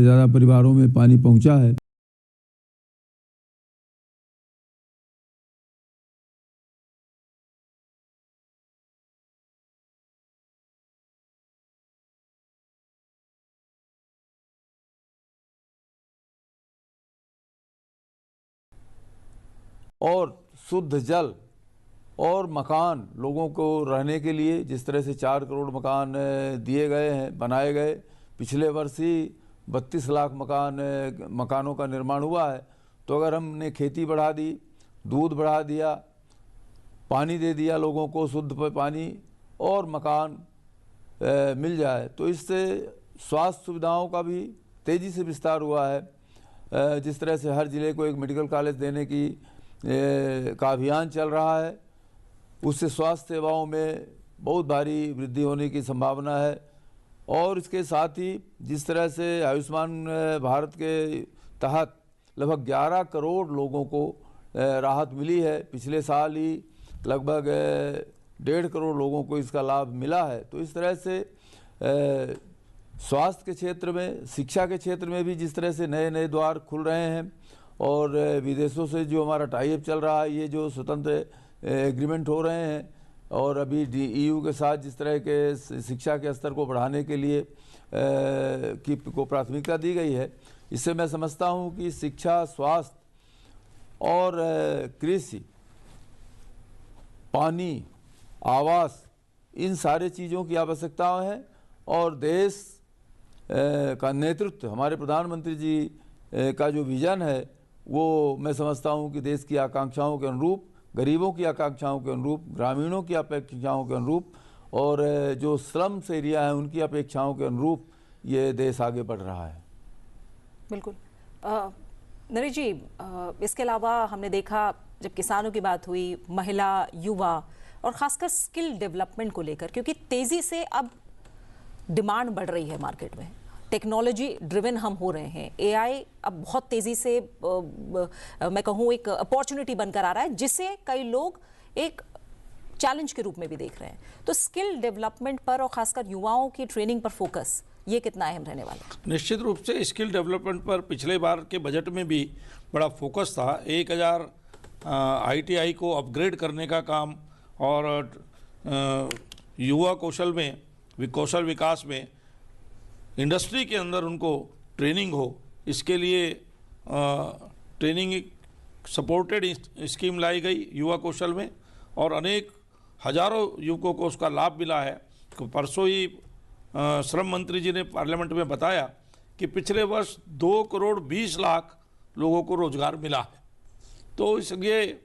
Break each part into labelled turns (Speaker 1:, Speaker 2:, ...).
Speaker 1: ज़्यादा परिवारों में पानी पहुंचा है। और शुद्ध जल और मकान लोगों को रहने के लिए जिस तरह से 4 करोड़ मकान दिए गए हैं, बनाए गए। पिछले वर्ष ही 32 लाख मकानों का निर्माण हुआ है। तो अगर हमने खेती बढ़ा दी, दूध बढ़ा दिया, पानी दे दिया लोगों को, शुद्ध पानी और मकान मिल जाए, तो इससे स्वास्थ्य सुविधाओं का भी तेज़ी से विस्तार हुआ है। जिस तरह से हर ज़िले को एक मेडिकल कॉलेज देने का अभियान चल रहा है, उससे स्वास्थ्य सेवाओं में बहुत भारी वृद्धि होने की संभावना है। और इसके साथ ही जिस तरह से आयुष्मान भारत के तहत लगभग 11 करोड़ लोगों को राहत मिली है, पिछले साल ही लगभग 1.5 करोड़ लोगों को इसका लाभ मिला है। तो इस तरह से स्वास्थ्य के क्षेत्र में, शिक्षा के क्षेत्र में भी जिस तरह से नए नए द्वार खुल रहे हैं और विदेशों से जो हमारा टाई अप चल रहा है, ये जो स्वतंत्र एग्रीमेंट हो रहे हैं और अभी EU के साथ जिस तरह के शिक्षा के स्तर को बढ़ाने के लिए को प्राथमिकता दी गई है, इससे मैं समझता हूँ कि शिक्षा, स्वास्थ्य और कृषि, पानी, आवास, इन सारे चीज़ों की आवश्यकताएं हैं। और देश का नेतृत्व, हमारे प्रधानमंत्री जी का जो विज़न है, वो मैं समझता हूँ कि देश की आकांक्षाओं के अनुरूप, गरीबों की आकांक्षाओं के अनुरूप, ग्रामीणों की अपेक्षाओं के अनुरूप और जो स्लम्स एरिया है उनकी अपेक्षाओं के अनुरूप ये देश आगे बढ़ रहा है।
Speaker 2: बिल्कुल। नरेश जी, इसके अलावा हमने देखा जब किसानों की बात हुई, महिला, युवा और खासकर स्किल डेवलपमेंट को लेकर, क्योंकि तेज़ी से अब डिमांड बढ़ रही है मार्केट में, टेक्नोलॉजी ड्रिवन हम हो रहे हैं, AI अब बहुत तेज़ी से मैं कहूँ एक अपॉर्चुनिटी बनकर आ रहा है, जिसे कई लोग एक चैलेंज के रूप में भी देख रहे हैं। तो स्किल डेवलपमेंट पर और खासकर युवाओं की ट्रेनिंग पर फोकस ये कितना अहम रहने वाला है?
Speaker 3: निश्चित रूप से स्किल डेवलपमेंट पर पिछले बार के बजट में भी बड़ा फोकस था। 1000 ITI को अपग्रेड करने का काम और युवा कौशल विकास में इंडस्ट्री के अंदर उनको ट्रेनिंग हो, इसके लिए ट्रेनिंग सपोर्टेड स्कीम लाई गई युवा कौशल में और अनेक हजारों युवकों को उसका लाभ मिला है। तो परसों ही श्रम मंत्री जी ने पार्लियामेंट में बताया कि पिछले वर्ष 2 करोड़ 20 लाख लोगों को रोजगार मिला है। तो इसलिए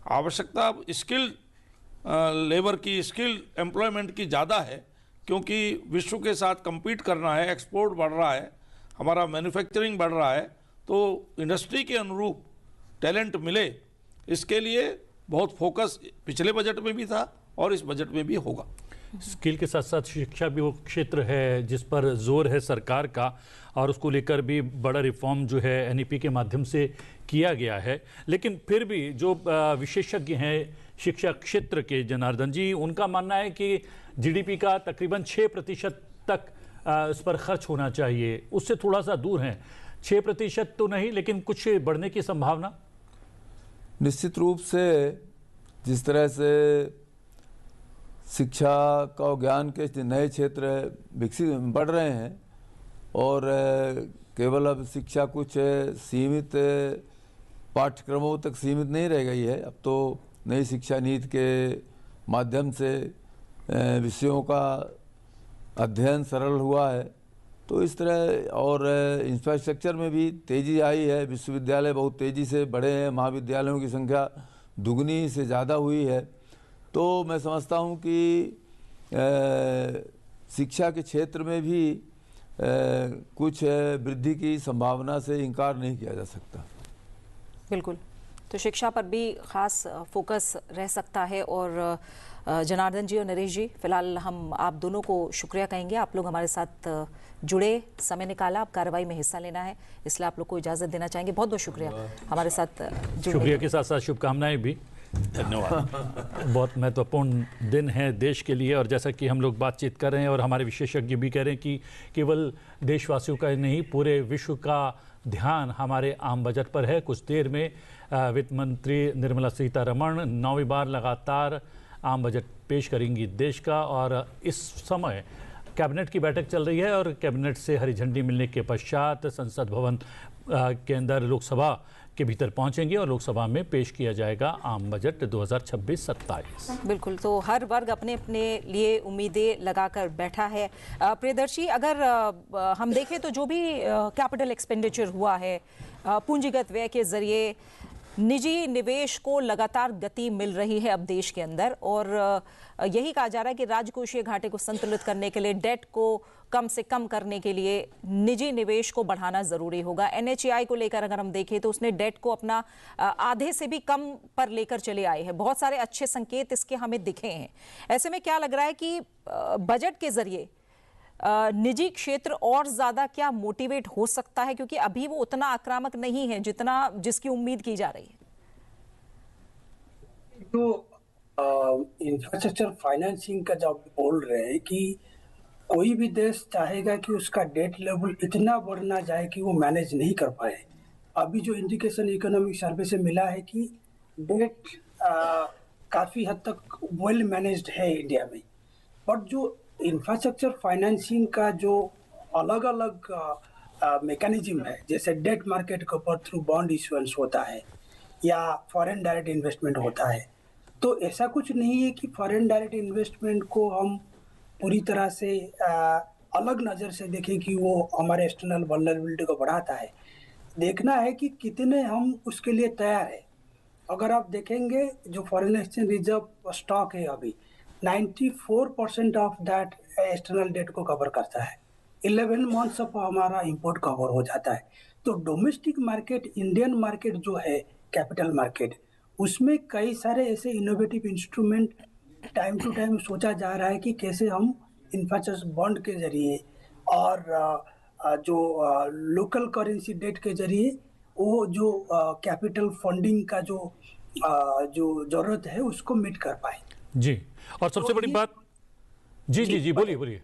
Speaker 3: आवश्यकता स्किल लेबर की, स्किल एम्प्लॉयमेंट की ज़्यादा है, क्योंकि विश्व के साथ compete करना है, एक्सपोर्ट बढ़ रहा है, हमारा मैन्युफैक्चरिंग बढ़ रहा है, तो इंडस्ट्री के अनुरूप टैलेंट मिले, इसके लिए बहुत फोकस पिछले बजट में भी था और इस बजट में भी होगा।
Speaker 4: स्किल के साथ साथ शिक्षा भी वो क्षेत्र है जिस पर जोर है सरकार का, और उसको लेकर भी बड़ा रिफॉर्म जो है NEP के माध्यम से किया गया है। लेकिन फिर भी जो विशेषज्ञ हैं शिक्षा क्षेत्र के, जनार्दन जी, उनका मानना है कि GDP का तकरीबन 6% तक इस पर खर्च होना चाहिए। उससे थोड़ा सा दूर हैं, 6% तो नहीं, लेकिन कुछ बढ़ने की संभावना।
Speaker 1: निश्चित रूप से जिस तरह से शिक्षा का ज्ञान के नए क्षेत्र विकसित बढ़ रहे हैं और केवल अब शिक्षा कुछ सीमित पाठ्यक्रमों तक सीमित नहीं रह गई है। अब तो नई शिक्षा नीति के माध्यम से विषयों का अध्ययन सरल हुआ है। तो इस तरह और इंफ्रास्ट्रक्चर में भी तेज़ी आई है, विश्वविद्यालय बहुत तेज़ी से बढ़े हैं, महाविद्यालयों की संख्या दुगनी से ज़्यादा हुई है। तो मैं समझता हूँ कि शिक्षा के क्षेत्र में भी कुछ वृद्धि की संभावना से इनकार नहीं किया जा सकता।
Speaker 2: बिल्कुल, तो शिक्षा पर भी खास फोकस रह सकता है। और जनार्दन जी और नरेश जी, फिलहाल हम आप दोनों को शुक्रिया कहेंगे, आप लोग हमारे साथ जुड़े, समय निकाला, आप कार्रवाई में हिस्सा लेना है, इसलिए आप लोग को इजाज़त देना चाहेंगे। बहुत बहुत शुक्रिया हमारे साथ जुड़ने।
Speaker 4: शुक्रिया के साथ साथ शुभकामनाएं भी।
Speaker 3: धन्यवाद।
Speaker 4: बहुत महत्वपूर्ण दिन है देश के लिए, और जैसा कि हम लोग बातचीत कर रहे हैं और हमारे विशेषज्ञ भी कह रहे हैं कि केवल देशवासियों का ही नहीं, पूरे विश्व का ध्यान हमारे आम बजट पर है। कुछ देर में वित्त मंत्री निर्मला सीतारमण 9वीं बार लगातार आम बजट पेश करेंगी देश का, और इस समय कैबिनेट की बैठक चल रही है और कैबिनेट से हरी झंडी मिलने के पश्चात संसद भवन के अंदर लोकसभा के भीतर पहुंचेंगे और लोकसभा में पेश किया जाएगा आम बजट 2026-27।
Speaker 2: बिल्कुल, तो हर वर्ग अपने अपने लिए उम्मीदें लगाकर बैठा है। प्रियदर्शी, अगर हम देखें तो जो भी कैपिटल एक्सपेंडिचर हुआ है, पूंजीगत व्यय के जरिए निजी निवेश को लगातार गति मिल रही है अब देश के अंदर, और यही कहा जा रहा है कि राजकोषीय घाटे को संतुलित करने के लिए, डेट को कम से कम करने के लिए निजी निवेश को बढ़ाना जरूरी होगा। NHAI को लेकर अगर हम देखें तो उसने डेट को अपना आधे से भी कम पर लेकर चले आए हैं। बहुत सारे अच्छे संकेत इसके हमें दिखे हैं। ऐसे में क्या लग रहा है कि बजट के जरिए निजी क्षेत्र और ज्यादा क्या मोटिवेट हो सकता है, क्योंकि अभी वो उतना आक्रामक नहीं है जिसकी उम्मीद की जा रही है?
Speaker 5: तो इंफ्रास्ट्रक्चर फाइनेंसिंग का जब बोल रहे हैं कि कोई भी देश चाहेगा कि उसका डेट लेवल इतना बढ़ ना जाए कि वो मैनेज नहीं कर पाए। अभी जो इंडिकेशन इकोनॉमिक सर्वे से मिला है कि डेट काफ़ी हद तक वेल मैनेज्ड है इंडिया में, बट जो इंफ्रास्ट्रक्चर फाइनेंसिंग का जो अलग अलग मैकेनिज्म है, जैसे डेट मार्केट के ऊपर थ्रू बॉन्ड इशुएंस होता है या फॉरेन डायरेक्ट इन्वेस्टमेंट होता है, तो ऐसा कुछ नहीं है कि फॉरेन डायरेक्ट इन्वेस्टमेंट को हम पूरी तरह से अलग नज़र से देखें कि वो हमारे एक्सटर्नल वल्नरेबिलिटी को बढ़ाता है। देखना है कि कितने हम उसके लिए तैयार है। अगर आप देखेंगे जो फॉरेन एक्सचेंज रिजर्व स्टॉक है अभी 94% ऑफ दैट एक्सटर्नल डेट को कवर करता है। 11 मंथ्स ऑफ हमारा इंपोर्ट कवर हो जाता है। तो डोमेस्टिक मार्केट, इंडियन मार्केट जो है कैपिटल मार्केट, उसमें कई सारे ऐसे innovative instrument time to time सोचा जा रहा है कि कैसे हम इंफ्रास्ट्रक्चर बॉन्ड के जरिए और जो लोकल करेंसी डेट के जरिए वो जो कैपिटल फंडिंग का जो जरूरत है उसको मीट कर पाए।
Speaker 4: जी, और सबसे बड़ी बात, जी बोलिए।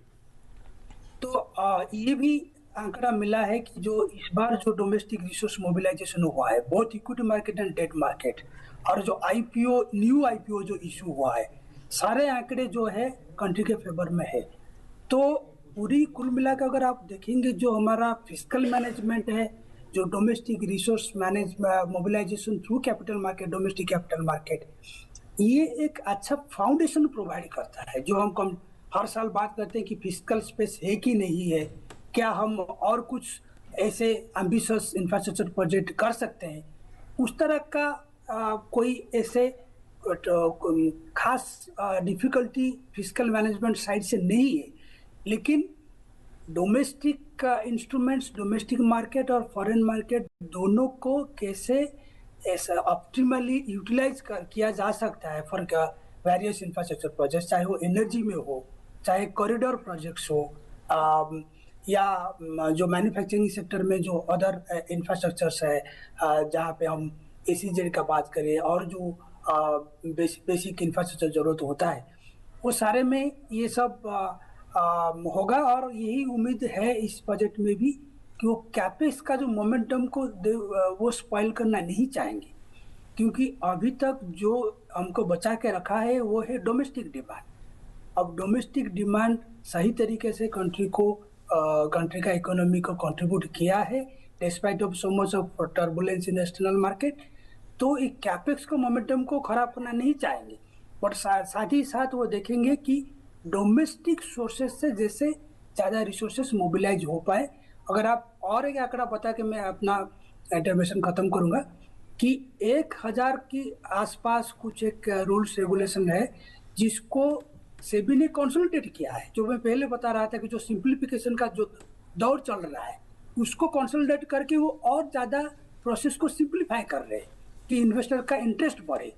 Speaker 5: तो ये भी आंकड़ा मिला है कि जो इस बार जो डोमेस्टिक रिसोर्स मोबिलाइजेशन हुआ है, both equity market and debt market, और जो न्यू आईपीओ जो इशू हुआ है, सारे आंकड़े जो है कंट्री के फेवर में है। तो पूरी कुल मिलाकर अगर आप देखेंगे जो हमारा फिस्कल मैनेजमेंट है, जो domestic resource mobilisation through capital market, domestic capital market, ये एक अच्छा फाउंडेशन प्रोवाइड करता है। जो हम हर साल बात करते हैं कि फिस्कल स्पेस है कि नहीं है, क्या हम और कुछ ऐसे एम्बिशियस इंफ्रास्ट्रक्चर प्रोजेक्ट कर सकते हैं, उस तरह का कोई ऐसे खास डिफिकल्टी फिस्कल मैनेजमेंट साइड से नहीं है। लेकिन डोमेस्टिक इंस्ट्रूमेंट्स, डोमेस्टिक मार्केट और फॉरेन मार्केट दोनों को कैसे ऐसा ऑप्टिमली यूटिलाइज किया जा सकता है फॉर वेरियस इंफ्रास्ट्रक्चर प्रोजेक्ट्स, चाहे वो एनर्जी में हो, चाहे कॉरिडोर प्रोजेक्ट्स हो, या जो मैन्युफैक्चरिंग सेक्टर में जो अदर इंफ्रास्ट्रक्चर्स है, जहाँ पे हम एसीजेड का बात करें और जो बेसिक इंफ्रास्ट्रक्चर जरूरत होता है, वो सारे में ये सब होगा। और यही उम्मीद है इस बजट में भी कि वो कैपेक्स का जो मोमेंटम को वो स्पॉइल करना नहीं चाहेंगे, क्योंकि अभी तक जो हमको बचा के रखा है वो है डोमेस्टिक डिमांड। अब डोमेस्टिक डिमांड सही तरीके से कंट्री का इकोनॉमी को कंट्रीब्यूट किया है despite of so much of turbulence in external market. तो एक कैपेक्स को मोमेंटम को खराब करना नहीं चाहेंगे, बट साथ ही साथ वो देखेंगे कि डोमेस्टिक सोर्सेज से जैसे ज़्यादा रिसोर्सेज मोबिलाइज हो पाए। अगर आप और एक आंकड़ा बता के मैं अपना इंटरवेंशन ख़त्म करूँगा कि 1000 के आसपास कुछ एक रूल्स रेगुलेशन है जिसको सेबी ने कंसोलिडेट किया है। जो मैं पहले बता रहा था कि जो सिंप्लीफिकेशन का जो दौर चल रहा है उसको कंसोलिडेट करके वो और ज़्यादा प्रोसेस को सिंप्लीफाई कर रहे हैं कि इन्वेस्टर का इंटरेस्ट बढ़े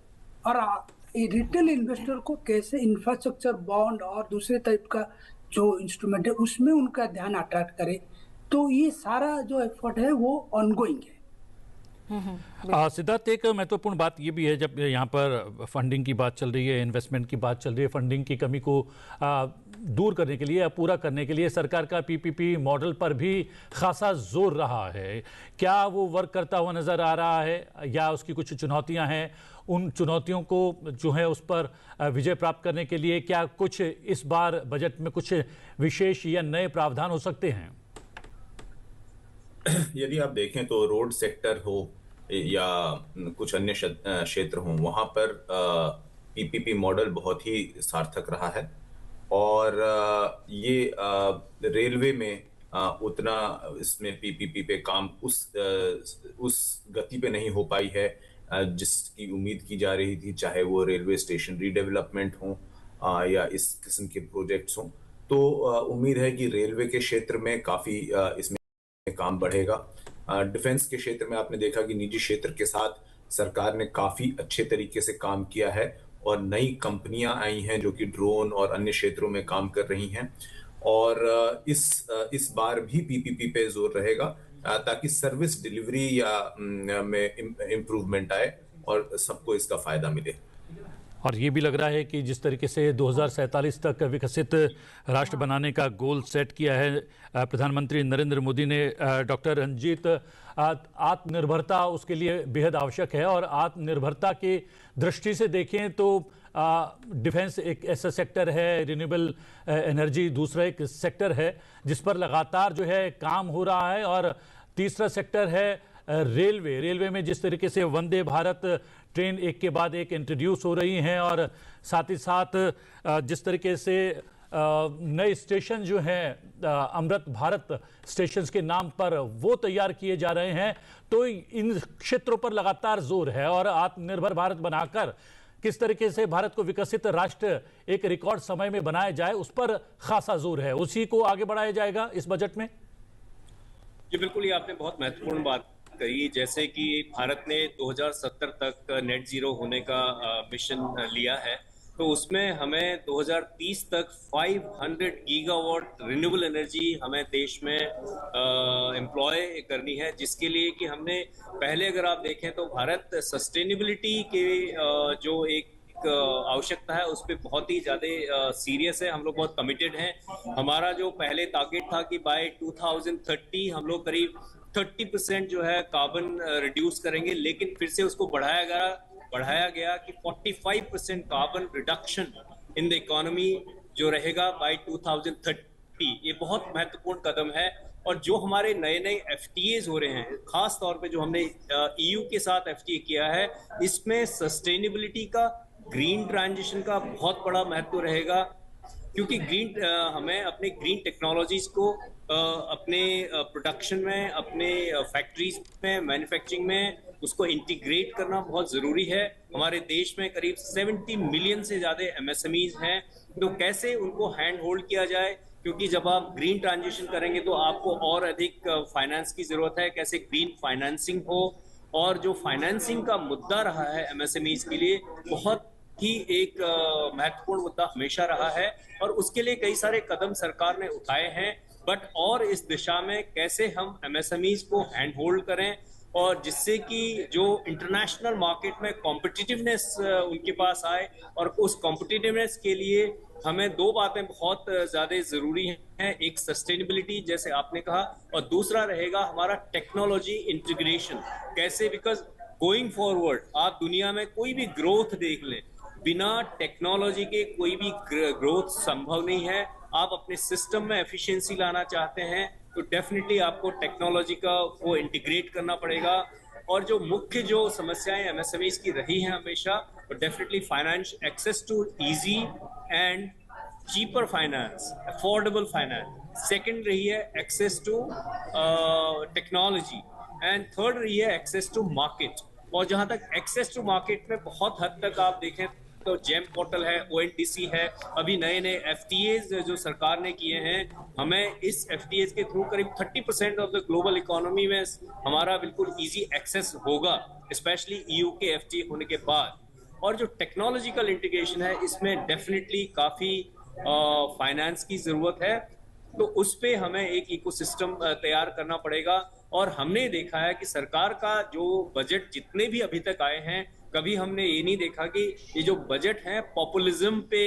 Speaker 5: और रिटेल इन्वेस्टर को कैसे इंफ्रास्ट्रक्चर बॉन्ड और दूसरे टाइप का जो इंस्ट्रूमेंट है उसमें उनका ध्यान अट्रैक्ट करे। तो ये सारा जो एफर्ट है वो ऑनगोइंग है।
Speaker 4: सिद्धार्थ, एक महत्वपूर्ण बात ये भी है, जब यहाँ पर फंडिंग की बात चल रही है, इन्वेस्टमेंट की बात चल रही है, फंडिंग की कमी को दूर करने के लिए या पूरा करने के लिए सरकार का पीपीपी मॉडल पर भी खासा जोर रहा है। क्या वो वर्क करता हुआ नजर आ रहा है या उसकी कुछ चुनौतियां हैं? उन चुनौतियों को जो है उस पर विजय प्राप्त करने के लिए क्या कुछ इस बार बजट में कुछ विशेष या नए प्रावधान हो सकते हैं?
Speaker 6: यदि आप देखें तो रोड सेक्टर हो या कुछ अन्य क्षेत्र हों, वहां पर पीपीपी मॉडल बहुत ही सार्थक रहा है। और ये रेलवे में उतना इसमें पीपीपी पे काम उस गति पे नहीं हो पाई है जिसकी उम्मीद की जा रही थी, चाहे वो रेलवे स्टेशन रीडेवलपमेंट हो या इस किस्म के प्रोजेक्ट्स हों। तो उम्मीद है कि रेलवे के क्षेत्र में काफी इसमें काम बढ़ेगा। डिफेंस के क्षेत्र में आपने देखा कि निजी क्षेत्र के साथ सरकार ने काफी अच्छे तरीके से काम किया है और नई कंपनियां आई हैं जो कि ड्रोन और अन्य क्षेत्रों में काम कर रही हैं। और इस बार भी पीपीपी पे जोर रहेगा ताकि सर्विस डिलीवरी या में इम्प्रूवमेंट आए और सबको इसका फायदा मिले।
Speaker 4: और ये भी लग रहा है कि जिस तरीके से 2047 तक विकसित राष्ट्र बनाने का गोल सेट किया है प्रधानमंत्री नरेंद्र मोदी ने, डॉक्टर रंजीत, आत्मनिर्भरता उसके लिए बेहद आवश्यक है। और आत्मनिर्भरता की दृष्टि से देखें तो डिफेंस एक ऐसा सेक्टर है, रिन्यूएबल एनर्जी दूसरा एक सेक्टर है जिस पर लगातार जो है काम हो रहा है। और तीसरा सेक्टर है रेलवे में जिस तरीके से वंदे भारत ट्रेन एक के बाद एक इंट्रोड्यूस हो रही हैं और साथ ही साथ जिस तरीके से नए स्टेशन जो हैं अमृत भारत स्टेशंस के नाम पर वो तैयार किए जा रहे हैं, तो इन क्षेत्रों पर लगातार जोर है। और आत्मनिर्भर भारत बनाकर किस तरीके से भारत को विकसित राष्ट्र एक रिकॉर्ड समय में बनाया जाए, उस पर खासा जोर है। उसी को आगे बढ़ाया जाएगा इस बजट में।
Speaker 7: जी बिल्कुल, ये आपने बहुत महत्वपूर्ण बात कही। जैसे कि भारत ने 2070 तक नेट जीरो होने का मिशन लिया है, तो उसमें हमें 2030 तक 500 गीगावाट रिन्यूएबल एनर्जी हमें देश में एम्प्लॉय करनी है, जिसके लिए कि हमने पहले अगर आप देखें तो भारत सस्टेनेबिलिटी के जो एक आवश्यकता है उस पर बहुत ही ज्यादा सीरियस है। हम लोग बहुत कमिटेड हैं। हमारा जो पहले टारगेट था कि बाय 2030 हम लोग करीब 30% जो है कार्बन रिड्यूस करेंगे, लेकिन फिर से उसको बढ़ाया गया कि 45% carbon reduction in the economy जो रहेगा बाय 2030। ये बहुत महत्वपूर्ण कदम है। और जो हमारे नए नए एफटीएज हो रहे हैं, खास तौर पे जो हमने ईयू के साथ एफटीए किया है, इसमें सस्टेनेबिलिटी का, ग्रीन ट्रांजिशन का बहुत बड़ा महत्व रहेगा। क्योंकि हमें अपने ग्रीन टेक्नोलॉजीज को अपने प्रोडक्शन में, अपने फैक्ट्रीज में, मैन्युफैक्चरिंग में उसको इंटीग्रेट करना बहुत ज़रूरी है। हमारे देश में करीब 70 मिलियन से ज़्यादा एमएसएमईज हैं, तो कैसे उनको हैंड होल्ड किया जाए, क्योंकि जब आप ग्रीन ट्रांजिशन करेंगे तो आपको और अधिक फाइनेंस की ज़रूरत है। कैसे ग्रीन फाइनेंसिंग हो, और जो फाइनेंसिंग का मुद्दा रहा है एमएसएमईज के लिए बहुत ही एक महत्वपूर्ण मुद्दा हमेशा रहा है, और उसके लिए कई सारे कदम सरकार ने उठाए हैं। बट और इस दिशा में कैसे हम एमएसएमईज को हैंड होल्ड करें, और जिससे कि जो इंटरनेशनल मार्केट में कॉम्पिटिटिवनेस उनके पास आए। और उस कॉम्पिटिटिवनेस के लिए हमें दो बातें बहुत ज़्यादा ज़रूरी हैं। एक सस्टेनेबिलिटी जैसे आपने कहा, और दूसरा रहेगा हमारा टेक्नोलॉजी इंटीग्रेशन। कैसे, बिकॉज गोइंग फॉरवर्ड आप दुनिया में कोई भी ग्रोथ देख लें, बिना टेक्नोलॉजी के कोई भी ग्रोथ संभव नहीं है। आप अपने सिस्टम में एफिशिएंसी लाना चाहते हैं तो डेफिनेटली आपको टेक्नोलॉजी का वो इंटीग्रेट करना पड़ेगा। और जो मुख्य जो समस्याएं एमएसएमईज की रही हैं हमेशा, तो definitely finance, access to easy and cheaper finance, affordable finance. Second रही है access to technology, and third रही है एक्सेस टू मार्केट। और जहां तक एक्सेस टू मार्केट में बहुत हद तक आप देखें तो जेम पोर्टल है, ओएनडीसी है, अभी नए नए एफटीएज जो सरकार ने किए हैं, हमें इस एफटीएज के थ्रू करीब 30% ऑफ द ग्लोबल इकोनॉमी में हमारा बिल्कुल इजी एक्सेस होगा, स्पेशली ईयू के एफटीए होने के बाद। और जो टेक्नोलॉजिकल इंटीग्रेशन है, इसमें डेफिनेटली काफ़ी फाइनेंस की ज़रूरत है। तो उस पे हमें एक इकोसिस्टम तैयार करना पड़ेगा। और हमने देखा है कि सरकार का जो बजट जितने भी अभी तक आए हैं, कभी हमने ये नहीं देखा कि ये जो बजट है पॉपुलिज्म पे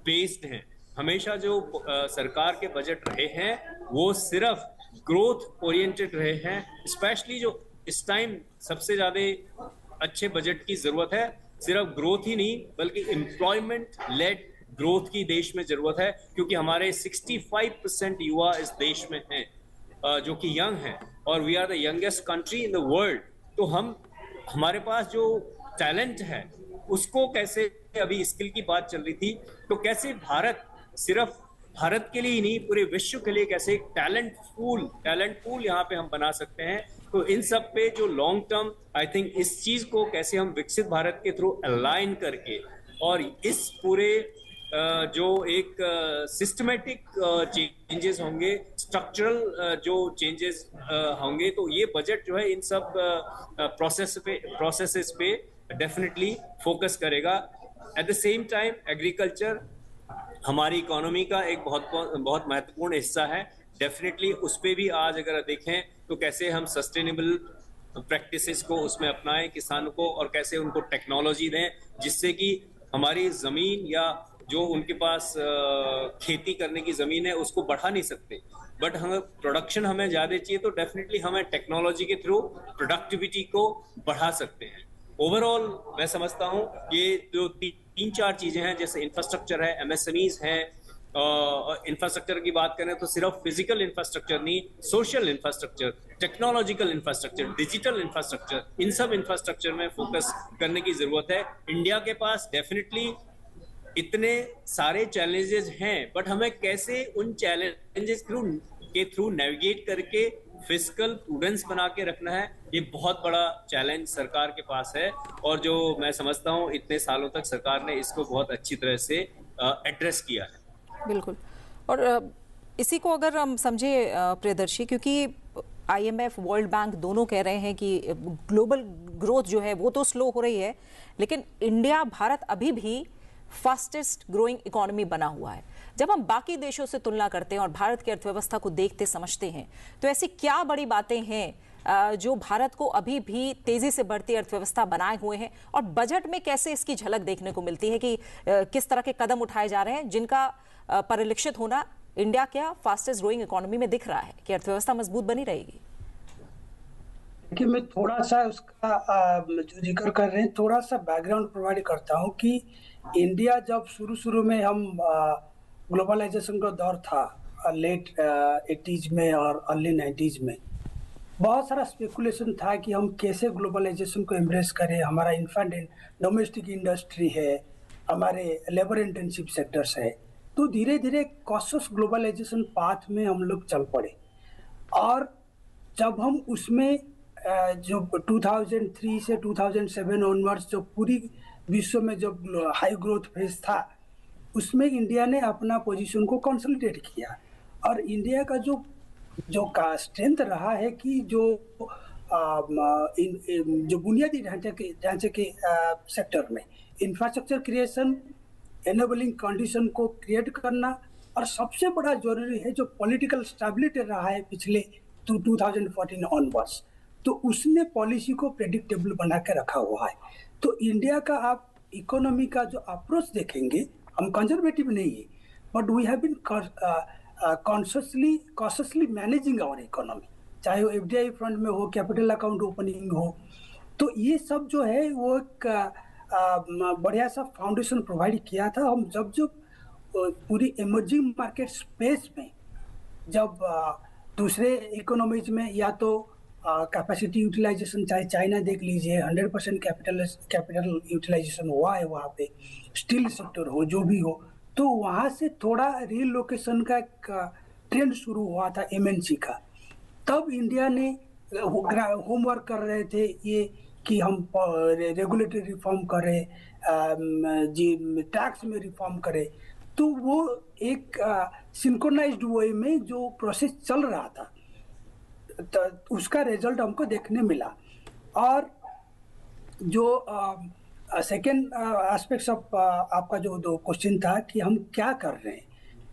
Speaker 7: बेस्ड हैं। हमेशा जो सरकार के बजट रहे हैं वो सिर्फ ग्रोथ ओरिएंटेड रहे हैं। स्पेशली जो इस टाइम सबसे ज्यादा अच्छे बजट की जरूरत है, सिर्फ ग्रोथ ही नहीं बल्कि एम्प्लॉयमेंट लेड ग्रोथ की देश में जरूरत है, क्योंकि हमारे 65% युवा इस देश में हैं जो कि यंग हैं, और we are the youngest country in the world. तो हमारे पास जो टैलेंट है उसको कैसे, अभी स्किल की बात चल रही थी, तो कैसे भारत सिर्फ भारत के लिए ही नहीं पूरे विश्व के लिए कैसे एक टैलेंट पूल यहाँ पे हम बना सकते हैं। तो इन सब पे जो लॉन्ग टर्म, आई थिंक इस चीज को कैसे हम विकसित भारत के थ्रू अलाइन करके और इस पूरे जो एक सिस्टमेटिक चेंजेस होंगे, स्ट्रक्चरल जो चेंजेस होंगे, तो ये बजट जो है इन सब प्रोसेसेस पे डेफिनेटली फोकस करेगा। At the same time agriculture हमारी इकोनॉमी का एक बहुत महत्वपूर्ण हिस्सा है। डेफिनेटली उस पे भी आज अगर देखें तो कैसे हम सस्टेनेबल प्रैक्टिसेस को उसमें अपनाएं किसानों को, और कैसे उनको टेक्नोलॉजी दें जिससे कि हमारी ज़मीन या जो उनके पास खेती करने की ज़मीन है उसको बढ़ा नहीं सकते, बट हमें प्रोडक्शन हमें ज़्यादा चाहिए, तो डेफिनेटली हमें टेक्नोलॉजी के थ्रू प्रोडक्टिविटी को बढ़ा सकते हैं। ओवरऑल मैं समझता हूँ ये जो तीन चार चीज़ें हैं, जैसे इंफ्रास्ट्रक्चर है, एमएसएमईज हैं, इंफ्रास्ट्रक्चर की बात करें तो सिर्फ फिजिकल इंफ्रास्ट्रक्चर नहीं, social infrastructure, technological infrastructure, digital infrastructure, इन सब इंफ्रास्ट्रक्चर में फोकस करने की जरूरत है। इंडिया के पास डेफिनेटली इतने सारे चैलेंजेस हैं, बट हमें कैसे उन चैलेंजेस के थ्रू नेविगेट करके फिजिकल प्रूडेंस बना के रखना है, ये बहुत बड़ा चैलेंज सरकार के पास है, और जो मैं समझता हूँ इतने सालों तक सरकार ने इसको बहुत अच्छी तरह से एड्रेस किया है।
Speaker 2: बिल्कुल। और इसी को अगर हम समझे प्रियदर्शी, क्योंकि आईएमएफ, वर्ल्ड बैंक दोनों कह रहे हैं कि ग्लोबल ग्रोथ जो है वो तो स्लो हो रही है, लेकिन इंडिया, भारत अभी भी फास्टेस्ट ग्रोइंग इकोनॉमी बना हुआ है। जब हम बाकी देशों से तुलना करते हैं और भारत की अर्थव्यवस्था को देखते समझते हैं, तो ऐसी क्या बड़ी बातें हैं जो भारत को अभी भी तेजी से बढ़ती अर्थव्यवस्था बनाए हुए हैं, और बजट में कैसे इसकी झलक देखने को मिलती है कि किस तरह के कदम उठाए जा रहे हैं जिनका परिलक्षित होना इंडिया क्या फास्टेस्ट ग्रोइंग इकोनॉमी में दिख रहा है कि अर्थव्यवस्था मजबूत बनी रहेगी।
Speaker 5: देखिए, मैं थोड़ा सा उसका जो जिक्र कर रहे हैं थोड़ा सा बैकग्राउंड प्रोवाइड करता हूँ कि इंडिया जब शुरू में हम ग्लोबलाइजेशन का दौर था लेट 80s में और अर्ली 90s में, बहुत सारा स्पेकुलेशन था कि हम कैसे ग्लोबलाइजेशन को एम्ब्रेस करें। हमारा इन्फेंट डोमेस्टिक इंडस्ट्री है, हमारे लेबर इंटेंसिव सेक्टर्स है, तो धीरे धीरे कॉशियस ग्लोबलाइजेशन पाथ में हम लोग चल पड़े। और जब हम उसमें जो 2003 से 2007 ऑनवर्ड्स जो पूरी विश्व में जब हाई ग्रोथ फेज था, उसमें इंडिया ने अपना पोजीशन को कंसोलिडेट किया। और इंडिया का जो स्ट्रेंथ रहा है कि जो बुनियादी ढांचे के सेक्टर में इंफ्रास्ट्रक्चर क्रिएशन, एनेबलिंग कंडीशन को क्रिएट करना, और सबसे बड़ा जरूरी है जो पॉलिटिकल स्टेबिलिटी रहा है पिछले 2014 ऑनवर्ड्स, तो उसने पॉलिसी को प्रेडिक्टेबल बना के रखा हुआ है। तो इंडिया का आप इकोनॉमी का जो अप्रोच देखेंगे, हम कंजर्वेटिव नहीं है, but we have been consciously managing our economy, चाहे वो एफडीआई फ्रंट में हो, कैपिटल अकाउंट ओपनिंग हो, तो ये सब जो है वो एक बढ़िया सा फाउंडेशन प्रोवाइड किया था। हम जब पूरी इमर्जिंग मार्केट स्पेस में जब दूसरे इकोनॉमीज में या तो कैपेसिटी यूटिलाइजेशन, चाहे चाइना देख लीजिए 100% कैपिटल यूटिलाइजेशन हुआ है वहाँ पे, स्टील सेक्टर हो, जो भी हो, तो वहाँ से थोड़ा रीलोकेशन का एक ट्रेंड शुरू हुआ था एमएनसी का। तब इंडिया ने होमवर्क कर रहे थे ये कि हम रेगुलेटरी रिफॉर्म करें, टैक्स में रिफॉर्म करें, तो वो एक सिंक्रोनाइज्ड वे में जो प्रोसेस चल रहा था, तो उसका रिजल्ट हमको देखने मिला। और जो सेकेंड एस्पेक्ट्स ऑफ आपका जो दो क्वेश्चन था कि हम क्या कर रहे हैं,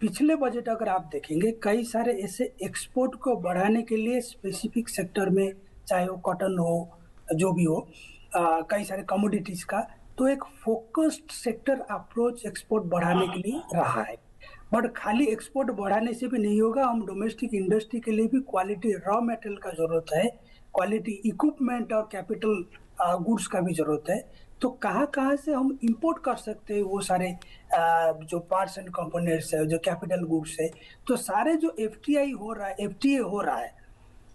Speaker 5: पिछले बजट अगर आप देखेंगे, कई सारे ऐसे एक्सपोर्ट को बढ़ाने के लिए स्पेसिफिक सेक्टर में, चाहे वो कॉटन हो, जो भी हो, कई सारे कमोडिटीज का, तो एक फोकस्ड सेक्टर अप्रोच एक्सपोर्ट बढ़ाने के लिए रहा है। बट खाली एक्सपोर्ट बढ़ाने से भी नहीं होगा, हम डोमेस्टिक इंडस्ट्री के लिए भी क्वालिटी रॉ मटेरियल का जरूरत है, क्वालिटी इक्विपमेंट और कैपिटल गुड्स का भी जरूरत है। तो कहाँ कहाँ से हम इंपोर्ट कर सकते हैं वो सारे जो पार्ट्स एंड कंपोनेंट्स है, जो कैपिटल गुड्स है। तो सारे जो एफटीआई हो रहा है, एफटीए हो रहा है,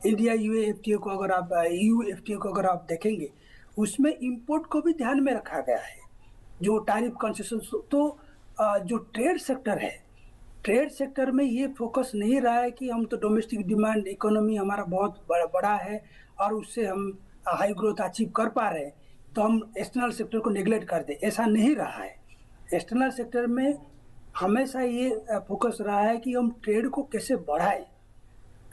Speaker 5: इंडिया यूए एफटीए को अगर आप यू एफटीए को अगर आप देखेंगे, उसमें इंपोर्ट को भी ध्यान में रखा गया है, जो टैरिफ कंसेशन। तो जो ट्रेड सेक्टर है, ट्रेड सेक्टर में ये फोकस नहीं रहा है कि हम तो डोमेस्टिक डिमांड इकोनॉमी हमारा बहुत बड़ा है और उससे हम हाई ग्रोथ अचीव कर पा रहे हैं, तो हम एक्सटर्नल सेक्टर को नेग्लेक्ट कर दें, ऐसा नहीं रहा है। एक्सटर्नल सेक्टर में हमेशा ये फोकस रहा है कि हम ट्रेड को कैसे बढ़ाएं,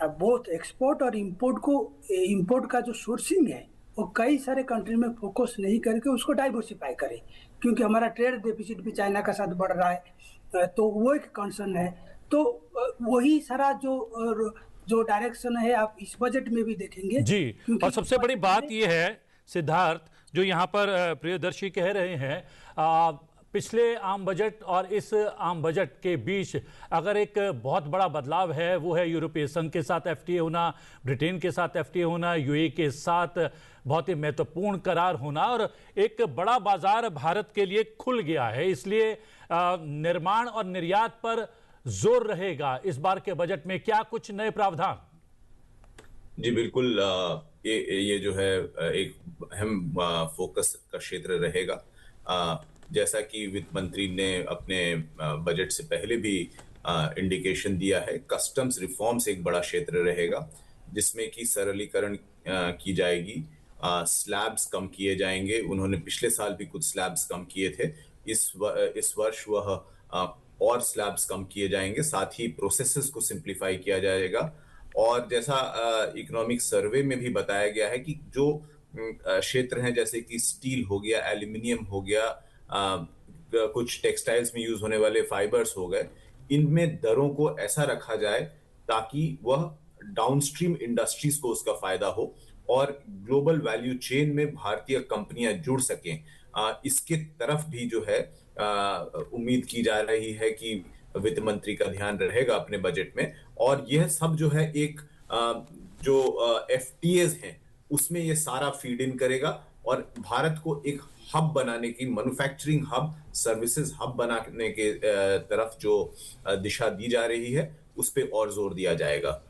Speaker 5: बोथ एक्सपोर्ट और इंपोर्ट का जो सोर्सिंग है वो कई सारे कंट्री में फोकस नहीं करके उसको डाइवर्सिफाई करें, क्योंकि हमारा ट्रेड डेफिसिट भी चाइना का साथ बढ़ रहा है, तो वो एक कंसर्न है। तो वही सारा जो डायरेक्शन है आप इस बजट में भी देखेंगे
Speaker 4: जी। और सबसे बड़ी बात यह है सिद्धार्थ, जो यहाँ पर प्रियदर्शी कह रहे हैं, पिछले आम बजट और इस आम बजट के बीच अगर एक बहुत बड़ा बदलाव है, वो है यूरोपीय संघ के साथ एफटीए होना, ब्रिटेन के साथ एफटीए होना, यूएई के साथ बहुत ही महत्वपूर्ण करार होना, और एक बड़ा बाजार भारत के लिए खुल गया है। इसलिए निर्माण और निर्यात पर जोर रहेगा इस बार के बजट में। क्या कुछ नए प्रावधान?
Speaker 6: जी बिल्कुल, ये जो है एक अहम फोकस का क्षेत्र रहेगा। जैसा कि वित्त मंत्री ने अपने बजट से पहले भी इंडिकेशन दिया है, कस्टम्स रिफॉर्म्स एक बड़ा क्षेत्र रहेगा, जिसमें कि सरलीकरण की जाएगी, स्लैब्स कम किए जाएंगे। उन्होंने पिछले साल भी कुछ स्लैब्स कम किए थे, इस वर्ष वह और स्लैब्स कम किए जाएंगे, साथ ही प्रोसेसेस को सिंप्लीफाई किया जाएगा। और जैसा इकोनॉमिक सर्वे में भी बताया गया है कि जो क्षेत्र हैं जैसे कि स्टील हो गया, एल्यूमिनियम हो गया, कुछ टेक्सटाइल्स में यूज होने वाले फाइबर्स हो गए, इनमें दरों को ऐसा रखा जाए ताकि वह डाउनस्ट्रीम इंडस्ट्रीज को उसका फायदा हो और ग्लोबल वैल्यू चेन में भारतीय कंपनियां जुड़ सकें। इसके तरफ भी जो है उम्मीद की जा रही है कि वित्त मंत्री का ध्यान रहेगा अपने बजट में। और यह सब जो है एक जो एफटीएज हैं उसमें ये सारा फीड इन करेगा और भारत को एक हब बनाने की, मैन्युफैक्चरिंग हब, सर्विसेज हब बनाने के तरफ जो दिशा दी जा रही है उस पे और जोर दिया जाएगा।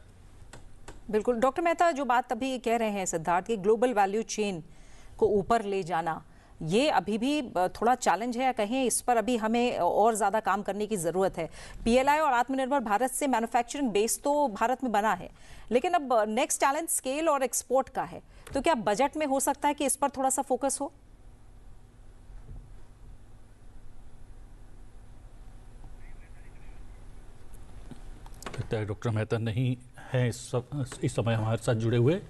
Speaker 2: बिल्कुल डॉक्टर मेहता, जो बात अभी कह रहे हैं सिद्धार्थ कि ग्लोबल वैल्यू चेन को ऊपर ले जाना, ये अभी भी थोड़ा चैलेंज है या कहें इस पर अभी हमें और ज़्यादा काम करने की ज़रूरत है। पीएलआई और आत्मनिर्भर भारत से मैन्युफैक्चरिंग बेस तो भारत में बना है, लेकिन अब नेक्स्ट चैलेंज स्केल और एक्सपोर्ट का है। तो क्या बजट में हो सकता है कि इस पर थोड़ा सा फोकस हो?
Speaker 4: डॉक्टर मेहता नहीं है इस समय हमारे साथ जुड़े हुए।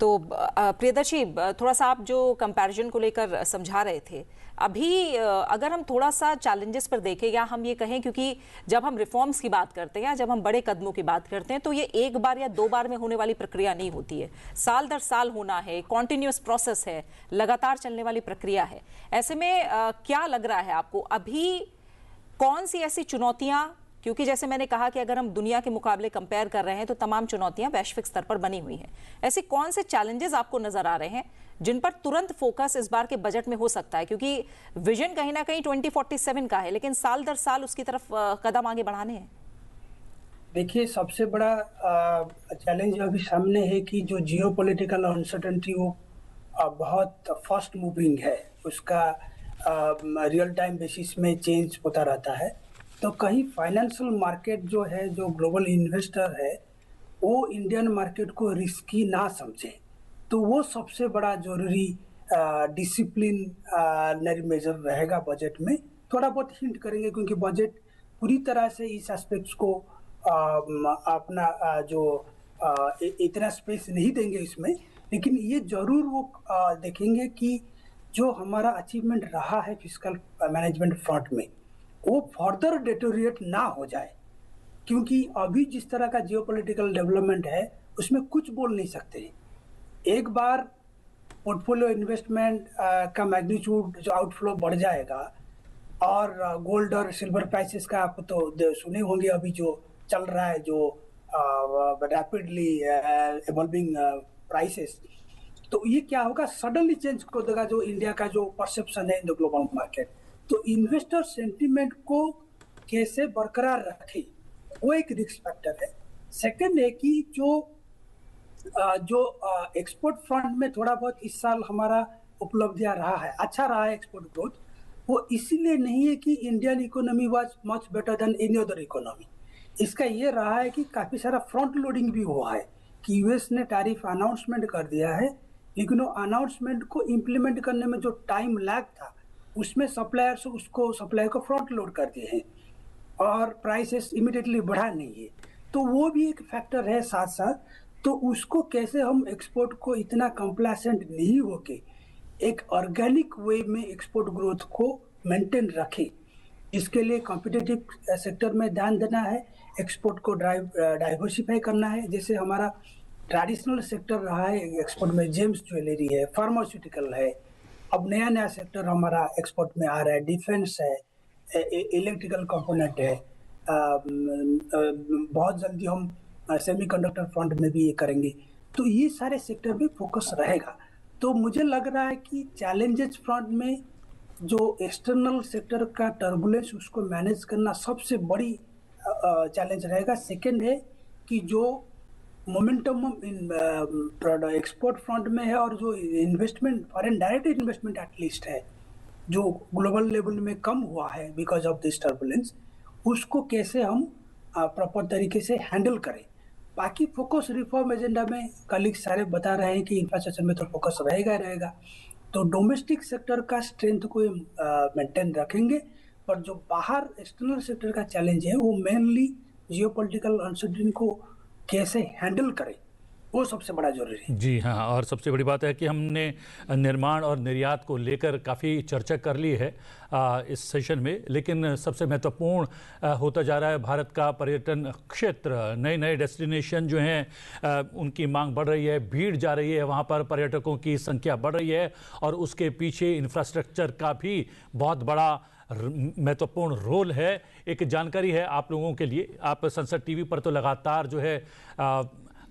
Speaker 2: तो प्रियदर्शी, थोड़ा सा आप जो कंपैरिजन को लेकर समझा रहे थे, अभी अगर हम थोड़ा सा चैलेंजेस पर देखें या हम ये कहें, क्योंकि जब हम रिफॉर्म्स की बात करते हैं या जब हम बड़े कदमों की बात करते हैं तो ये एक बार या दो बार में होने वाली प्रक्रिया नहीं होती है, साल दर साल होना है, कॉन्टिन्यूस प्रोसेस है, लगातार चलने वाली प्रक्रिया है। ऐसे में क्या लग रहा है आपको अभी कौन सी ऐसी चुनौतियां, क्योंकि जैसे मैंने कहा कि अगर हम दुनिया के मुकाबले कंपेयर कर रहे हैं तो तमाम चुनौतियां वैश्विक स्तर पर बनी हुई हैं, ऐसे कौन से चैलेंजेस आपको नजर आ रहे हैं जिन पर तुरंत फोकस इस बार के बजट में हो सकता है? क्योंकि विजन कहीं ना कहीं 2047 का है, लेकिन साल दर साल उसकी तरफ कदम आगे बढ़ाने हैं।
Speaker 5: देखिए, सबसे बड़ा चैलेंज अभी सामने है कि जो जियोपॉलिटिकल अनसर्टेनिटी वो बहुत फास्ट मूविंग है, उसका रियल टाइम बेसिस में चेंज होता रहता है। तो कहीं फाइनेंशियल मार्केट जो है, जो ग्लोबल इन्वेस्टर है, वो इंडियन मार्केट को रिस्की ना समझे। तो वो सबसे बड़ा जरूरी डिसिप्लिनरी मेजर रहेगा बजट में। थोड़ा बहुत हिंट करेंगे क्योंकि बजट पूरी तरह से इस एस्पेक्ट्स को अपना इतना स्पेस नहीं देंगे इसमें, लेकिन ये जरूर वो देखेंगे कि जो हमारा अचीवमेंट रहा है फिस्कल मैनेजमेंट फ्रंट में, वो फर्दर डिटोरिएट ना हो जाए, क्योंकि अभी जिस तरह का जियोपॉलिटिकल डेवलपमेंट है उसमें कुछ बोल नहीं सकते। एक बार पोर्टफोलियो इन्वेस्टमेंट का मैग्नीट्यूड जो आउटफ्लो बढ़ जाएगा, और गोल्ड और सिल्वर प्राइसेस का आप तो सुने होंगे अभी जो चल रहा है, जो रैपिडली इवॉल्विंग प्राइसेस, तो ये क्या होगा, सडनली चेंज कर देगा जो इंडिया का जो परसेप्शन है इन द ग्लोबल मार्केट। तो इन्वेस्टर सेंटिमेंट को कैसे बरकरार रखे, वो एक रिस्क फैक्टर है। सेकंड है कि जो एक्सपोर्ट फ्रंट में थोड़ा बहुत इस साल हमारा उपलब्धियां रहा है, अच्छा रहा है एक्सपोर्ट ग्रोथ, वो इसीलिए नहीं है कि Indian economy was much better than any other economy. इसका ये रहा है कि काफी सारा फ्रंट लोडिंग भी हुआ है कि यूएस ने टैरिफ अनाउंसमेंट कर दिया है, लेकिन वो अनाउंसमेंट को इम्प्लीमेंट करने में जो टाइम लैग था उसमें सप्लायर्स उसको सप्लाई को फ्रंट लोड कर दिए हैं और प्राइसेस इमीडिएटली बढ़ा नहीं है। तो वो भी एक फैक्टर है साथ साथ। तो उसको कैसे हम एक्सपोर्ट को इतना कंप्लासेंट नहीं होके एक ऑर्गेनिक वे में एक्सपोर्ट ग्रोथ को मेंटेन रखें, इसके लिए कॉम्पिटिटिव सेक्टर में ध्यान देना है, एक्सपोर्ट को डाइवर्सिफाई करना है। जैसे हमारा ट्रेडिशनल सेक्टर रहा है एक्सपोर्ट में, जेम्स ज्वेलरी है, फार्मास्यूटिकल है, अब नया नया सेक्टर हमारा एक्सपोर्ट में आ रहा है, डिफेंस है, इलेक्ट्रिकल कंपोनेंट है, बहुत जल्दी हम सेमीकंडक्टर फ्रंट में भी ये करेंगे। तो ये सारे सेक्टर में फोकस रहेगा। तो मुझे लग रहा है कि चैलेंजेस फ्रंट में जो एक्सटर्नल सेक्टर का टर्बुलेंस उसको मैनेज करना सबसे बड़ी चैलेंज रहेगा। सेकंड है कि जो मोमेंटम इन एक्सपोर्ट फ्रंट में है और जो investment, foreign direct investment at least है, जो ग्लोबल लेवल में कम हुआ है बिकॉज ऑफ दिस टर्बुलेंस, उसको कैसे हम प्रॉपर तरीके से हैंडल करें। बाकी फोकस रिफॉर्म एजेंडा में कलीग सारे बता रहे हैं कि इंफ्रास्ट्रक्चर में तो फोकस रहेगा। तो डोमेस्टिक सेक्टर का स्ट्रेंथ को मेंटेन रखेंगे, पर जो बाहर एक्सटर्नल सेक्टर का चैलेंज है वो मेनली जियोपॉलिटिकल अनसर्टेनिटी को कैसे हैंडल करें, वो सबसे बड़ा जरूरी है।
Speaker 4: जी हाँ, और सबसे बड़ी बात है कि हमने निर्माण और निर्यात को लेकर काफ़ी चर्चा कर ली है इस सेशन में, लेकिन सबसे महत्वपूर्ण होता जा रहा है भारत का पर्यटन क्षेत्र। नए नए डेस्टिनेशन जो हैं उनकी मांग बढ़ रही है, भीड़ जा रही है, वहाँ पर पर्यटकों की संख्या बढ़ रही है, और उसके पीछे इंफ्रास्ट्रक्चर का भी बहुत बड़ा महत्वपूर्ण रोल है। एक जानकारी है आप लोगों के लिए, आप संसद टीवी पर तो लगातार जो है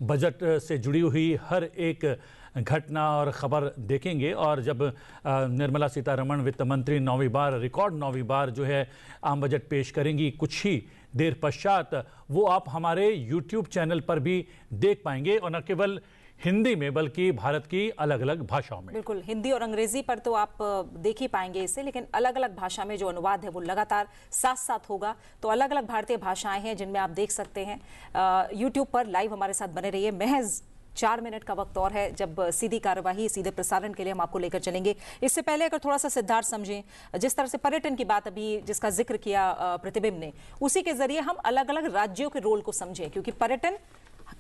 Speaker 4: बजट से जुड़ी हुई हर एक घटना और ख़बर देखेंगे, और जब निर्मला सीतारमण वित्त मंत्री 9वीं बार, रिकॉर्ड 9वीं बार जो है आम बजट पेश करेंगी कुछ ही देर पश्चात, वो आप हमारे YouTube चैनल पर भी देख पाएंगे, और न केवल हिंदी में बल्कि भारत की अलग अलग भाषाओं में।
Speaker 2: बिल्कुल, हिंदी और अंग्रेजी पर तो आप देख ही पाएंगे इसे, लेकिन अलग अलग भाषा में जो अनुवाद है वो लगातार साथ साथ होगा। तो अलग अलग भारतीय भाषाएं हैं जिनमें आप देख सकते हैं। यूट्यूब पर लाइव हमारे साथ बने रहिए। महज 4 मिनट का वक्त और है जब सीधी कार्यवाही, सीधे प्रसारण के लिए हम आपको लेकर चलेंगे। इससे पहले अगर थोड़ा सा सिद्धार्थ समझें, जिस तरह से पर्यटन की बात अभी जिसका जिक्र किया प्रतिबिंब ने, उसी के जरिए हम अलग अलग राज्यों के रोल को समझें, क्योंकि पर्यटन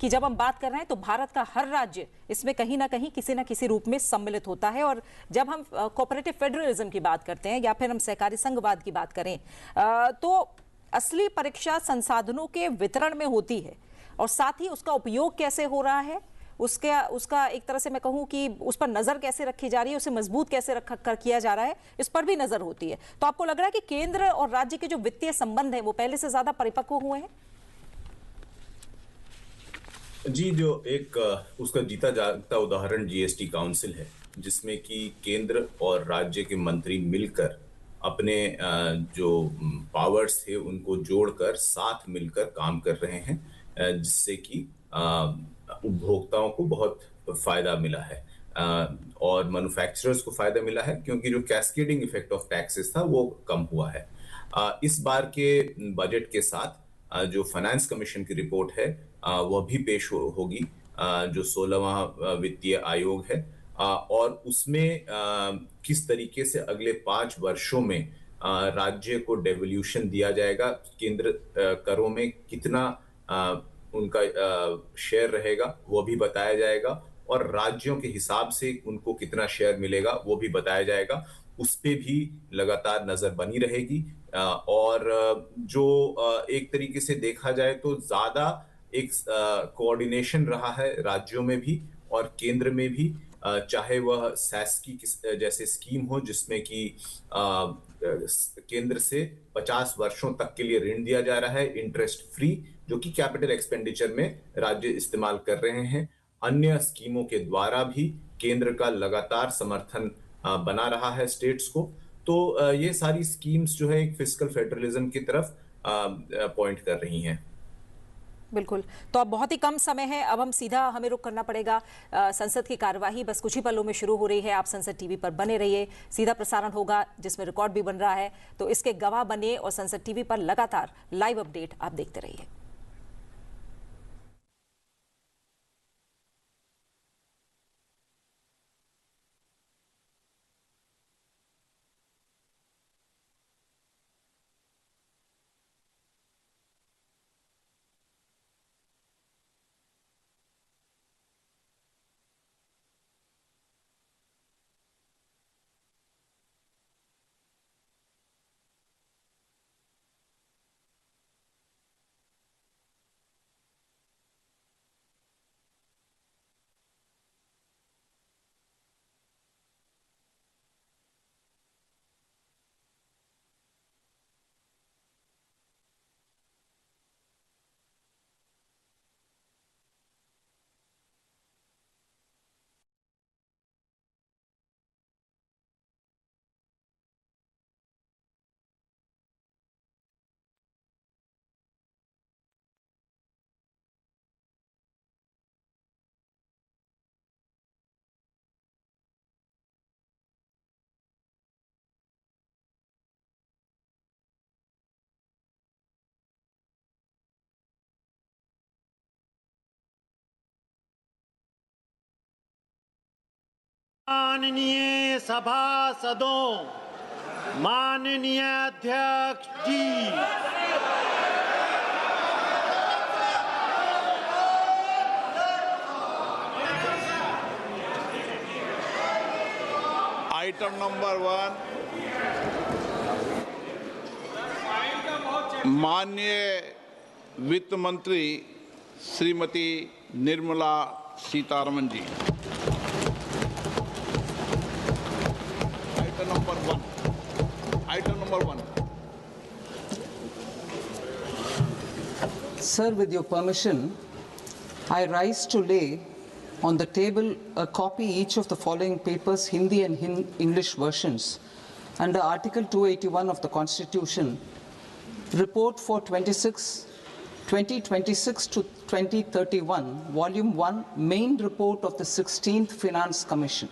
Speaker 2: कि जब हम बात कर रहे हैं तो भारत का हर राज्य इसमें कहीं ना कहीं किसी ना किसी रूप में सम्मिलित होता है। और जब हम कोऑपरेटिव फेडरलिज्म की बात करते हैं या फिर हम सहकारी संघवाद की बात करें, तो असली परीक्षा संसाधनों के वितरण में होती है, और साथ ही उसका उपयोग कैसे हो रहा है, उसका एक तरह से मैं कहूं कि उस पर नजर कैसे रखी जा रही है, उसे मजबूत कैसे किया जा रहा है, इस पर भी नजर होती है। तो आपको लग रहा है कि केंद्र और राज्य के जो वित्तीय संबंध है वो पहले से ज्यादा परिपक्व हुए हैं?
Speaker 6: जी, जो एक उसका जीता जागता उदाहरण जीएसटी काउंसिल है, जिसमें कि केंद्र और राज्य के मंत्री मिलकर अपने जो पावर्स थे उनको जोड़कर साथ मिलकर काम कर रहे हैं, जिससे कि उपभोक्ताओं को बहुत फायदा मिला है और मैन्युफैक्चरर्स को फायदा मिला है, क्योंकि जो कैस्केडिंग इफेक्ट ऑफ टैक्सेस था वो कम हुआ है। इस बार के बजट के साथ जो फाइनेंस कमीशन की रिपोर्ट है वह भी पेश होगी, जो 16वां वित्तीय आयोग है, और उसमें किस तरीके से अगले 5 वर्षों में राज्य को डेवोल्यूशन दिया जाएगा, केंद्र करों में कितना उनका शेयर रहेगा वो भी बताया जाएगा, और राज्यों के हिसाब से उनको कितना शेयर मिलेगा वो भी बताया जाएगा। उस पे भी लगातार नजर बनी रहेगी। और जो एक तरीके से देखा जाए तो ज्यादा एक कोऑर्डिनेशन रहा है राज्यों में भी और केंद्र में भी, चाहे वह सैस की जैसे स्कीम हो जिसमें कि केंद्र से 50 वर्षों तक के लिए ऋण दिया जा रहा है इंटरेस्ट फ्री, जो कि कैपिटल एक्सपेंडिचर में राज्य इस्तेमाल कर रहे हैं। अन्य स्कीमों के द्वारा भी केंद्र का लगातार समर्थन बना रहा है स्टेट्स को। तो ये सारी स्कीम्स जो है एक फिस्कल फेडरलिज्म की तरफ पॉइंट कर रही हैं।
Speaker 2: बिल्कुल। तो अब बहुत ही कम समय है, अब हम सीधा हमें रुख करना पड़ेगा। संसद की कार्यवाही बस कुछ ही पलों में शुरू हो रही है। आप संसद टीवी पर बने रहिए, सीधा प्रसारण होगा जिसमें रिकॉर्ड भी बन रहा है, तो इसके गवाह बनिए और संसद टीवी पर लगातार लाइव अपडेट आप देखते रहिए।
Speaker 8: माननीय सभासदों, माननीय अध्यक्ष जी,
Speaker 9: आइटम नंबर 1, माननीय वित्त मंत्री श्रीमती निर्मला सीतारमन जी। Item number 1.
Speaker 10: Sir, with your permission, I rise to lay on the table a copy each of the following papers, Hindi and English versions, under Article 281 of the Constitution, Report for 2026 to 2031, Volume 1, Main Report of the 16th Finance Commission.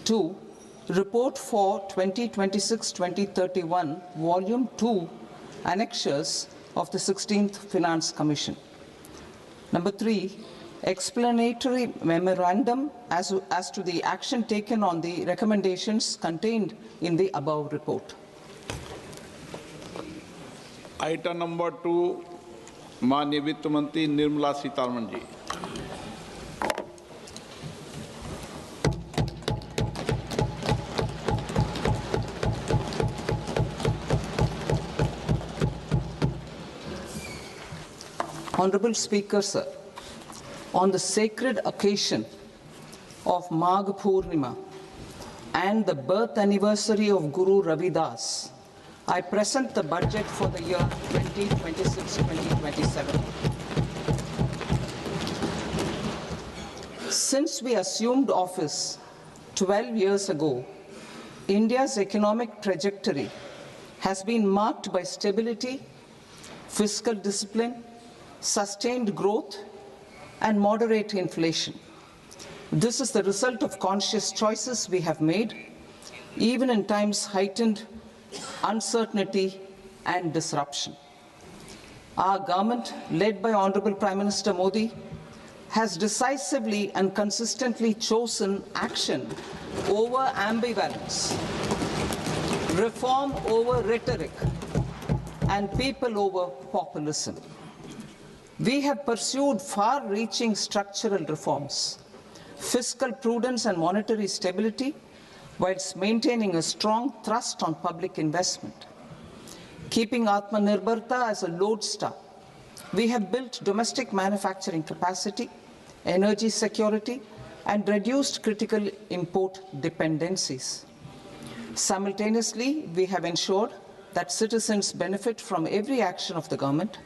Speaker 10: 2. Report for 2026-2031, Volume 2, Annexures of the 16th Finance Commission. Number 3, explanatory memorandum as to the action taken on the recommendations contained in the above report.
Speaker 9: Item number 2, माननीय वित्त मंत्री निर्मला सीतारमन जी।
Speaker 10: Honorable Speaker, sir, on the sacred occasion of Magh Purnima and the birth anniversary of Guru Ravidas, I present the budget for the year 2026-2027. Since we assumed office 12 years ago, India's economic trajectory has been marked by stability, fiscal discipline, sustained growth, and moderate inflation. This is the result of conscious choices we have made, even in times heightened uncertainty and disruption. Our government, led by Honorable Prime Minister Modi, has decisively and consistently chosen action over ambivalence, reform over rhetoric, and people over populism. We have pursued far-reaching structural reforms, fiscal prudence and monetary stability whilst maintaining a strong thrust on public investment. Keeping Atmanirbharta as a lodestar, we have built domestic manufacturing capacity, energy security, and reduced critical import dependencies. Simultaneously, we have ensured that citizens benefit from every action of the government,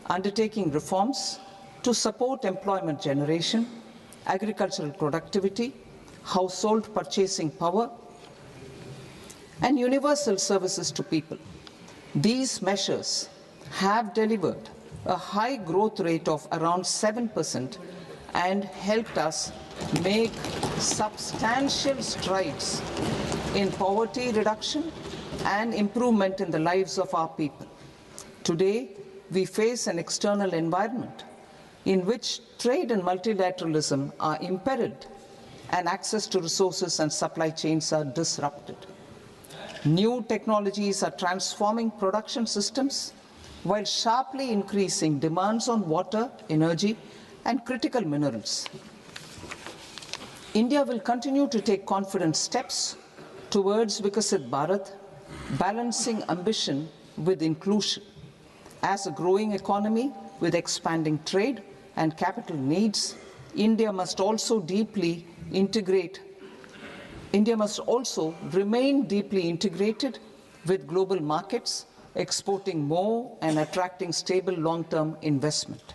Speaker 10: undertaking reforms to support employment generation, agricultural productivity, household purchasing power, and universal services to people. These measures have delivered a high growth rate of around 7% and helped us make substantial strides in poverty reduction and improvement in the lives of our people. Today, we face an external environment in which trade and multilateralism are imperiled and access to resources and supply chains are disrupted. New technologies are transforming production systems while sharply increasing demands on water, energy, and critical minerals. India will continue to take confident steps towards Vikasit Bharat, balancing ambition with inclusion. As a growing economy with expanding trade and capital needs, India must also remain deeply integrated with global markets, exporting more and attracting stable long-term investment.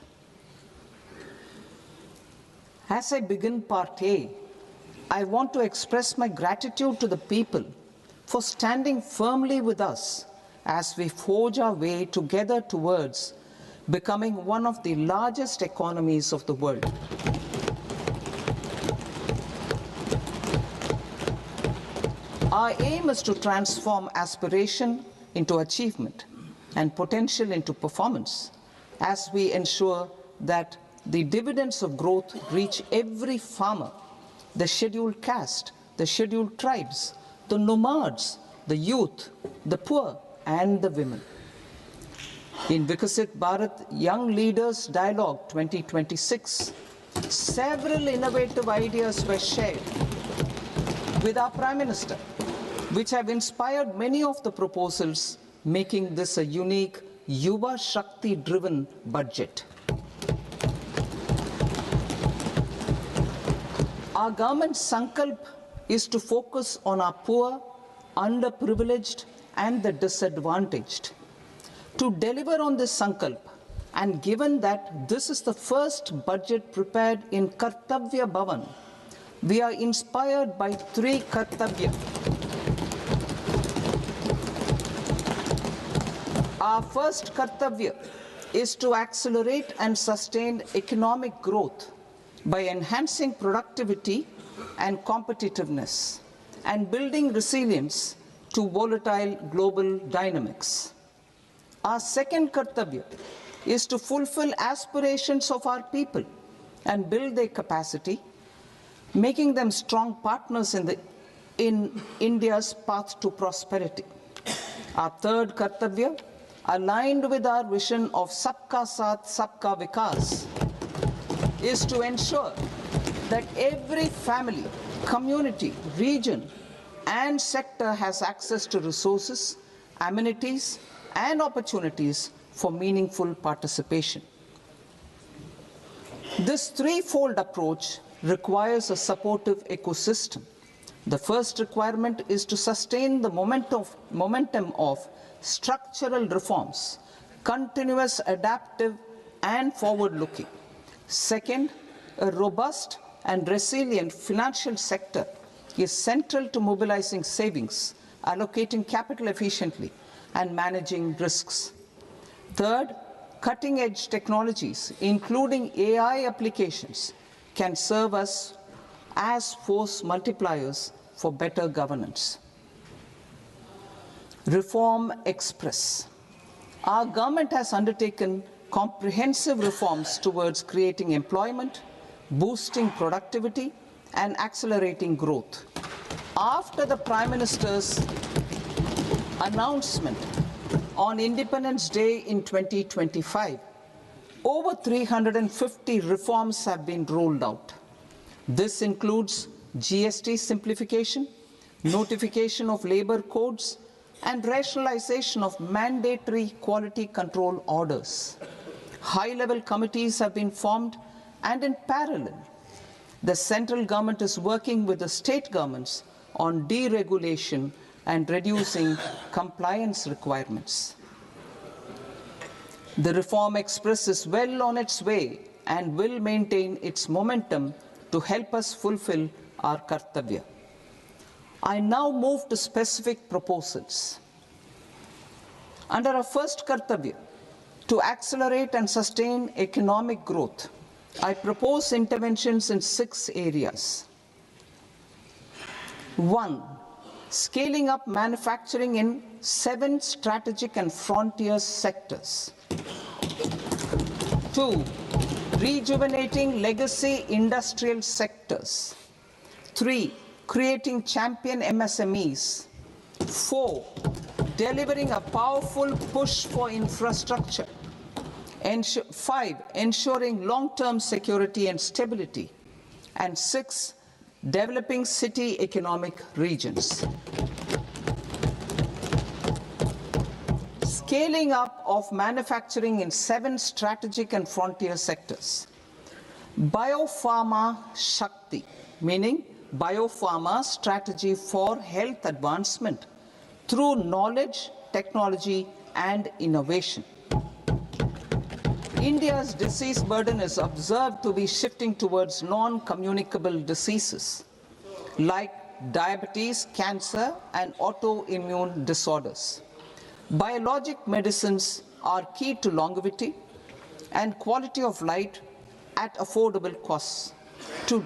Speaker 10: As I begin Part A, I want to express my gratitude to the people for standing firmly with us as we forge our way together towards becoming one of the largest economies of the world. Our aim is to transform aspiration into achievement and potential into performance as we ensure that the dividends of growth reach every farmer, the scheduled caste, the scheduled tribes, the nomads, the youth, the poor, and the women. In Vikasit Bharat Young Leaders Dialogue 2026, several innovative ideas were shared with our Prime Minister, which have inspired many of the proposals, making this a unique Yuva Shakti-driven budget. Our government's sankalp is to focus on our poor, underprivileged, and the disadvantaged. To deliver on this sankalp, and given that this is the first budget prepared in Kartavya Bhavan, we are inspired by three Kartavya. Our first Kartavya is to accelerate and sustain economic growth by enhancing productivity and competitiveness and building resilience to volatile global dynamics. Our second Kartavya is to fulfill aspirations of our people and build their capacity, making them strong partners in India's path to prosperity. Our third Kartavya, aligned with our vision of Sabka Saath, Sabka Vikas, is to ensure that every family, community, region, and sector has access to resources, amenities, and opportunities for meaningful participation. This threefold approach requires a supportive ecosystem. The first requirement is to sustain the momentum of structural reforms, continuous, adaptive, and forward-looking. Second, a robust and resilient financial sector is central to mobilizing savings, allocating capital efficiently, and managing risks. Third, cutting-edge technologies, including AI applications, can serve us as force multipliers for better governance. Reform Express. Our government has undertaken comprehensive reforms towards creating employment, boosting productivity, and accelerating growth. After the Prime Minister's announcement on Independence Day in 2025, over 350 reforms have been rolled out. This includes GST simplification, notification of labor codes, and rationalization of mandatory quality control orders. High-level committees have been formed, and in parallel, the central government is working with the state governments on deregulation and reducing compliance requirements. The Reform Express is well on its way and will maintain its momentum to help us fulfill our kartavya. I now move to specific proposals. Under our first kartavya, to accelerate and sustain economic growth, I propose interventions in 6 areas. 1. Scaling up manufacturing in 7 strategic and frontier sectors. 2. Rejuvenating legacy industrial sectors. 3. Creating champion MSMEs. 4. Delivering a powerful push for infrastructure. 5. Ensuring long-term security and stability. And 6. Developing city economic regions. Scaling up of manufacturing in 7 strategic and frontier sectors. Biopharma Shakti, meaning biopharma strategy for health advancement through knowledge, technology, and innovation. India's disease burden is observed to be shifting towards non-communicable diseases like diabetes, cancer, and autoimmune disorders. Biologic medicines are key to longevity and quality of life at affordable costs. To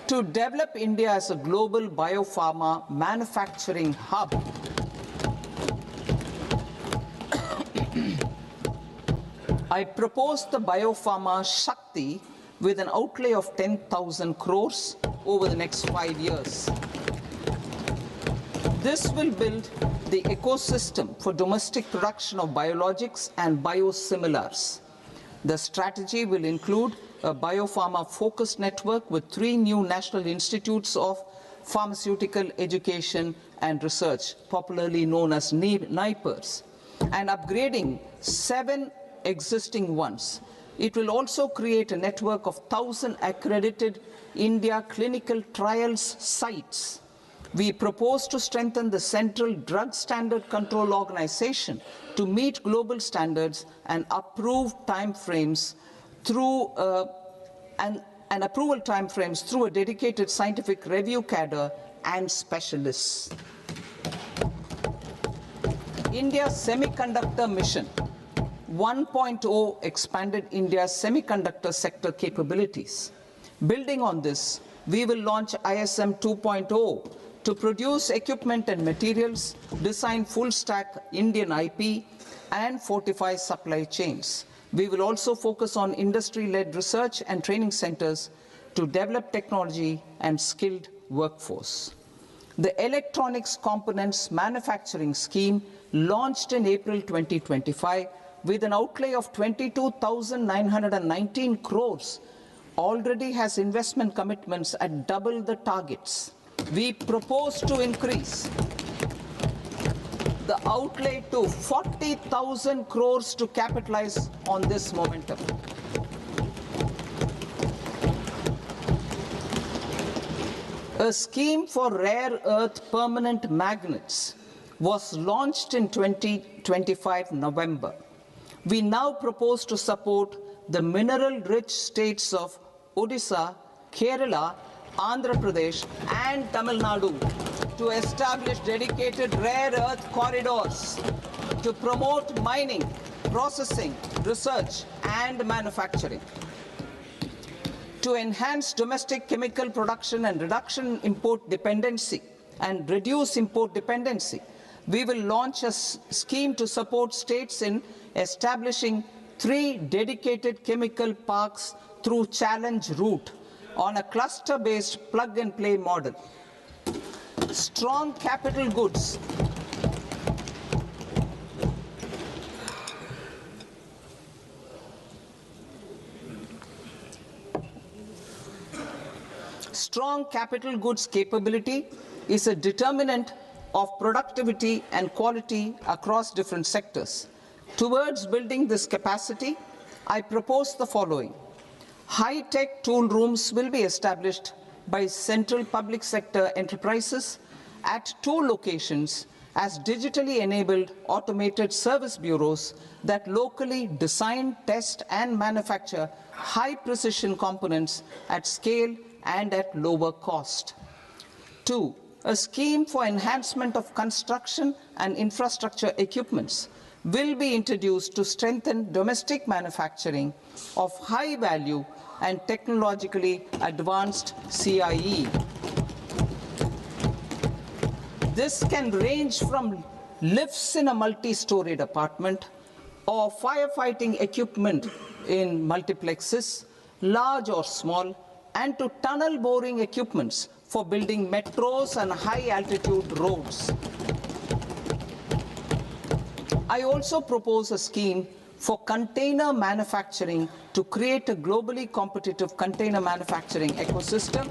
Speaker 10: develop India as a global biopharma manufacturing hub, I propose the Biopharma Shakti with an outlay of 10,000 crores over the next 5 years. This will build the ecosystem for domestic production of biologics and biosimilars. The strategy will include a biopharma-focused network with 3 new national institutes of pharmaceutical education and research, popularly known as NIPERs, and upgrading 7 existing ones. It will also create a network of 1,000 accredited India clinical trials sites. We propose to strengthen the Central Drug Standard Control Organization to meet global standards and approve timeframes through approval timeframes through a dedicated scientific review cadre and specialists. India's semiconductor mission 1.0 expanded India's semiconductor sector capabilities. Building on this, we will launch ISM 2.0 to produce equipment and materials, design full-stack Indian IP, and fortify supply chains. We will also focus on industry-led research and training centers to develop technology and skilled workforce. The Electronics Components Manufacturing Scheme, launched in April 2025, with an outlay of 22,919 crores, already has investment commitments at double the targets. We propose to increase the outlay to 40,000 crores to capitalize on this momentum. A scheme for rare earth permanent magnets was launched in 2025 November. We now propose to support the mineral-rich states of Odisha, Kerala, Andhra Pradesh, and Tamil Nadu to establish dedicated rare earth corridors to promote mining, processing, research, and manufacturing. To enhance domestic chemical production and reduce import dependency, we will launch a scheme to support states in establishing 3 dedicated chemical parks through challenge route on a cluster-based plug-and-play model. Strong capital goods. Strong capital goods capability is a determinant of productivity and quality across different sectors. Towards building this capacity, I propose the following. High-tech tool rooms will be established by central public sector enterprises at 2 locations as digitally enabled automated service bureaus that locally design, test, and manufacture high-precision components at scale and at lower cost. 2. A scheme for enhancement of construction and infrastructure equipments will be introduced to strengthen domestic manufacturing of high-value and technologically advanced CIE. This can range from lifts in a multi-storied apartment or firefighting equipment in multiplexes, large or small, and to tunnel boring equipments for building metros and high-altitude roads. I also propose a scheme for container manufacturing to create a globally competitive container manufacturing ecosystem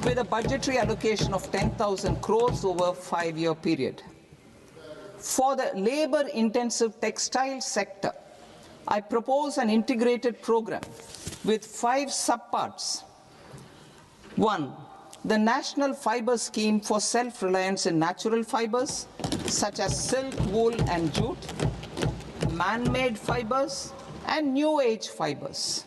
Speaker 10: with a budgetary allocation of 10,000 crores over a 5-year period. For the labor-intensive textile sector, I propose an integrated program with 5 subparts. 1. The National Fiber Scheme for Self-Reliance in Natural Fibers, such as silk, wool, and jute, man-made fibers, and new-age fibers.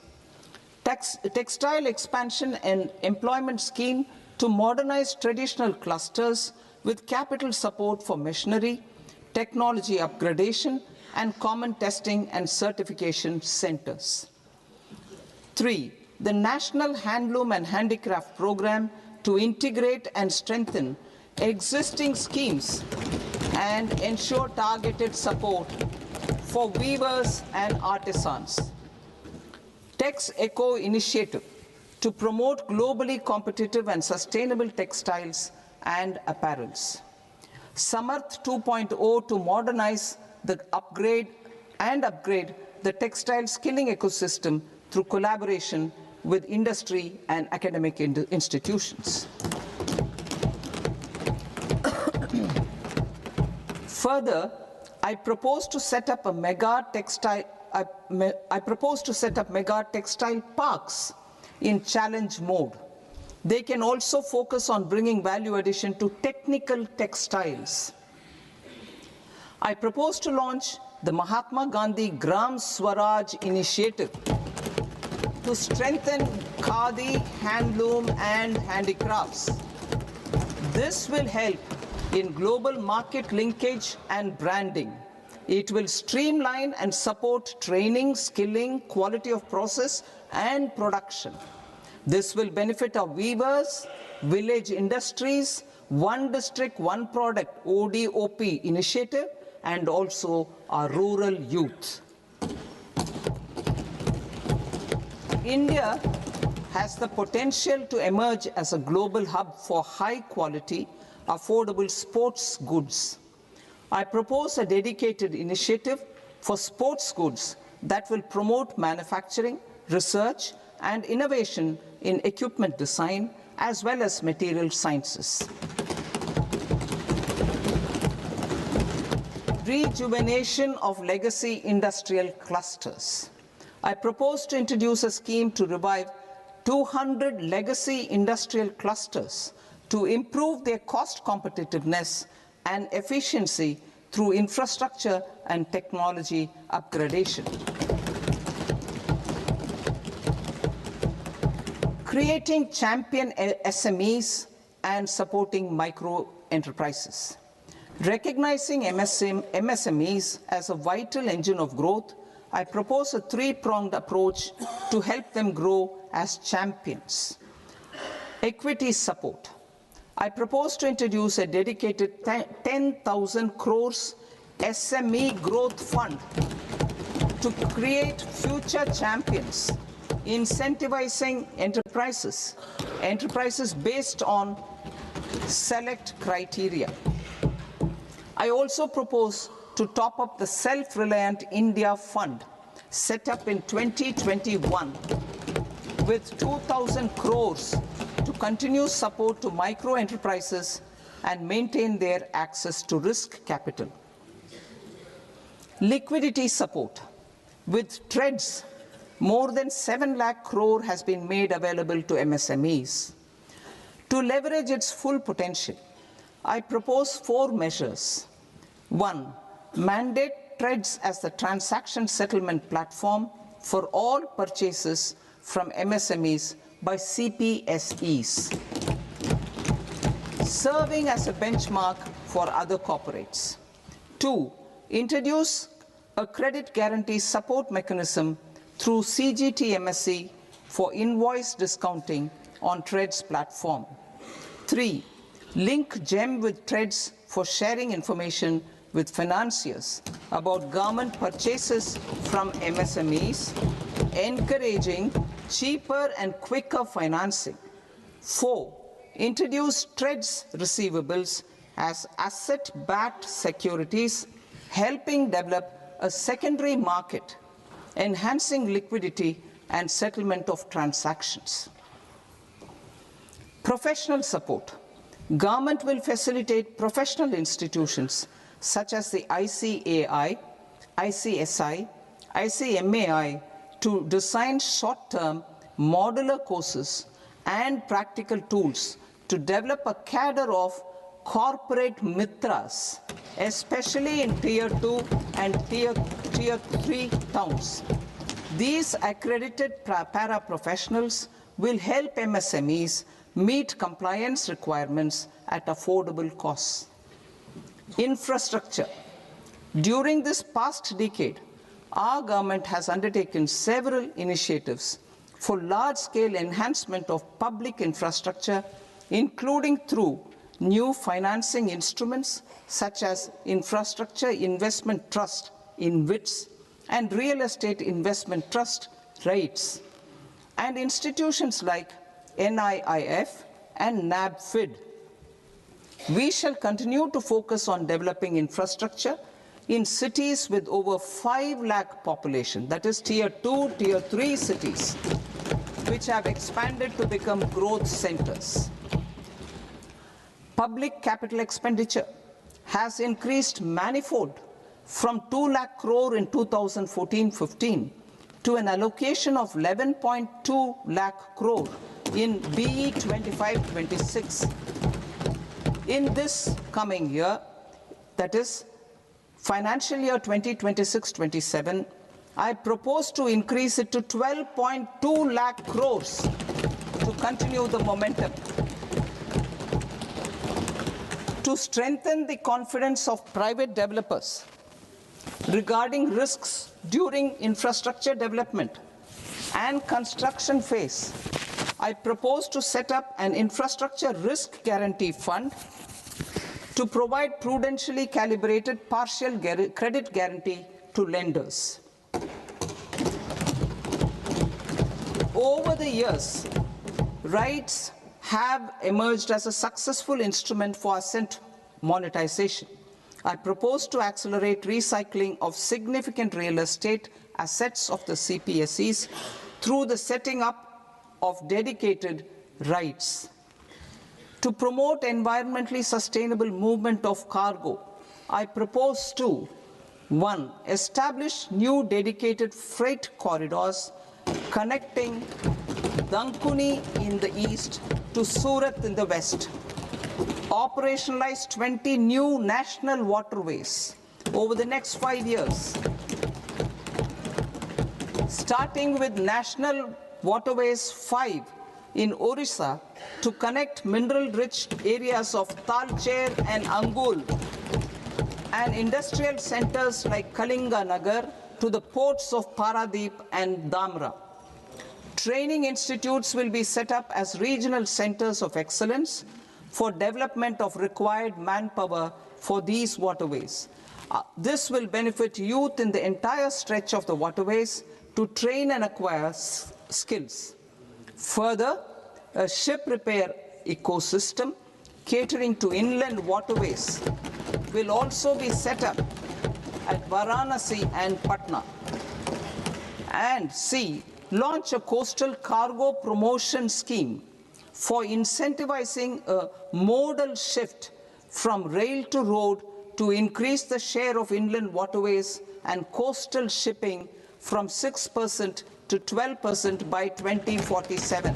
Speaker 10: Textile expansion and employment scheme to modernize traditional clusters with capital support for machinery, technology upgradation, and common testing and certification centers. 3. The National Handloom and Handicraft Program to integrate and strengthen existing schemes and ensure targeted support for weavers and artisans. Tex Eco Initiative to promote globally competitive and sustainable textiles and apparels. Samarth 2.0 to modernize the upgrade the textile skilling ecosystem through collaboration with industry and academic institutions. Further, I propose to set up mega textile parks in challenge mode. They can also focus on bringing value addition to technical textiles. I propose to launch the Mahatma Gandhi Gram Swaraj initiative to strengthen khadi, handloom, and handicrafts. This will help in global market linkage and branding. It will streamline and support training, skilling, quality of process, and production. This will benefit our weavers, village industries, One District, One Product ODOP initiative, and also our rural youth. India has the potential to emerge as a global hub for high-quality, affordable sports goods. I propose a dedicated initiative for sports goods that will promote manufacturing, research, and innovation in equipment design, as well as material sciences. Rejuvenation of legacy industrial clusters. I propose to introduce a scheme to revive 200 legacy industrial clusters to improve their cost competitiveness and efficiency through infrastructure and technology upgradation. Creating champion SMEs and supporting micro enterprises. Recognizing MSMEs as a vital engine of growth, I propose a 3-pronged approach to help them grow as champions. Equity support. I propose to introduce a dedicated 10,000 crores SME growth fund to create future champions, incentivizing enterprises based on select criteria. I also propose to top up the Self-Reliant India Fund, set up in 2021, with 2,000 crores to continue support to micro enterprises and maintain their access to risk capital. Liquidity support. With TREDS, more than 7 lakh crore has been made available to MSMEs. To leverage its full potential, I propose 4 measures. 1. Mandate TREDS as the transaction settlement platform for all purchases from MSMEs by CPSEs, serving as a benchmark for other corporates. 2. Introduce a credit guarantee support mechanism through CGTMSE for invoice discounting on TREDS platform. 3. Link GEM with TREDS for sharing information with financiers about government purchases from MSMEs, encouraging cheaper and quicker financing. 4. Introduce TREDS receivables as asset-backed securities, helping develop a secondary market, enhancing liquidity and settlement of transactions. Professional support. Government will facilitate professional institutions such as the ICAI, ICSI, ICMAI to design short-term modular courses and practical tools to develop a cadre of corporate mitras, especially in Tier 2 and Tier 3 towns. These accredited para-professionals will help MSMEs meet compliance requirements at affordable costs. Infrastructure. During this past decade, our government has undertaken several initiatives for large-scale enhancement of public infrastructure, including through new financing instruments such as Infrastructure Investment Trust (InvITs) and Real Estate Investment Trust (REITs), and institutions like NIIF and NABFID. We shall continue to focus on developing infrastructure in cities with over 5 lakh population, that is Tier 2, Tier 3 cities, which have expanded to become growth centers. Public capital expenditure has increased manifold from 2 lakh crore in 2014-15 to an allocation of 11.2 lakh crore in BE 25-26. In this coming year, that is financial year 2026-27, I propose to increase it to 12.2 lakh crores to continue the momentum. To strengthen the confidence of private developers regarding risks during infrastructure development and construction phase, I propose to set up an infrastructure risk guarantee fund to provide prudentially calibrated partial credit guarantee to lenders. Over the years, REITs have emerged as a successful instrument for asset monetization. I propose to accelerate recycling of significant real estate assets of the CPSEs through the setting up of dedicated REITs. To promote environmentally sustainable movement of cargo, I propose to 1. Establish new dedicated freight corridors connecting Dankuni in the east to Surat in the west. Operationalize 20 new national waterways over the next 5 years, starting with National Waterways 5 in Orissa to connect mineral-rich areas of Talcher and Angul and industrial centers like Kalinga Nagar to the ports of Paradeep and Dhamra. Training institutes will be set up as regional centers of excellence for development of required manpower for these waterways. This will benefit youth in the entire stretch of the waterways to train and acquire skills. Further, a ship repair ecosystem catering to inland waterways will also be set up at Varanasi and Patna. And C, launch a coastal cargo promotion scheme for incentivizing a modal shift from rail to road to increase the share of inland waterways and coastal shipping from 6% to 12% by 2047.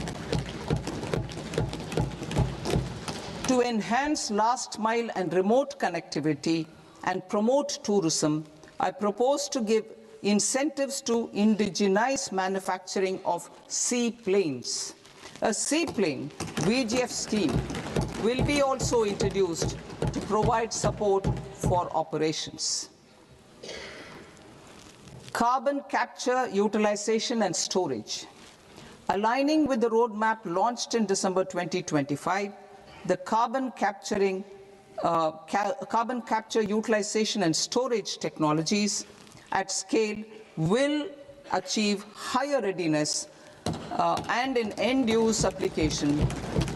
Speaker 10: To enhance last mile and remote connectivity and promote tourism, I propose to give incentives to indigenize manufacturing of seaplanes. A seaplane VGF scheme will be also introduced to provide support for operations. Carbon capture, utilization and storage. Aligning with the roadmap launched in December 2025, the carbon capture, utilization and storage technologies at scale will achieve higher readiness and an end-use application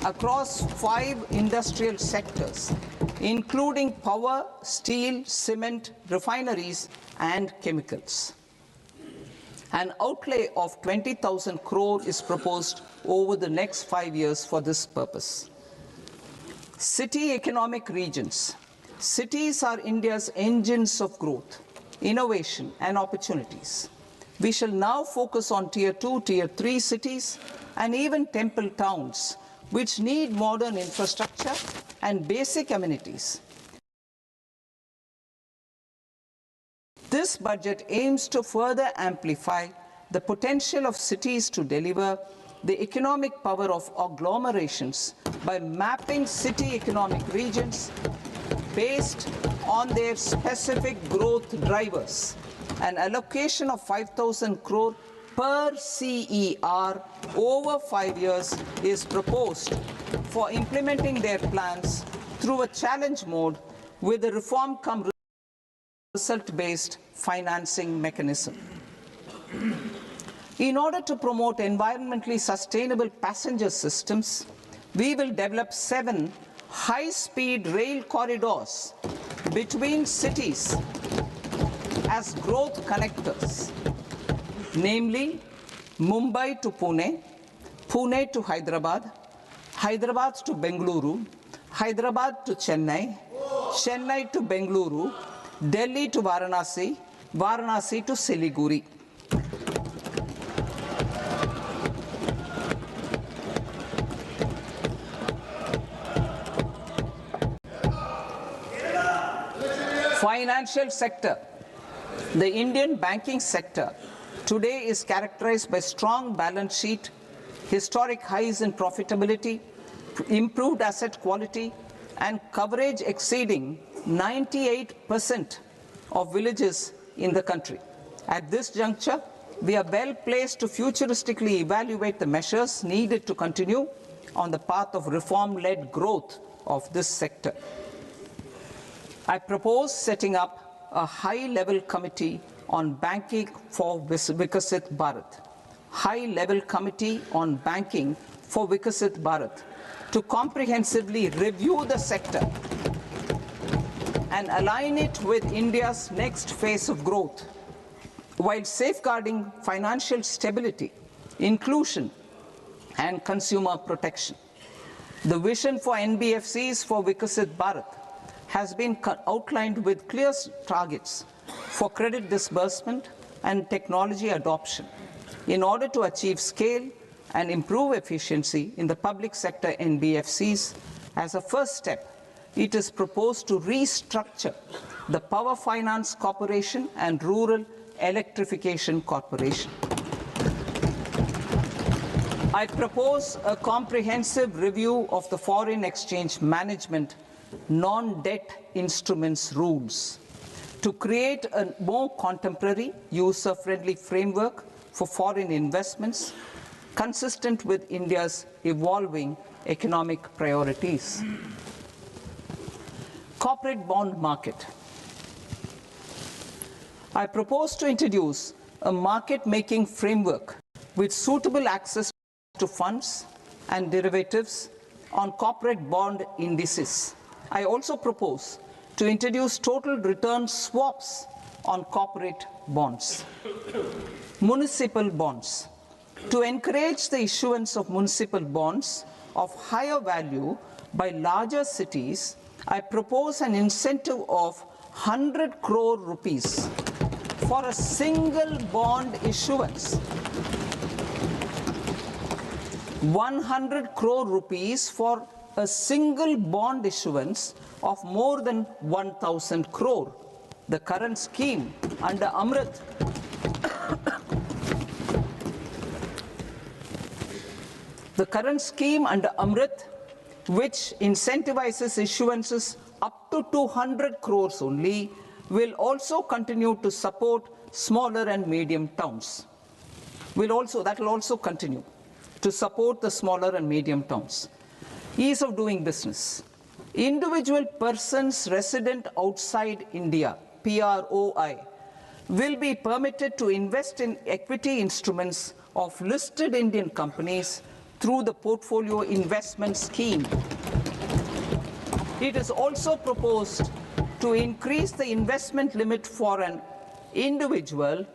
Speaker 10: across 5 industrial sectors, including power, steel, cement, refineries, and chemicals. An outlay of 20,000 crore is proposed over the next 5 years for this purpose. City economic regions. Cities are India's engines of growth, innovation, and opportunities. We shall now focus on Tier 2, Tier 3 cities, and even temple towns, which need modern infrastructure and basic amenities. This budget aims to further amplify the potential of cities to deliver the economic power of agglomerations by mapping city economic regions based on their specific growth drivers. An allocation of 5,000 crore per CER over 5 years is proposed for implementing their plans through a challenge mode with a reform cum result-based financing mechanism. In order to promote environmentally sustainable passenger systems, we will develop 7 high-speed rail corridors between cities as growth connectors, namely Mumbai to Pune, Pune to Hyderabad, Hyderabad to Bengaluru, Hyderabad to Chennai, Chennai to Bengaluru, Delhi to Varanasi, Varanasi to Siliguri. Financial sector. The Indian banking sector today is characterized by strong balance sheet, historic highs in profitability, improved asset quality, and coverage exceeding 98% of villages in the country. At this juncture, we are well placed to futuristically evaluate the measures needed to continue on the path of reform-led growth of this sector. I propose setting up a high-level committee on banking for Vikasit Bharat. High-level committee on banking for Vikasit Bharat to comprehensively review the sector and align it with India's next phase of growth, while safeguarding financial stability, inclusion, and consumer protection. The vision for NBFCs for Vikasit Bharat has been outlined with clear targets for credit disbursement and technology adoption in order to achieve scale and improve efficiency in the public sector NBFCs. As a first step, it is proposed to restructure the Power Finance Corporation and Rural Electrification Corporation. I propose a comprehensive review of the foreign exchange management non-debt instruments rules to create a more contemporary, user-friendly framework for foreign investments consistent with India's evolving economic priorities. Corporate bond market. I propose to introduce a market-making framework with suitable access to funds and derivatives on corporate bond indices. I also propose to introduce total return swaps on corporate bonds. Municipal bonds. To encourage the issuance of municipal bonds, of higher value by larger cities, I propose an incentive of 100 crore rupees for a single bond issuance. 100 crore rupees for a single bond issuance of more than 1,000 crore. The current scheme under Amrit which incentivizes issuances up to 200 crores only, will also continue to support smaller and medium towns. That will also continue to support the smaller and medium towns. Ease of doing business. Individual persons resident outside India, PROI, will be permitted to invest in equity instruments of listed Indian companies through the Portfolio Investment Scheme. It is also proposed to increase the investment limit for an individual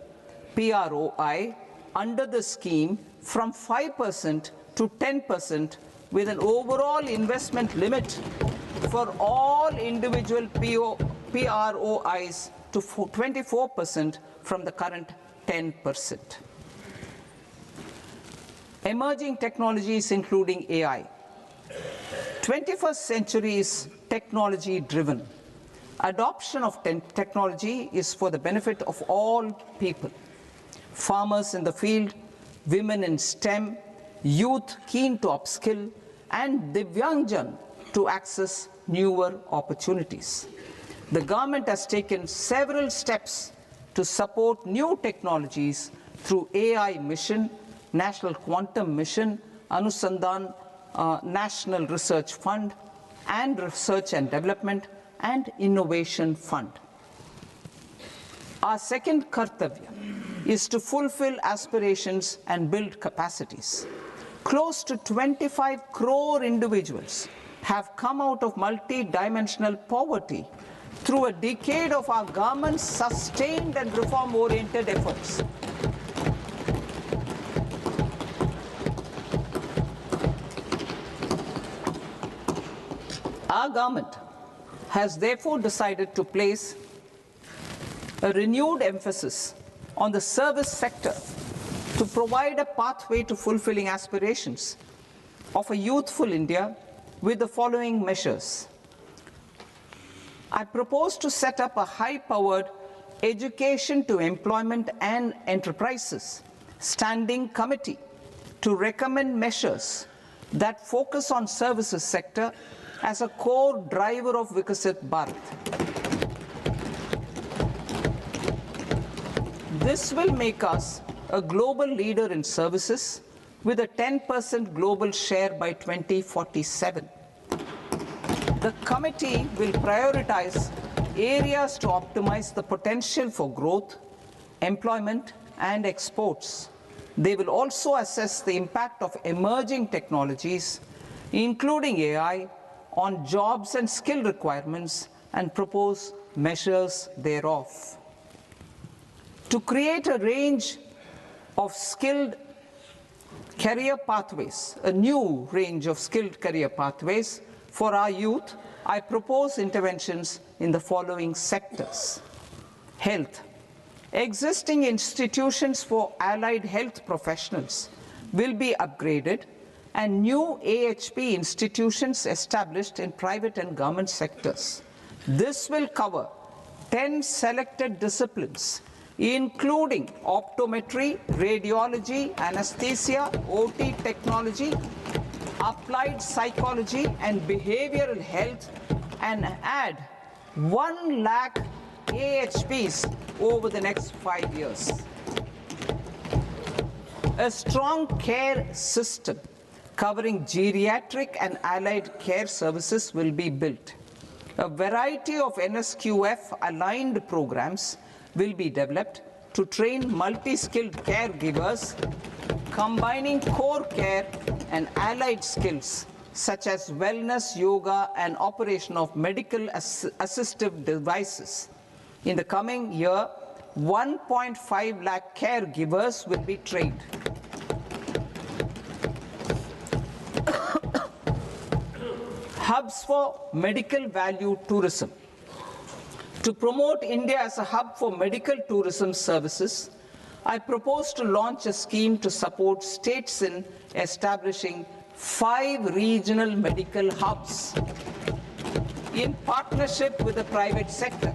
Speaker 10: PROI under the scheme from 5% to 10%, with an overall investment limit for all individual PROIs to 24% from the current 10%. Emerging technologies including AI. 21st century is technology driven. Adoption of technology is for the benefit of all people. Farmers in the field, women in STEM, youth keen to upskill, and Divyangjan to access newer opportunities. The government has taken several steps to support new technologies through AI Mission, National Quantum Mission, Anusandhan National Research Fund, and Research and Development and Innovation Fund. Our second kartavya is to fulfill aspirations and build capacities. Close to 25 crore individuals have come out of multi-dimensional poverty through a decade of our government's sustained and reform-oriented efforts. Our government has therefore decided to place a renewed emphasis on the service sector to provide a pathway to fulfilling aspirations of a youthful India with the following measures. I propose to set up a high-powered Education to Employment and Enterprises Standing Committee to recommend measures that focus on services sector as a core driver of Vikasit Bharat. This will make us a global leader in services with a 10% global share by 2047. The committee will prioritize areas to optimize the potential for growth, employment, and exports. They will also assess the impact of emerging technologies, including AI, on jobs and skill requirements and propose measures thereof. To create a range of skilled career pathways, a new range of skilled career pathways for our youth, I propose interventions in the following sectors. Health. Existing institutions for allied health professionals will be upgraded and new AHP institutions established in private and government sectors. This will cover 10 selected disciplines, including optometry, radiology, anesthesia, OT technology, applied psychology, and behavioral health, and add 1 lakh AHPs over the next 5 years. A strong care system covering geriatric and allied care services will be built. A variety of NSQF-aligned programs will be developed to train multi-skilled caregivers, combining core care and allied skills such as wellness, yoga, and operation of medical assistive devices. In the coming year, 1.5 lakh caregivers will be trained. Hubs for medical value tourism. To promote India as a hub for medical tourism services, I propose to launch a scheme to support states in establishing 5 regional medical hubs in partnership with the private sector.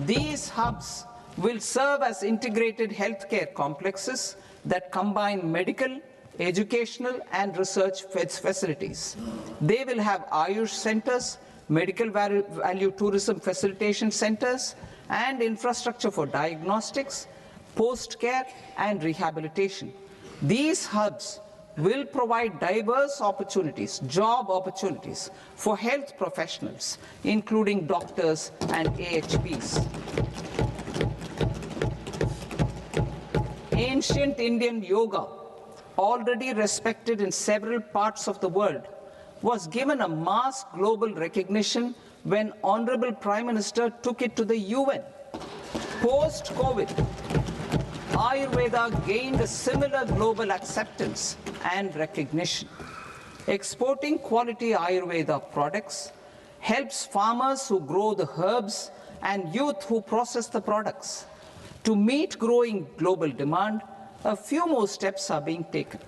Speaker 10: These hubs will serve as integrated healthcare complexes that combine medical, educational, and research facilities. They will have Ayush centers, medical value tourism facilitation centers, and infrastructure for diagnostics, post-care, and rehabilitation. These hubs will provide diverse opportunities, job opportunities for health professionals, including doctors and AHPs. Ancient Indian yoga, already respected in several parts of the world, was given a mass global recognition when Honorable Prime Minister took it to the UN. Post-COVID, Ayurveda gained a similar global acceptance and recognition. Exporting quality Ayurveda products helps farmers who grow the herbs and youth who process the products. To meet growing global demand, a few more steps are being taken.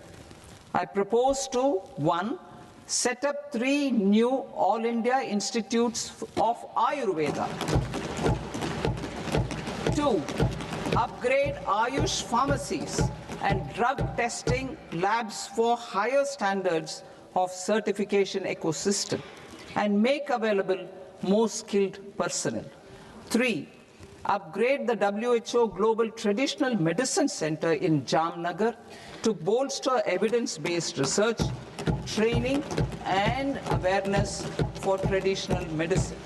Speaker 10: I propose to, 1, set up 3 new All India Institutes of Ayurveda. 2, upgrade Ayush pharmacies and drug testing labs for higher standards of certification ecosystem and make available more skilled personnel. 3, upgrade the WHO Global Traditional Medicine Center in Jamnagar to bolster evidence-based research, training, and awareness for traditional medicine.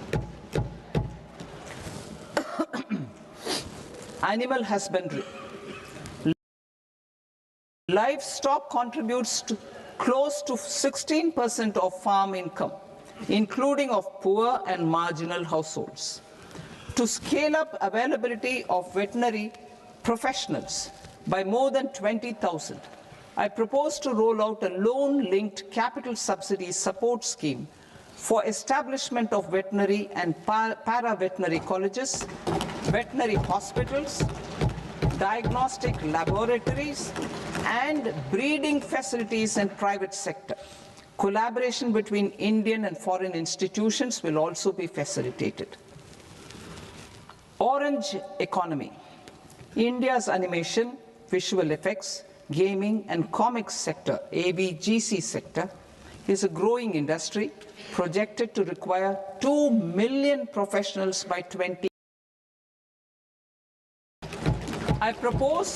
Speaker 10: Animal husbandry. Livestock contributes to close to 16% of farm income, including of poor and marginal households. To scale up availability of veterinary professionals by more than 20,000, I propose to roll out a loan-linked capital subsidy support scheme for establishment of veterinary and para-veterinary colleges, veterinary hospitals, diagnostic laboratories, and breeding facilities in private sector. Collaboration between Indian and foreign institutions will also be facilitated. Orange economy. India's animation, visual effects, gaming, and comics sector, AVGC sector, is a growing industry projected to require 2 million professionals by 20. I propose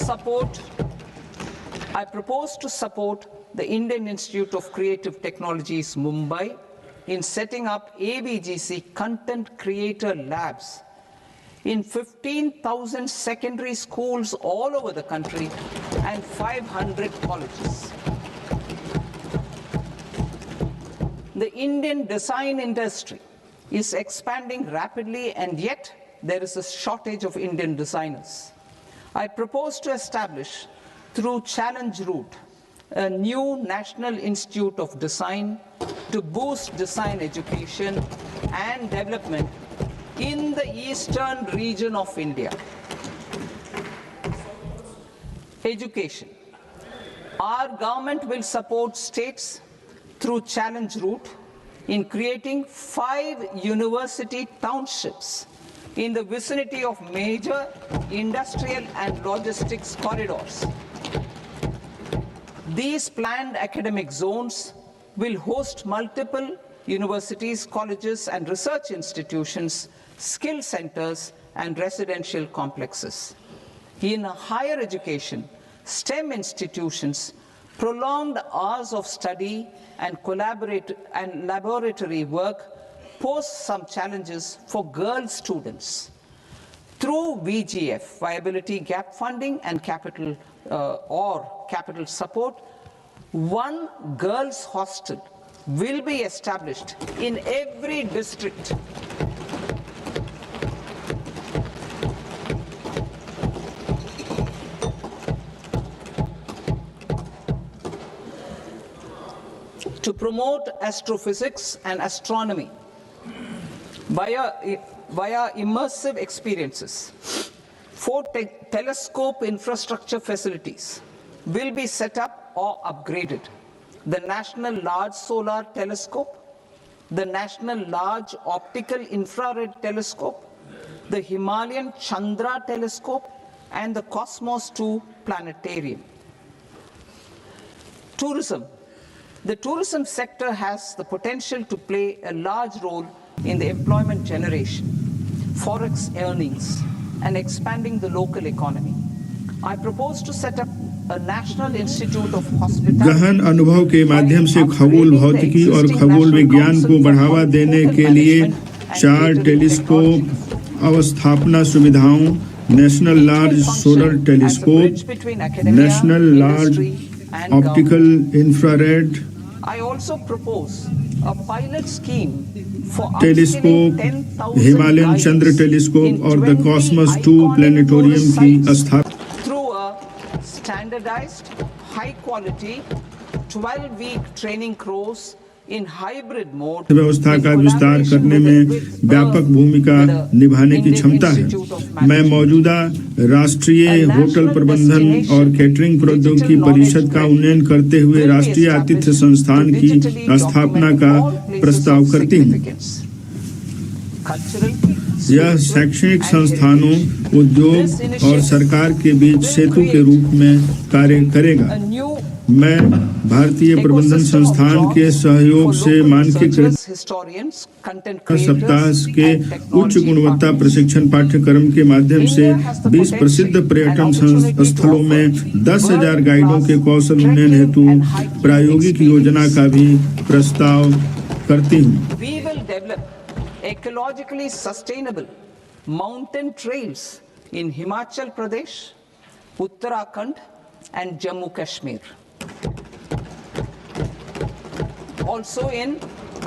Speaker 10: to support the Indian Institute of Creative Technologies, Mumbai, in setting up AVGC content creator labs in 15,000 secondary schools all over the country and 500 colleges. The Indian design industry is expanding rapidly, and yet there is a shortage of Indian designers. I propose to establish, through Challenge Route, a new National Institute of Design to boost design education and development in the eastern region of India. Education. Our government will support states through Challenge Route in creating 5 university townships in the vicinity of major industrial and logistics corridors. These planned academic zones will host multiple universities, colleges, and research institutions, skill centers, and residential complexes. In higher education, STEM institutions, prolonged hours of study and laboratory work pose some challenges for girl students. Through VGF, Viability Gap Funding and capital support, 1 girls' hostel will be established in every district. to promote astrophysics and astronomy via immersive experiences. 4 telescope infrastructure facilities will be set up or upgraded. The National Large Solar Telescope, the National Large Optical Infrared Telescope, the Himalayan Chandra Telescope, and the Cosmos 2 Planetarium. Tourism. The tourism sector has the potential to play a large role in the employment generation, forex earnings, and expanding the local economy. I propose to set up a National Institute of Hospitality.
Speaker 11: गहन अनुभव के माध्यम से खगोल भौतिकी और खगोल विज्ञान को बढ़ावा देने के लिए 4 टेलीस्कोप अवस्थापना सुविधाओं, national large solar telescope, national large optical infrared
Speaker 10: I also propose a pilot scheme for
Speaker 11: telescope, Himalayan Chandra telescope और द कॉस्मस 2 प्लेनेटोरियम की स्थापना
Speaker 10: through a standardized, high-quality, 12-week training course in hybrid mode.
Speaker 11: व्यवस्था का विस्तार करने में व्यापक भूमिका निभाने की क्षमता है। मैं मौजूदा राष्ट्रीय होटल प्रबंधन और कैटरिंग प्रौद्योगिकी परिषद का उन्नयन करते हुए राष्ट्रीय आतिथ्य संस्थान की स्थापना का प्रस्ताव करती हूँ। यह शैक्षणिक संस्थानों, उद्योग और सरकार के बीच सेतु के रूप में कार्य करेगा। मैं भारतीय प्रबंधन संस्थान के सहयोग से मानकीकृत सप्ताह के उच्च गुणवत्ता प्रशिक्षण पाठ्यक्रम के माध्यम से 20 प्रसिद्ध पर्यटन स्थलों में 10,000 गाइडों के कौशल उन्नयन हेतु प्रायोगिक योजना का भी प्रस्ताव करती हूँ।
Speaker 10: Ecologically sustainable mountain trails in Himachal Pradesh, Uttarakhand, and Jammu Kashmir. Also in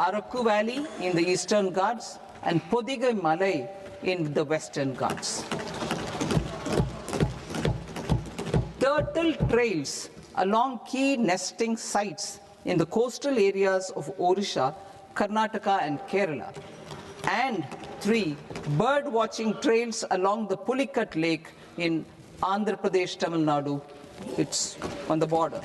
Speaker 10: Araku Valley in the Eastern Ghats and Podigai Malay in the Western Ghats. Turtle trails along key nesting sites in the coastal areas of Odisha, Karnataka, and Kerala. And 3 bird watching trails along the Pulikat Lake in Andhra Pradesh, Tamil Nadu. It's on the border.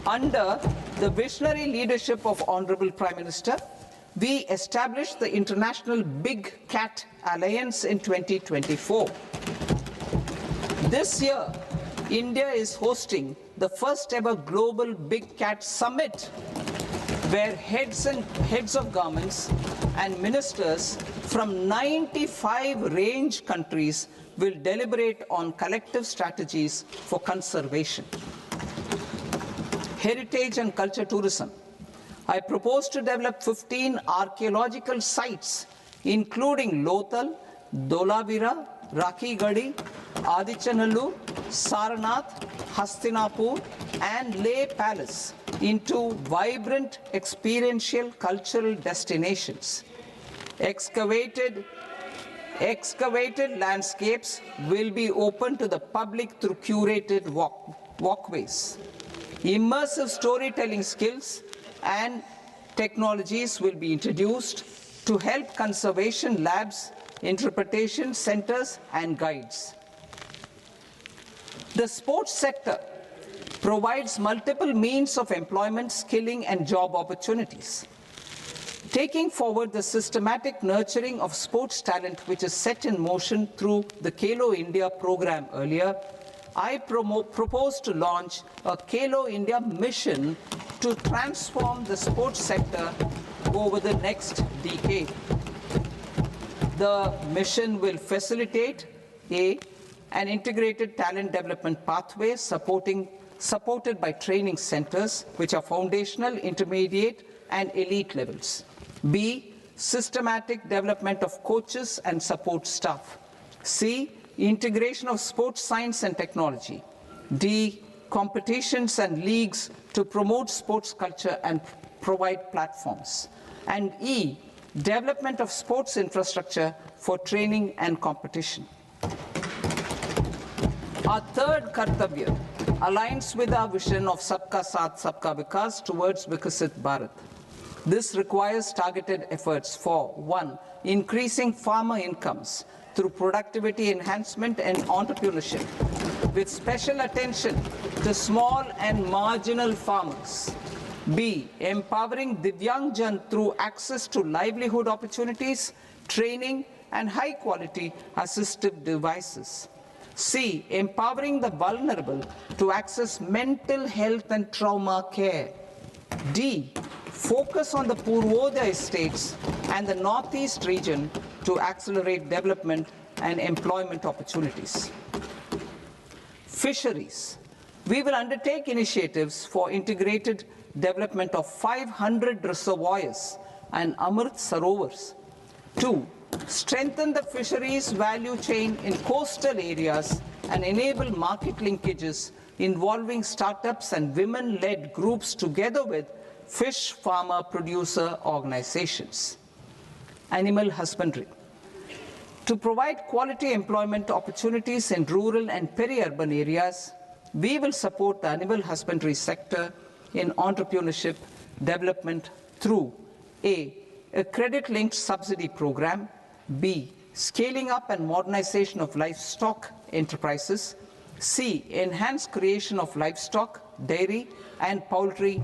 Speaker 10: Under the visionary leadership of Honorable Prime Minister, we established the International Big Cat Alliance in 2024. This year, India is hosting the first ever Global Big Cat Summit, where heads of governments and ministers from 95 range countries will deliberate on collective strategies for conservation. Heritage and culture tourism. I propose to develop 15 archaeological sites, including Lothal, Dholavira, Rakhi Gadi, Adichanallur, Saranath, Hastinapur, and Leh Palace into vibrant experiential cultural destinations. Excavated landscapes will be open to the public through curated walkways. Immersive storytelling skills and technologies will be introduced to help conservation labs, interpretation centers, and guides. The sports sector provides multiple means of employment, skilling, and job opportunities. Taking forward the systematic nurturing of sports talent, which is set in motion through the Khelo India program earlier, I propose to launch a Khelo India mission to transform the sports sector over the next decade. The mission will facilitate an integrated talent development pathway supported by training centers, which are foundational, intermediate, and elite levels. B, systematic development of coaches and support staff. C, integration of sports science and technology. D, competitions and leagues to promote sports culture and provide platforms. And E, development of sports infrastructure for training and competition. Our third kartavya aligns with our vision of Sabka Saath, Sabka Vikas towards Vikasit Bharat. This requires targeted efforts for 1. Increasing farmer incomes through productivity enhancement and entrepreneurship, with special attention to small and marginal farmers. B. Empowering Divyangjan through access to livelihood opportunities, training, and high-quality assistive devices. C. Empowering the vulnerable to access mental health and trauma care. D. Focus on the Purvodaya states and the Northeast region to accelerate development and employment opportunities. Fisheries. We will undertake initiatives for integrated development of 500 reservoirs and Amrit Sarovars. 2. Strengthen the fisheries value chain in coastal areas and enable market linkages involving startups and women-led groups together with fish farmer producer organizations. Animal husbandry. To provide quality employment opportunities in rural and peri-urban areas, we will support the animal husbandry sector in entrepreneurship development through A. A credit-linked subsidy program, B. Scaling up and modernization of livestock enterprises, C. Enhanced creation of livestock, dairy, and poultry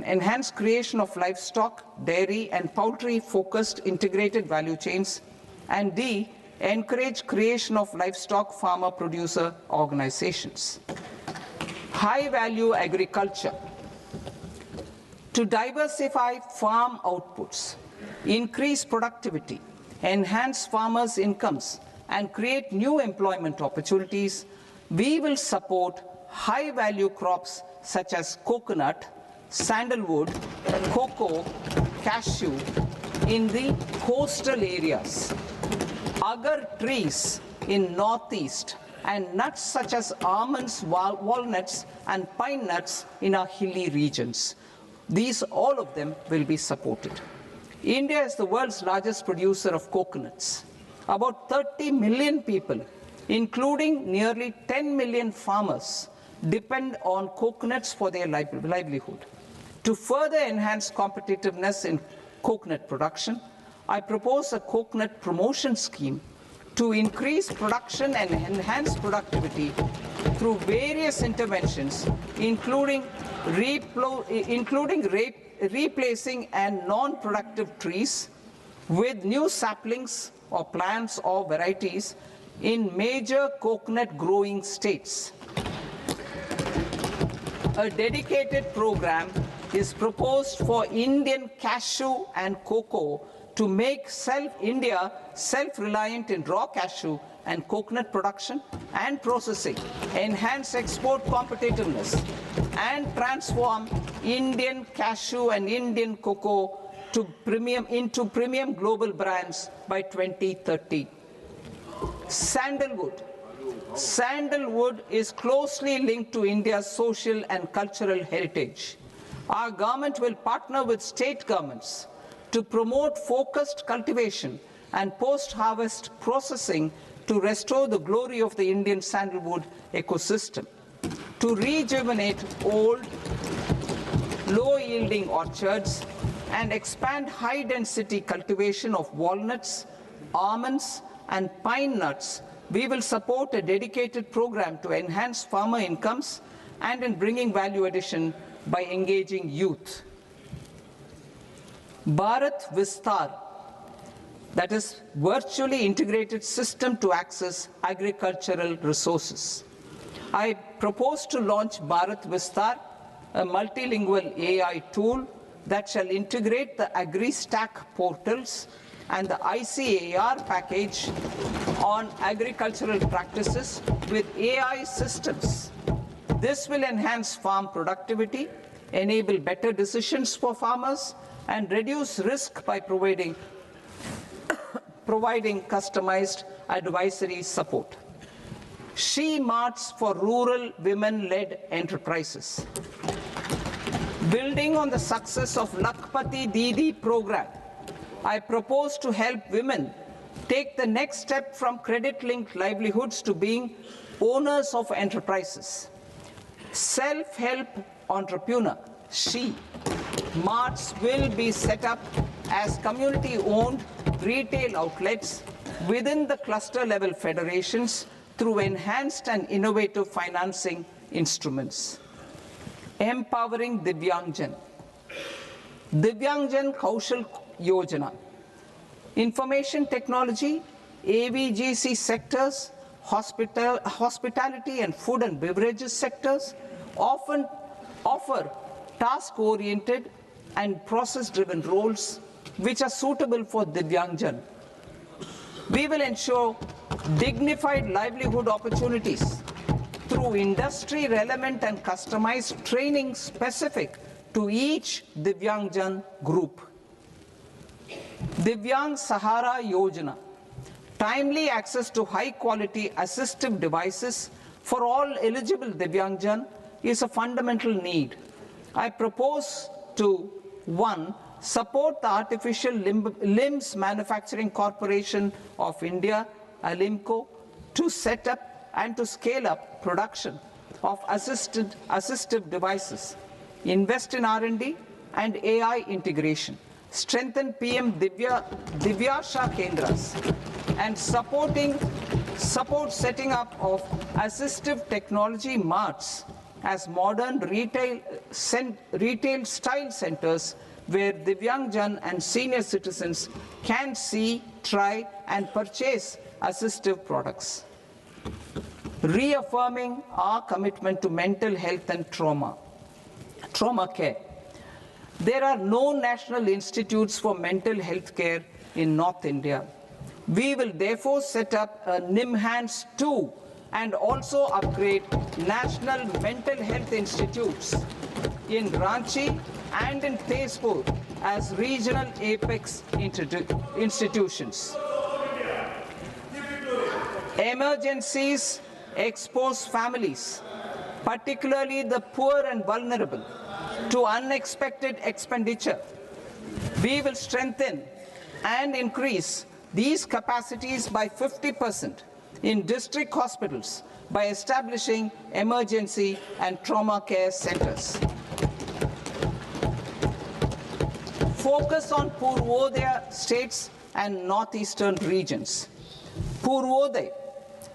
Speaker 10: enhanced creation of livestock, dairy, and poultry-focused integrated value chains, and D. Encourage creation of livestock farmer-producer organizations. High-value agriculture. To diversify farm outputs, increase productivity, enhance farmers' incomes, and create new employment opportunities, we will support high-value crops such as coconut, sandalwood, cocoa, cashew in the coastal areas, agar trees in northeast, and nuts such as almonds, walnuts, and pine nuts in our hilly regions. All of them will be supported. India is the world's largest producer of coconuts. About 30 million people, including nearly 10 million farmers, depend on coconuts for their livelihood. To further enhance competitiveness in coconut production, I propose a coconut promotion scheme to increase production and enhance productivity through various interventions, including replacing and non-productive trees with new saplings or plants or varieties in major coconut growing states. A dedicated program is proposed for Indian cashew and cocoa to make India self-reliant in raw cashew and coconut production and processing, enhance export competitiveness, and transform Indian cashew and Indian cocoa into premium global brands by 2030. Sandalwood. Sandalwood is closely linked to India's social and cultural heritage. Our government will partner with state governments to promote focused cultivation and post-harvest processing to restore the glory of the Indian sandalwood ecosystem, to rejuvenate old, low-yielding orchards, and expand high-density cultivation of walnuts, almonds, and pine nuts. We will support a dedicated program to enhance farmer incomes and in bringing value addition by engaging youth. Bharat Vistar, that is virtually integrated system to access agricultural resources. I propose to launch Bharat Vistar, a multilingual AI tool that shall integrate the AgriStack portals and the ICAR package on agricultural practices with AI systems. This will enhance farm productivity, enable better decisions for farmers, and reduce risk by providing customized advisory support. She-Marts for rural women-led enterprises. Building on the success of Lakpati Didi program, I propose to help women take the next step from credit-linked livelihoods to being owners of enterprises. Self-help entrepreneur, she, marts will be set up as community-owned retail outlets within the cluster-level federations through enhanced and innovative financing instruments. Empowering Divyangjan. Divyangjan Kaushal Yojana. Information technology, AVGC sectors, hospitality and food and beverages sectors often offer task-oriented and process-driven roles which are suitable for Divyangjan. We will ensure dignified livelihood opportunities through industry-relevant and customized training specific to each Divyangjan group. Divyang Sahara Yojana. Timely access to high-quality assistive devices for all eligible Divyangjan is a fundamental need. I propose to, 1, support the Artificial Limbs Manufacturing Corporation of India, Alimco, to set up and to scale up production of assistive devices, invest in R&D and AI integration, strengthen PM Divyasha Kendras, and support setting up of assistive technology marts as modern retail style centers where Divyangjan and senior citizens can see, try and purchase assistive products. Reaffirming our commitment to mental health and trauma care. There are no national institutes for mental health care in North India. We will therefore set up a NIMHANS 2 and also upgrade national mental health institutes in Ranchi and in Tezpur as regional apex institutions. Emergencies expose families, particularly the poor and vulnerable, to unexpected expenditure. We will strengthen and increase these capacities by 50% in district hospitals by establishing emergency and trauma care centers. Focus on Purvodaya states and northeastern regions. Purvodaya.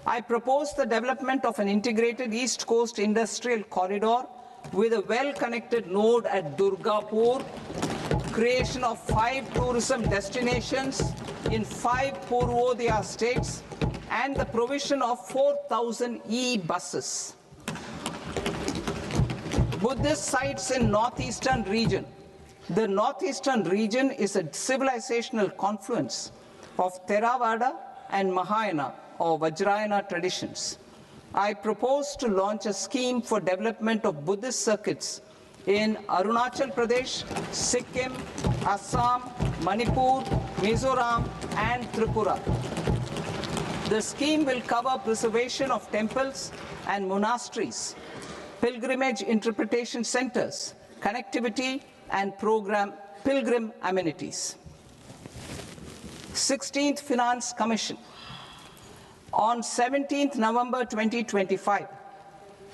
Speaker 10: I propose the development of an integrated East Coast industrial corridor with a well-connected node at Durgapur, creation of 5 tourism destinations in 5 Purvodaya states, and the provision of 4,000 e-buses. Buddhist sites in northeastern region. The northeastern region is a civilizational confluence of Theravada and Mahayana or Vajrayana traditions. I propose to launch a scheme for development of Buddhist circuits in Arunachal Pradesh, Sikkim, Assam, Manipur, Mizoram, and Tripura. The scheme will cover preservation of temples and monasteries, pilgrimage interpretation centers, connectivity, and pilgrim amenities. 16th Finance Commission. On 17th November 2025,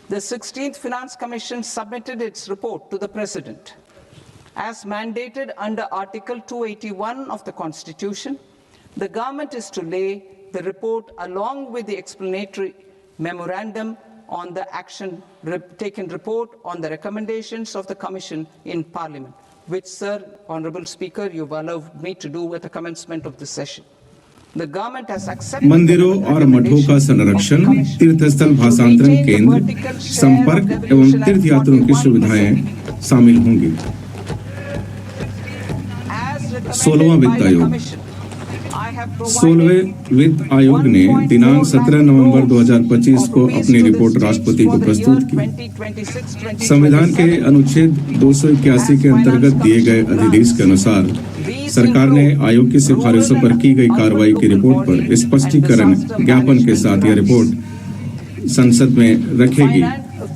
Speaker 10: the 16th Finance Commission submitted its report to the President. As mandated under Article 281 of the Constitution, the government is to lay the report along with the explanatory memorandum on the action taken report on the recommendations of the Commission in Parliament, which, Sir, Honourable Speaker, you've allowed me to do at the commencement of the session. The government has accepted
Speaker 11: मंदिरों और मठों का संरक्षण, तीर्थस्थल भाषांतरण केंद्र, संपर्क एवं तीर्थयात्रियों की सुविधाएं शामिल होंगी। 16वां वित्त आयोग। 16वें वित्त आयोग ने दिनांक 17 नवंबर 2025 को अपनी रिपोर्ट राष्ट्रपति को प्रस्तुत की। संविधान के अनुच्छेद 281 के अंतर्गत दिए गए अध्यादेश के अनुसार सरकार ने आयोग की सिफारिशों पर की गई कार्रवाई की रिपोर्ट पर स्पष्टीकरण ज्ञापन के साथ यह रिपोर्ट संसद में रखेगी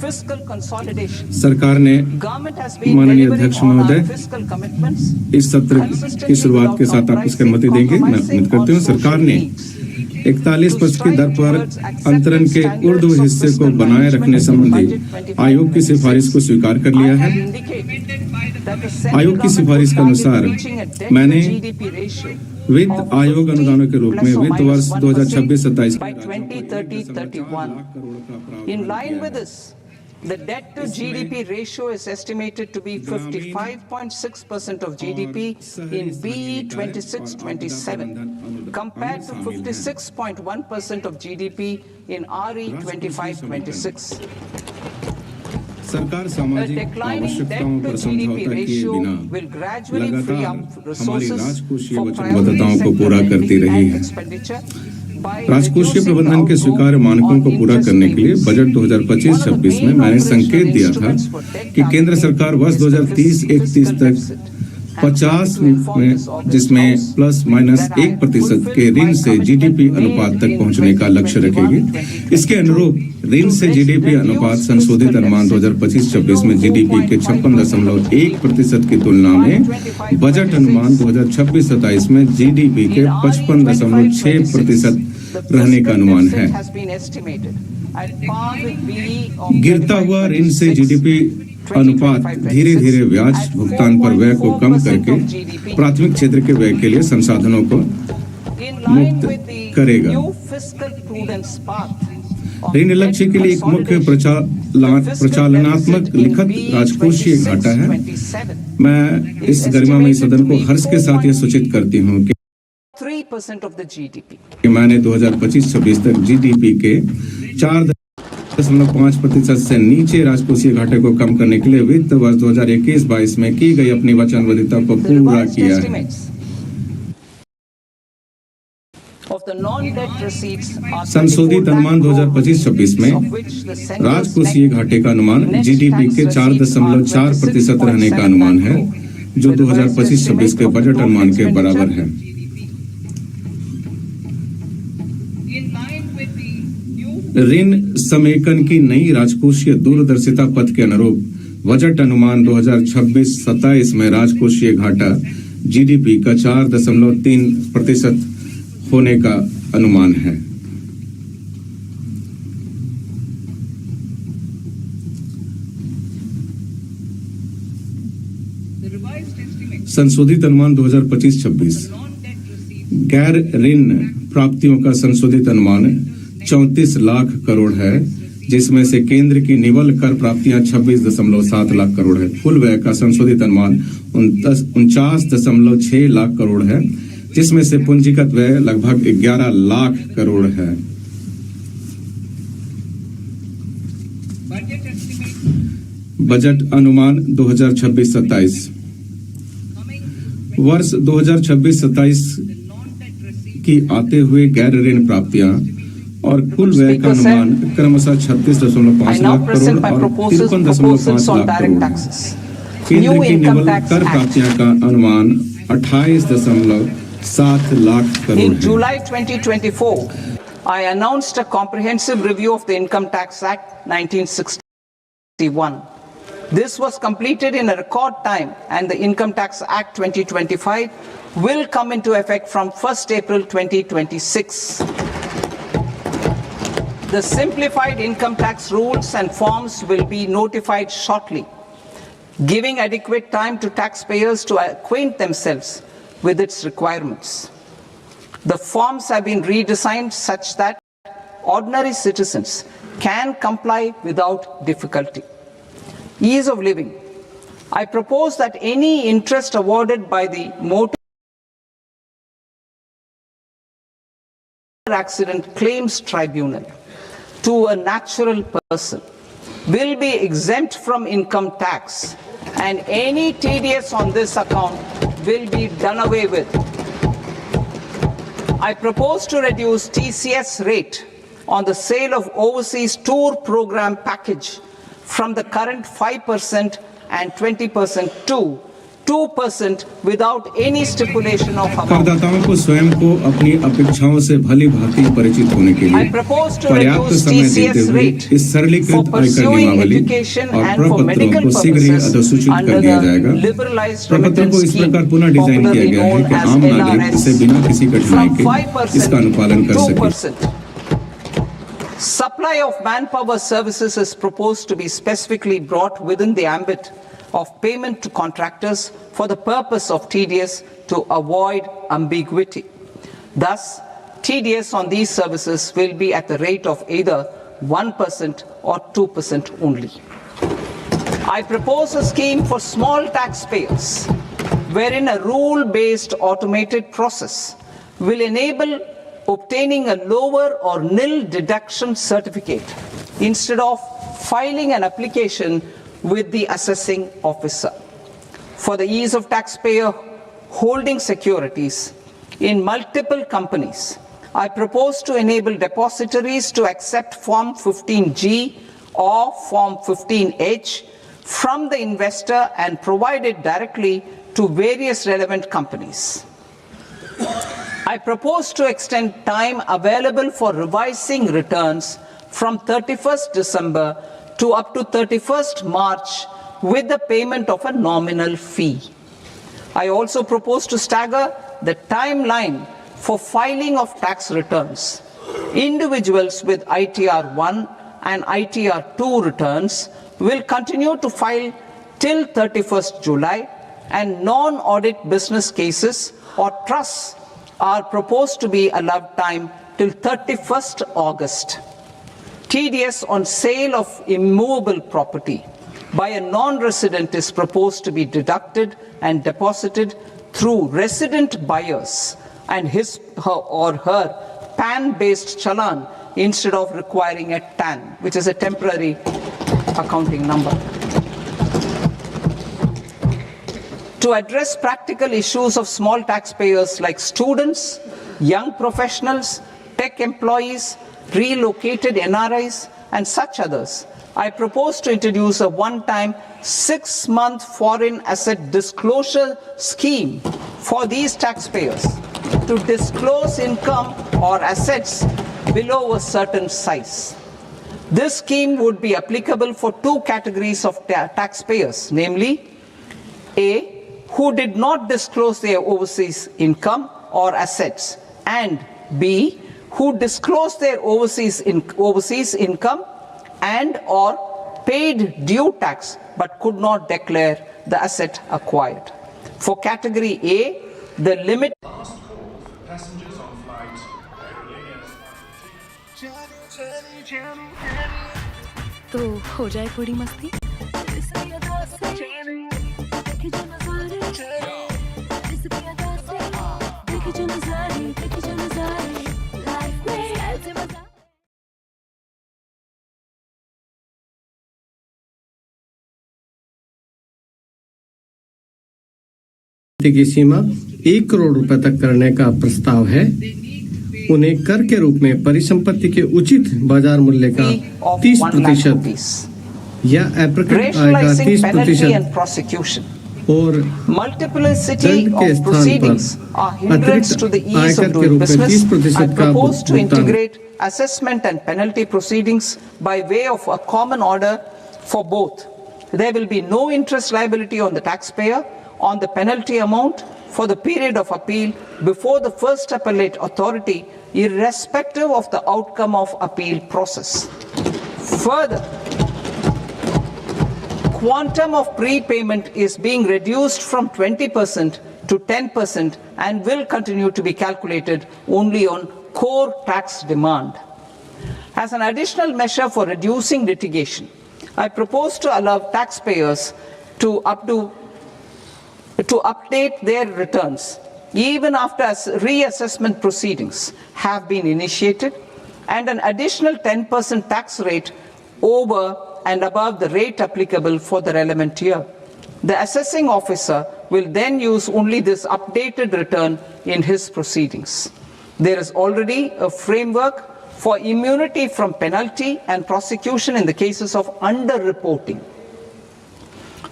Speaker 10: fiscal consolidation.
Speaker 12: सरकार ने
Speaker 10: Government has been
Speaker 12: माननीय
Speaker 10: delivering
Speaker 12: अध्यक्ष
Speaker 10: on our
Speaker 12: महोदय
Speaker 10: fiscal commitments
Speaker 12: इस सत्र की शुरुआत के साथ आप इसकी अनुमति देंगे। मैं उम्मीद करती हूँ सरकार ने 41% की दर पर अंतरण के ऊर्ध्व हिस्से को बनाए रखने संबंधी आयोग की सिफारिश को स्वीकार कर लिया है। आयोग की सिफारिश के अनुसार मैंने वित्त आयोग अनुदानों के रूप में वित्त वर्ष 2026-27
Speaker 10: by 2030-31. In line with this, the debt to GDP ratio is estimated to be 55.6% of GDP in BE 26-27, compared to 56.1% of GDP in RE 25-26.
Speaker 12: सरकार सामाजिक आवश्यकताओं पर समझौता किए बिना लगातार हमारी राजकोषीय वचनबद्धताओं को पूरा करती रही है। राजकोषीय प्रबंधन के स्वीकार्य मानकों को पूरा करने के लिए बजट 2025-26 में मैंने संकेत दिया था कि केंद्र सरकार वर्ष 2030-31 तक 50 में, जिसमें ±1% के ऋण से जीडीपी अनुपात तक पहुंचने का लक्ष्य रखेगी। इसके अनुरूप ऋण से जीडीपी अनुपात संशोधित अनुमान 2025-26 में जीडीपी के 56.1% की तुलना में बजट अनुमान 2026-27 में जीडीपी के 55.6% रहने का अनुमान है। गिरता हुआ ऋण से जीडीपी अनुपात धीरे धीरे ब्याज भुगतान पर व्यय को कम करके प्राथमिक क्षेत्र के व्यय के लिए संसाधनों को मुक्त करेगा। ऋण लक्ष्य के लिए एक मुख्य प्रचालनात्मक लिखित राजकोषीय घाटा है। मैं इस गरिमामयी सदन को हर्ष के साथ यह सूचित करती हूँ कि
Speaker 10: 3% of the GDP.
Speaker 12: मैंने 2025-26 तक जीडीपी के 4.5% से नीचे राजकोषीय घाटे को कम करने के लिए वित्त वर्ष 2021-22 में की गई अपनी वचनबद्धता को पूरा किया है। संशोधित अनुमान 2025-26 में राजकोषीय घाटे का अनुमान जीडीपी के 4.4% रहने का अनुमान है, जो 2025-26 के बजट अनुमान के बराबर है। ऋण समेकन की नई राजकोषीय दूरदर्शिता पथ के अनुरूप बजट अनुमान 2026-27 में राजकोषीय घाटा जीडीपी का 4.3% होने का अनुमान है। संशोधित अनुमान 2025-26 गैर ऋण प्राप्तियों का संशोधित अनुमान 34 लाख करोड़ है, जिसमें से केंद्र की निवल कर प्राप्तियां 26.7 लाख करोड़ है। कुल व्यय का संशोधित अनुमान 49.6 लाख करोड़ है, जिसमें से पूंजीगत व्यय लगभग 11 लाख करोड़ है। बजट अनुमान 2026-27 वर्ष 2026-27 की आते हुए गैर ऋण प्राप्तियां और कुल व्यय का अनुमान क्रमशः 36.5 लाख करोड़ और 53.5 लाख करोड़ है। केंद्र की निवल कर प्राप्तियां का अनुमान 28.7 लाख करोड़ है।
Speaker 10: In July 2024, I announced a comprehensive review of the Income Tax Act 1961. This was completed in a record time, and the Income Tax Act 2025 will come into effect from 1st April 2026. The simplified income tax rules and forms will be notified shortly, giving adequate time to taxpayers to acquaint themselves with its requirements. The forms have been redesigned such that ordinary citizens can comply without difficulty. Ease of living. I propose that any interest awarded by the Motor Accident Claims Tribunal to a natural person will be exempt from income tax, and any TDS on this account will be done away with. I propose to reduce TCS rate on the sale of overseas tour program package from the current 5% and 20% to 2% without any stipulation of amount.
Speaker 12: करदाताओं को स्वयं को अपनी अपेक्षाओं से भली भांति परिचित होने के लिए पर्याप्त समय देते हुए इस सरलीकृत आयकर नियमावली और प्रपत्रों को शीघ्र ही अधिसूचित कर दिया जाएगा। प्रपत्र को इस प्रकार पुनः डिजाइन किया गया है कि आम नागरिक इसे बिना किसी कठिनाई के इसका अनुपालन कर सके।
Speaker 10: Supply of manpower services is proposed to be specifically brought within the ambit of payment to contractors for the purpose of TDS to avoid ambiguity. Thus, TDS on these services will be at the rate of either 1% or 2% only. I propose a scheme for small taxpayers wherein a rule-based automated process will enable obtaining a lower or nil deduction certificate instead of filing an application with the assessing officer. For the ease of taxpayer holding securities in multiple companies, I propose to enable depositories to accept Form 15G or Form 15H from the investor and provide it directly to various relevant companies. I propose to extend time available for revising returns from 31st December to up to 31st March with the payment of a nominal fee. I also propose to stagger the timeline for filing of tax returns. Individuals with ITR 1 and ITR 2 returns will continue to file till 31st July, and non-audit business cases or trusts are proposed to be allowed time till 31st August. TDS on sale of immovable property by a non-resident is proposed to be deducted and deposited through resident buyers and his or her PAN-based challan instead of requiring a TAN, which is a temporary accounting number. To address practical issues of small taxpayers like students, young professionals, tech employees, relocated NRIs, and such others, I propose to introduce a one-time 6-month foreign asset disclosure scheme for these taxpayers to disclose income or assets below a certain size. This scheme would be applicable for two categories of taxpayers, namely, A, who did not disclose their overseas income or assets, and B, who disclosed their overseas income and or paid due tax but could not declare the asset acquired. For category A, the limit
Speaker 13: तो हो जाए थोड़ी मस्ती
Speaker 14: की सीमा 1 करोड़ रुपए तक करने का प्रस्ताव है। उन्हें कर के रूप में परिसंपत्ति के उचित बाजार मूल्य का 30% या अप्रकट आय का 30% और दंड के स्थान पर अतिरिक्त आयकर के रूप में 30% का भुगतान।
Speaker 10: Assessment and penalty proceedings by way of a common order for both. There will be no interest liability on the taxpayer on the penalty amount for the period of appeal before the first appellate authority, irrespective of the outcome of appeal process. Further, quantum of prepayment is being reduced from 20% to 10% and will continue to be calculated only on core tax demand. As an additional measure for reducing litigation, I propose to allow taxpayers to update their returns even after reassessment proceedings have been initiated, and an additional 10% tax rate over and above the rate applicable for the relevant year. The assessing officer will then use only this updated return in his proceedings. There is already a framework for immunity from penalty and prosecution in the cases of underreporting.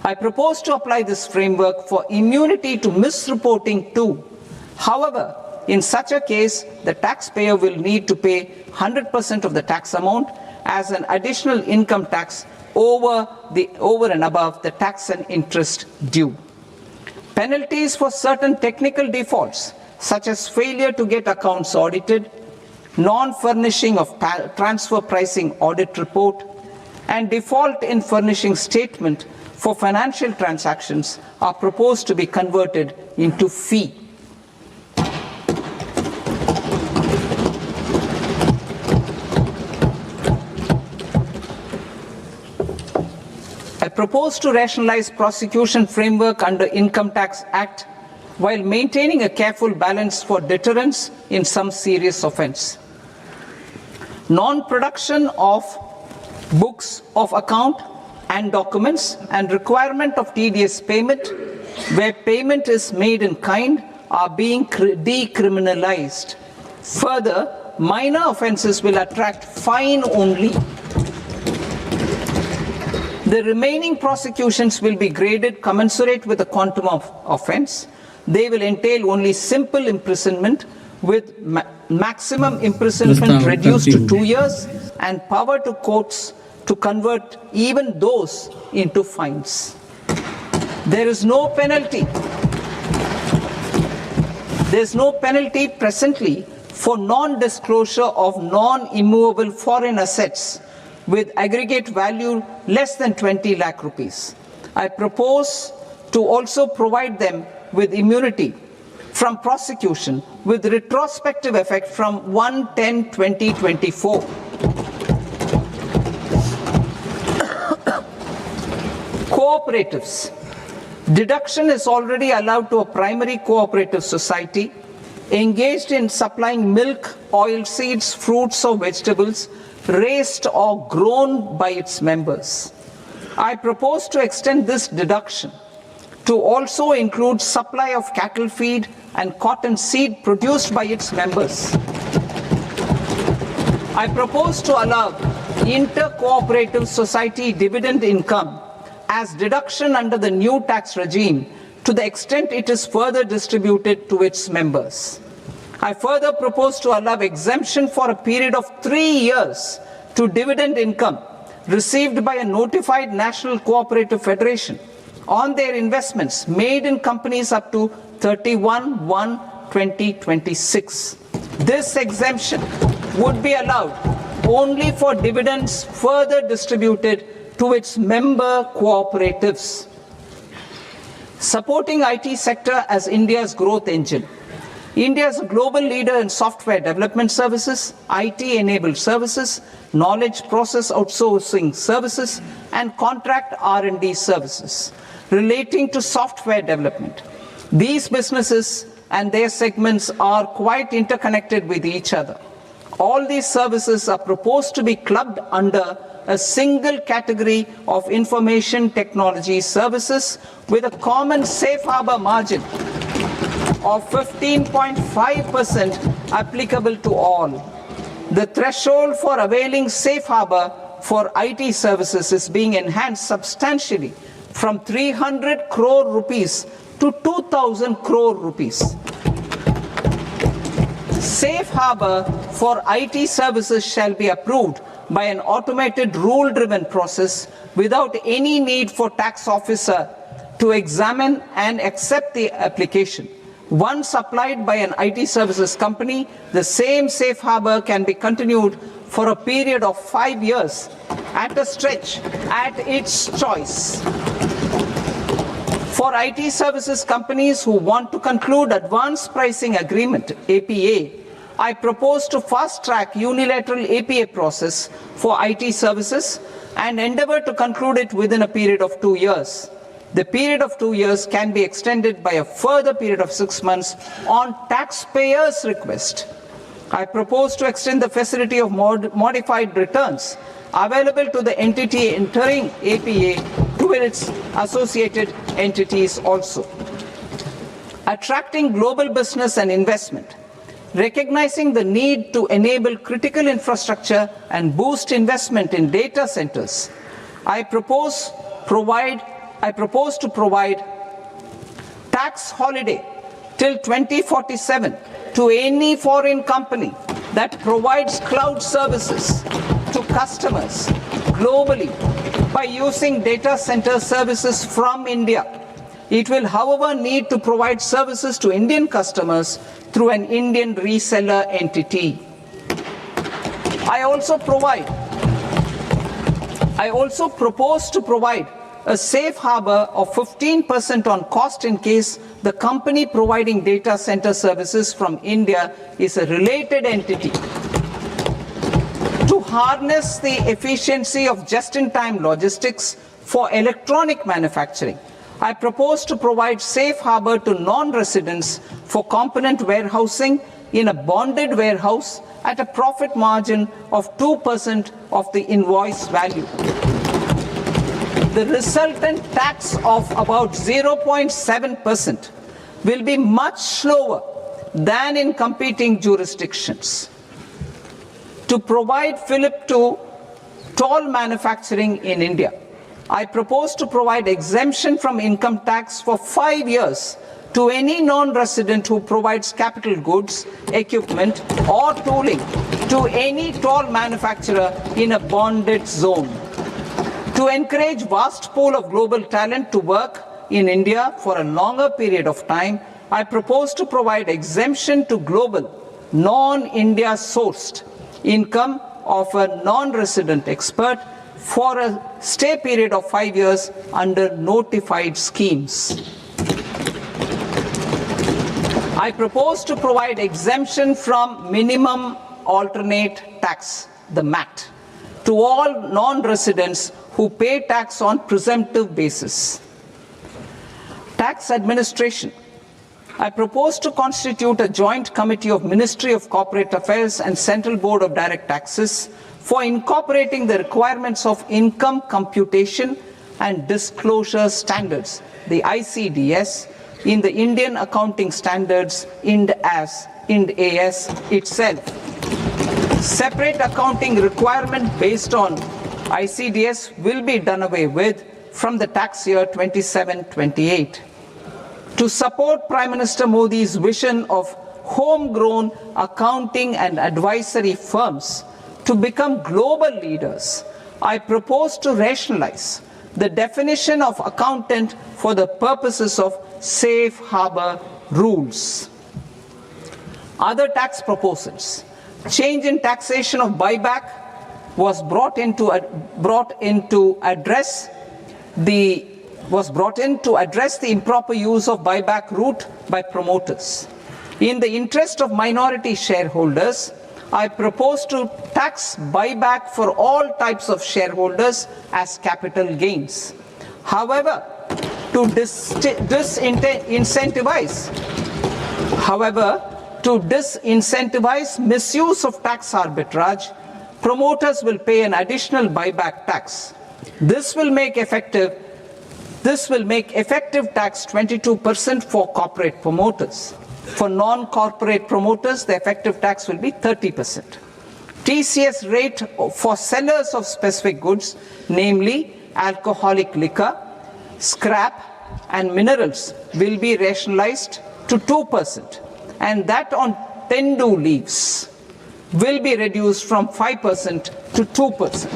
Speaker 10: I propose to apply this framework for immunity to misreporting too. However, in such a case, the taxpayer will need to pay 100% of the tax amount as an additional income tax over and above the tax and interest due. Penalties for certain technical defaults, such as failure to get accounts audited, non-furnishing of transfer pricing audit report, and default in furnishing statement for financial transactions are proposed to be converted into fee. I propose to rationalize prosecution framework under Income Tax Act while maintaining a careful balance for deterrence in some serious offence. Non-production of books of account and documents and requirement of TDS payment where payment is made in kind are being decriminalized. Further, minor offences will attract fine only. The remaining prosecutions will be graded commensurate with the quantum of offence. They will entail only simple imprisonment with maximum imprisonment reduced to 2 years and power to courts to convert even those into fines. There is no penalty. There is no penalty presently for non-disclosure of non-immovable foreign assets with aggregate value less than 20 lakh rupees. I propose to also provide them with immunity from prosecution with retrospective effect from 1/10/2024. Cooperatives. Deduction is already allowed to a primary cooperative society engaged in supplying milk, oilseeds, fruits or vegetables raised or grown by its members. I propose to extend this deduction to also include supply of cattle feed and cotton seed produced by its members. I propose to allow inter-cooperative society dividend income as deduction under the new tax regime to the extent it is further distributed to its members. I further propose to allow exemption for a period of 3 years to dividend income received by a notified national cooperative federation on their investments made in companies up to 31/1/2026. This exemption would be allowed only for dividends further distributed to its member cooperatives. Supporting IT sector as India's growth engine. India is a global leader in software development services, IT-enabled services, knowledge process outsourcing services, and contract R&D services relating to software development. These businesses and their segments are quite interconnected with each other. All these services are proposed to be clubbed under a single category of information technology services with a common safe harbor margin of 15.5% applicable to all. The threshold for availing safe harbor for IT services is being enhanced substantially from 300 crore rupees to 2,000 crore rupees. Safe harbor for IT services shall be approved by an automated rule-driven process without any need for tax officer to examine and accept the application. Once applied by an IT services company, the same safe harbor can be continued for a period of 5 years at a stretch at its choice. For IT services companies who want to conclude advanced pricing agreement, APA, I propose to fast-track unilateral APA process for IT services and endeavor to conclude it within a period of 2 years. The period of 2 years can be extended by a further period of 6 months on taxpayers' request. I propose to extend the facility of modified returns available to the entity entering APA to its associated entities also. Attracting global business and investment. Recognizing the need to enable critical infrastructure and boost investment in data centers, I propose provide I propose to provide tax holiday till 2047 to any foreign company that provides cloud services to customers globally by using data center services from India. It will, however, need to provide services to Indian customers through an Indian reseller entity. I also propose to provide a safe harbor of 15% on cost in case the company providing data center services from India is a related entity. To harness the efficiency of just-in-time logistics for electronic manufacturing, I propose to provide safe harbor to non-residents for component warehousing in a bonded warehouse at a profit margin of 2% of the invoice value. The resultant tax of about 0.7% will be much lower than in competing jurisdictions. To provide fillip to toll manufacturing in India, I propose to provide exemption from income tax for 5 years to any non-resident who provides capital goods, equipment, or tooling to any toll manufacturer in a bonded zone. To encourage vast pool of global talent to work in India for a longer period of time, I propose to provide exemption to global, non-India sourced income of a non-resident expert for a stay period of 5 years under notified schemes. I propose to provide exemption from minimum alternate tax, the MAT, to all non-residents who pay tax on presumptive basis. Tax administration. I propose to constitute a joint committee of Ministry of Corporate Affairs and Central Board of Direct Taxes for incorporating the requirements of income computation and disclosure standards, the ICDS, in the Indian Accounting Standards, Ind AS itself. Separate accounting requirement based on ICDS will be done away with from the tax year 27-28. To support Prime Minister Modi's vision of homegrown accounting and advisory firms to become global leaders, I propose to rationalize the definition of accountant for the purposes of safe harbor rules. Other tax proposals. Change in taxation of buyback was brought in to address the improper use of buyback route by promoters. In the interest of minority shareholders, I propose to tax buyback for all types of shareholders as capital gains. However, to disincentivize misuse of tax arbitrage, promoters will pay an additional buyback tax. This will make effective tax 22% for corporate promoters. For non-corporate promoters, the effective tax will be 30%. TCS rate for sellers of specific goods, namely alcoholic liquor, scrap, and minerals, will be rationalized to 2%, and that on tendu leaves will be reduced from 5% to 2%.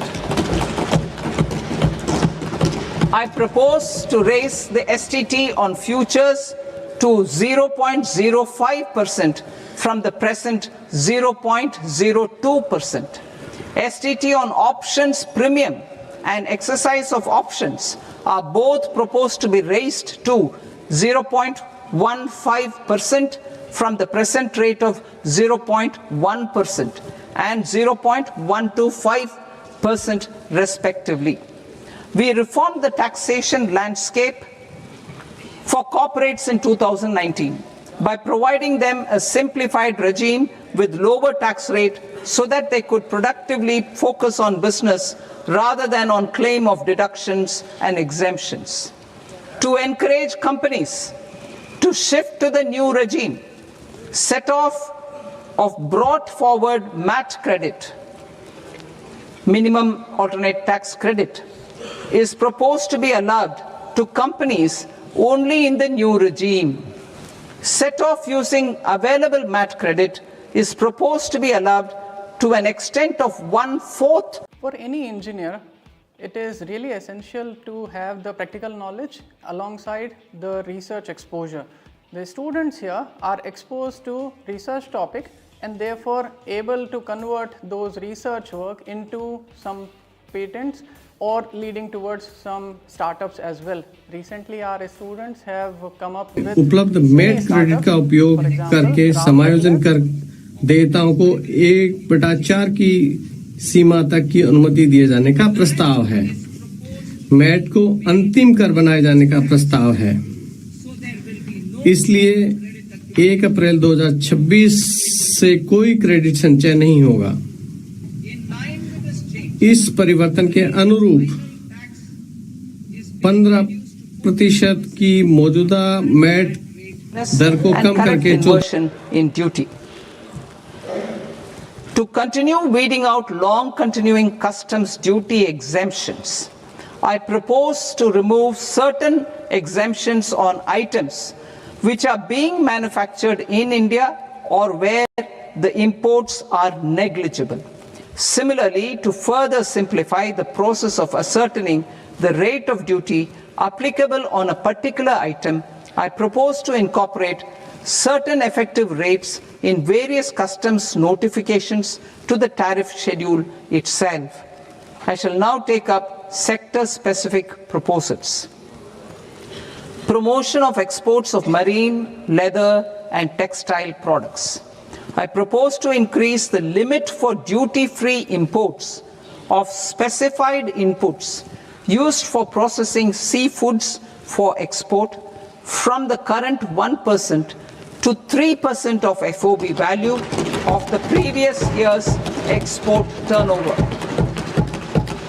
Speaker 10: I propose to raise the STT on futures to 0.05% from the present 0.02%. STT on options premium and exercise of options are both proposed to be raised to 0.15% from the present rate of 0.1% and 0.125% respectively. We reformed the taxation landscape for corporates in 2019 by providing them a simplified regime with lower tax rate so that they could productively focus on business rather than on claim of deductions and exemptions. To encourage companies to shift to the new regime, set off of brought forward MAT credit, minimum alternate tax credit, is proposed to be allowed to companies only in the new regime. Set off using available MAT credit is proposed to be allowed to an extent of 1/4.
Speaker 15: For any engineer, it is really essential to have the practical knowledge alongside the research exposure. The students here are exposed to research topic and therefore able to convert those research work into some patents or leading towards some startups as well. Recently our students have come up with
Speaker 14: उपलब्ध met credit का उपयोग करके समायोजन कर देयताओं को 1/4 की सीमा तक की अनुमति दिए जाने का प्रस्ताव है। मैट को अंतिम कर बनाए जाने का प्रस्ताव है। इसलिए 1 अप्रैल 2026 से कोई क्रेडिट संचय नहीं होगा। इस परिवर्तन के अनुरूप 15% की मौजूदा मैट दर को कम करके
Speaker 10: in duty. To continue weeding out long continuing customs duty exemptions, I propose to remove certain exemptions on items which are being manufactured in India or where the imports are negligible. Similarly, to further simplify the process of ascertaining the rate of duty applicable on a particular item, I propose to incorporate certain effective rates in various customs notifications to the tariff schedule itself. I shall now take up sector-specific proposals. Promotion of exports of marine, leather, and textile products. I propose to increase the limit for duty-free imports of specified inputs used for processing seafoods for export from the current 1% to 3% of FOB value of the previous year's export turnover.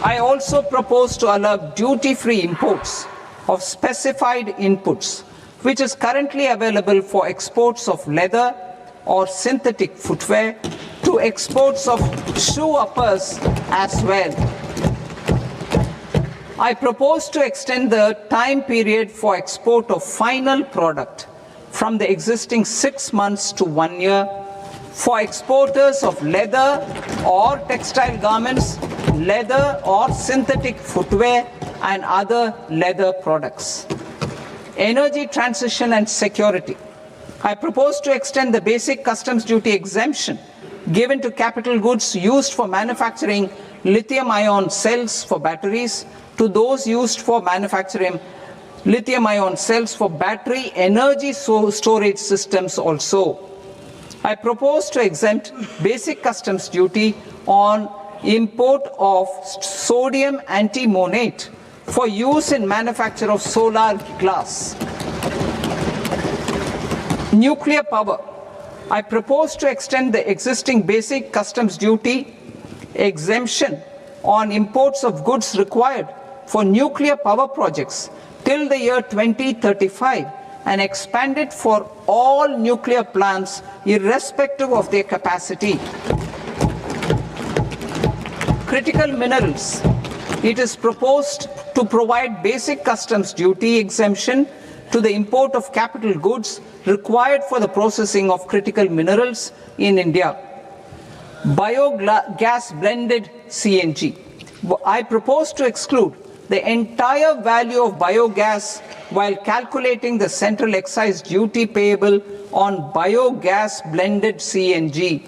Speaker 10: I also propose to allow duty-free imports of specified inputs, which is currently available for exports of leather or synthetic footwear, to exports of shoe uppers as well. I propose to extend the time period for export of final product from the existing 6 months to 1 year for exporters of leather or textile garments, leather or synthetic footwear, and other leather products. Energy transition and security. I propose to extend the basic customs duty exemption given to capital goods used for manufacturing lithium-ion cells for batteries to those used for manufacturing lithium-ion cells for battery energy storage systems also. I propose to exempt basic customs duty on import of sodium antimonate for use in manufacture of solar glass. Nuclear power. I propose to extend the existing basic customs duty exemption on imports of goods required for nuclear power projects till the year 2035 and expand it for all nuclear plants irrespective of their capacity. Critical minerals. It is proposed to provide basic customs duty exemption to the import of capital goods required for the processing of critical minerals in India. Biogas blended CNG. I propose to exclude the entire value of biogas while calculating the central excise duty payable on biogas blended CNG.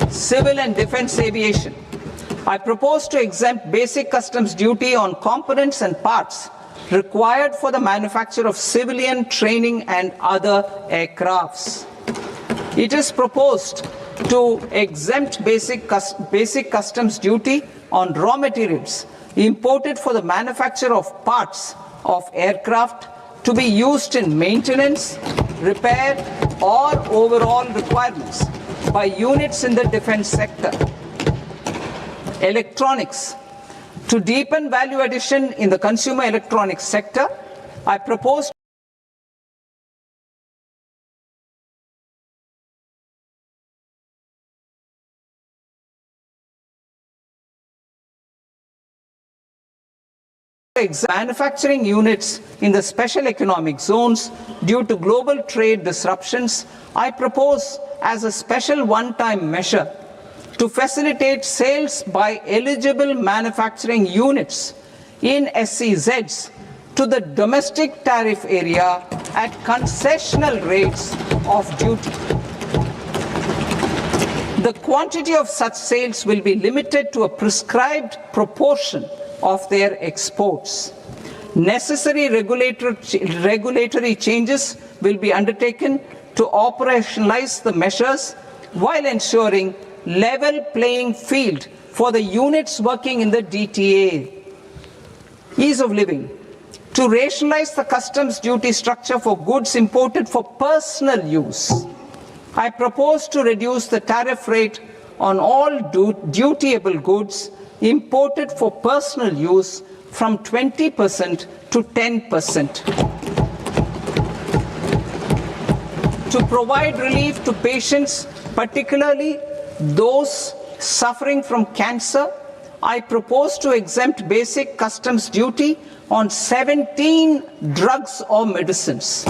Speaker 10: Civil and defense aviation. I propose to exempt basic customs duty on components and parts required for the manufacture of civilian training and other aircrafts. It is proposed to exempt basic customs duty on raw materials imported for the manufacture of parts of aircraft to be used in maintenance, repair, or overall requirements by units in the defense sector. Electronics. To deepen value addition in the consumer electronics sector, I propose manufacturing units in the special economic zones due to global trade disruptions, I propose as a special one-time measure to facilitate sales by eligible manufacturing units in SEZs to the domestic tariff area at concessional rates of duty. The quantity of such sales will be limited to a prescribed proportion of their exports. Necessary regulatory changes will be undertaken to operationalize the measures while ensuring level playing field for the units working in the DTA. Ease of living. To rationalize the customs duty structure for goods imported for personal use, I propose to reduce the tariff rate on all dutiable goods imported for personal use from 20% to 10%. To provide relief to patients, particularly those suffering from cancer, I propose to exempt basic customs duty on 17 drugs or medicines.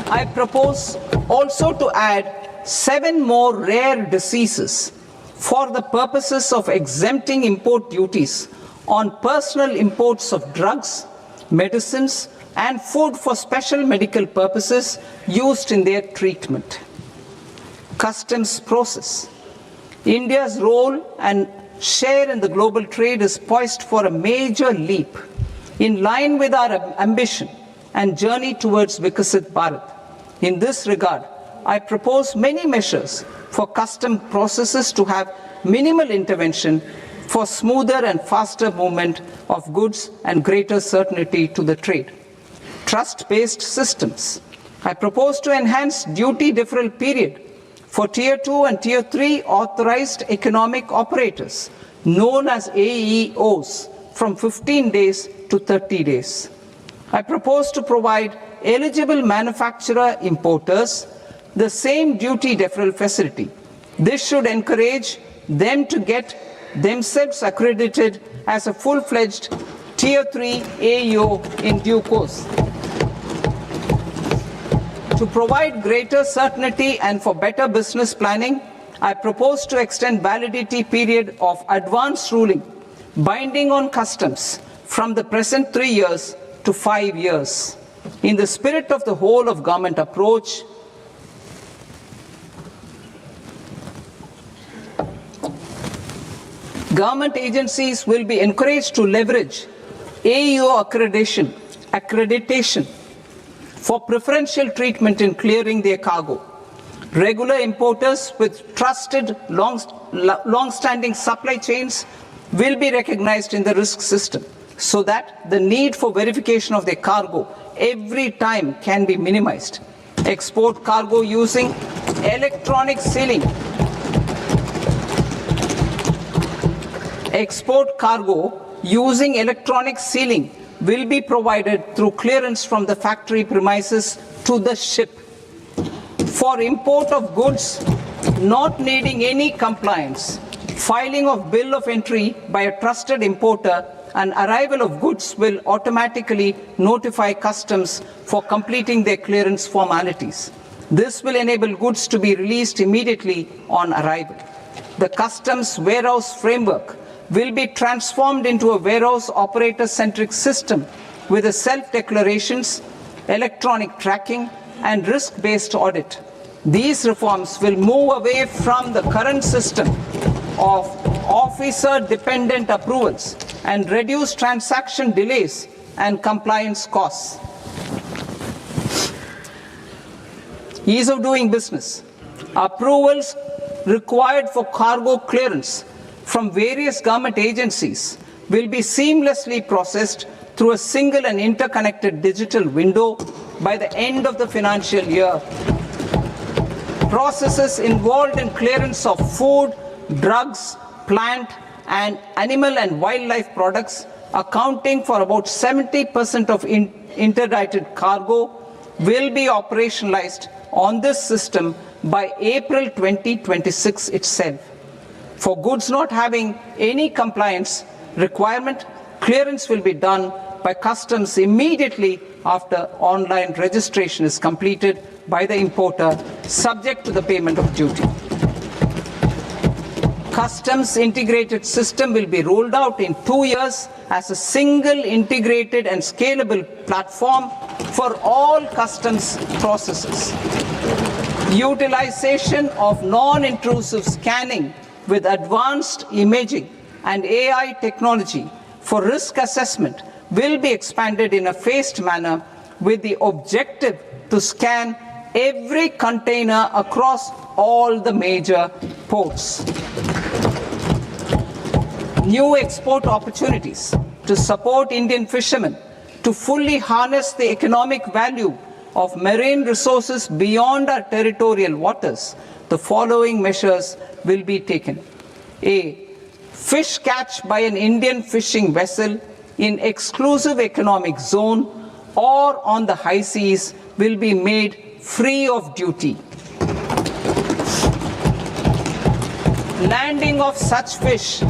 Speaker 10: I propose also to add 7 more rare diseases for the purposes of exempting import duties on personal imports of drugs, medicines, and food for special medical purposes used in their treatment. Customs process. India's role and share in the global trade is poised for a major leap in line with our ambition and journey towards Viksit Bharat. In this regard, I propose many measures for custom processes to have minimal intervention for smoother and faster movement of goods and greater certainty to the trade. Trust-based systems. I propose to enhance duty deferral period for Tier 2 and Tier 3 authorized economic operators, known as AEOs, from 15 days to 30 days. I propose to provide eligible manufacturer importers the same duty deferral facility. This should encourage them to get themselves accredited as a full-fledged Tier 3 AEO in due course. To provide greater certainty and for better business planning, I propose to extend validity period of advance ruling binding on customs from the present 3 years to 5 years. In the spirit of the whole of government approach, government agencies will be encouraged to leverage AEO accreditation for preferential treatment in clearing their cargo. Regular importers with trusted long-standing supply chains will be recognized in the risk system so that the need for verification of their cargo every time can be minimized. Export cargo using electronic sealing. Export cargo using electronic sealing will be provided through clearance from the factory premises to the ship. For import of goods not needing any compliance, filing of bill of entry by a trusted importer and arrival of goods will automatically notify customs for completing their clearance formalities. This will enable goods to be released immediately on arrival. The customs warehouse framework will be transformed into a warehouse operator-centric system with a self-declarations, electronic tracking, and risk-based audit. These reforms will move away from the current system of officer-dependent approvals and reduce transaction delays and compliance costs. Ease of doing business. Approvals required for cargo clearance from various government agencies will be seamlessly processed through a single and interconnected digital window by the end of the financial year. Processes involved in clearance of food, drugs, plant, and animal and wildlife products, accounting for about 70% of interdicted cargo, will be operationalized on this system by April 2026 itself. For goods not having any compliance requirement, clearance will be done by customs immediately after online registration is completed by the importer, subject to the payment of duty. Customs integrated system will be rolled out in 2 years as a single integrated and scalable platform for all customs processes. Utilization of non-intrusive scanning with advanced imaging and AI technology for risk assessment will be expanded in a phased manner with the objective to scan every container across all the major ports. New export opportunities to support Indian fishermen to fully harness the economic value of marine resources beyond our territorial waters. The following measures will be taken. A. Fish catch by an Indian fishing vessel in exclusive economic zone or on the high seas will be made free of duty. Landing of such fish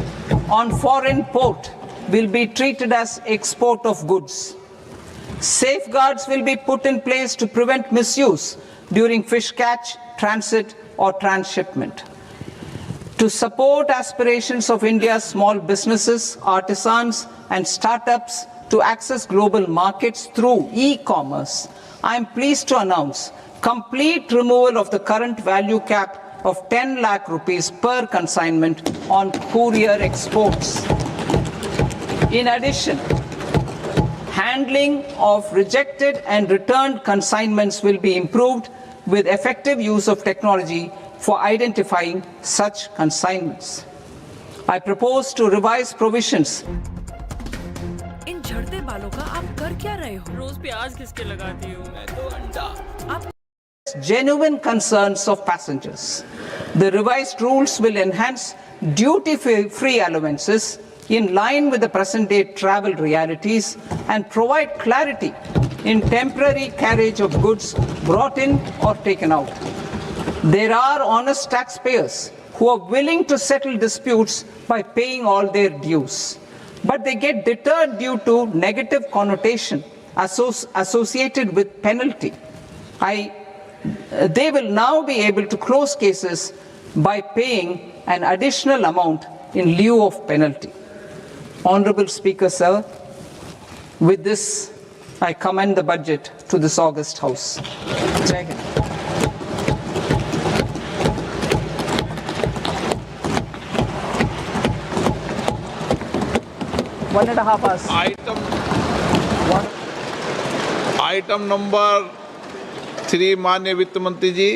Speaker 10: on foreign port will be treated as export of goods. Safeguards will be put in place to prevent misuse during fish catch, transit or transshipment. To support aspirations of India's small businesses, artisans and startups to access global markets through e-commerce, I am pleased to announce complete removal of the current value cap of 10 lakh rupees per consignment on courier exports. In addition, handling of rejected and returned consignments will be improved with effective use of technology for identifying such consignments. I propose to revise provisions.
Speaker 13: इन झड़ते बालों का आप कर क्या रहे हो? रोज प्याज किसके लगाती हो? मैं तो अंडा।
Speaker 10: Genuine concerns of passengers. The revised rules will enhance duty-free allowances in line with the present-day travel realities and provide clarity in temporary carriage of goods brought in or taken out. There are honest taxpayers who are willing to settle disputes by paying all their dues, but they get deterred due to negative connotation associated with penalty. They will now be able to close cases by paying an additional amount in lieu of penalty. Honorable Speaker, sir, with this, I commend the budget to this august House. Jai Hind. One and a half hours.
Speaker 9: Item number 3 माननीय वित्त मंत्री जी।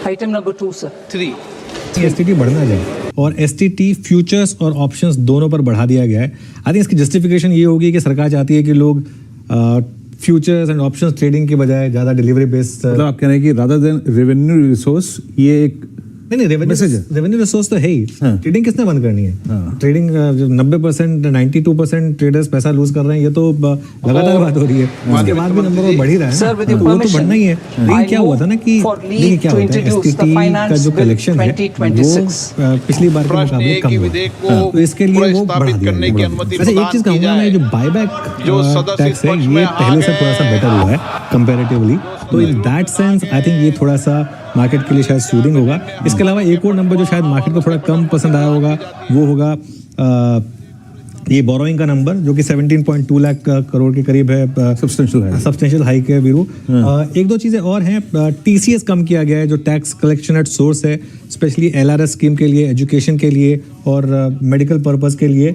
Speaker 10: Item number 2 sir.
Speaker 16: 3 STT बढ़ना जाए और STT futures और options दोनों पर बढ़ा दिया गया है। आई थिंक इसकी जस्टिफिकेशन ये होगी कि सरकार चाहती है कि लोग फ्यूचर्स एंड ऑप्शंस ट्रेडिंग के बजाय ज़्यादा डिलीवरी बेस्ड,
Speaker 12: मतलब आप कह रहे हैं कि रादर देन रेवेन्यू रिसोर्स ये एक
Speaker 16: नहीं रेवेन्यू रिसोर्स तो है ही। ट्रेडिंग किसने बंद करनी है? ट्रेडिंग 90% 92% ट्रेडर्स पैसा लूज कर रहे हैं, ये तो लगातार बात हो रही है। उसके बाद भी नंबर बढ़ ही रहा है, वो तो बढ़ना ही है। लेकिन क्या हुआ था ना कि देखिए क्या होता है, एसटीटी का जो कलेक्शन है वो पिछली बार के मुकाबले कम हुआ, तो इसके लिए वो बढ़ा दिया। अच्छा एक चीज कहूँगा मैं, जो बायबैक टैक्स है ये पहले से थोड़ा सा बेटर हुआ है कंपैरेटिवली, तो in that sense I think ये थोड़ा सा मार्केट के लिए शायद सूदिंग होगा। इसके अलावा एक और नंबर जो शायद मार्केट को थोड़ा कम पसंद आया होगा वो होगा ये बोरोइंग का नंबर जो कि 17.2 लाख करोड़ के करीब है। सब्सटेंशियल हाइक है वीरू। एक दो चीज़ें और हैं, टीसीएस कम किया गया है जो टैक्स कलेक्शन एट सोर्स है, स्पेशली एलआरएस स्कीम के लिए, एजुकेशन के लिए और मेडिकल पर्पस के लिए।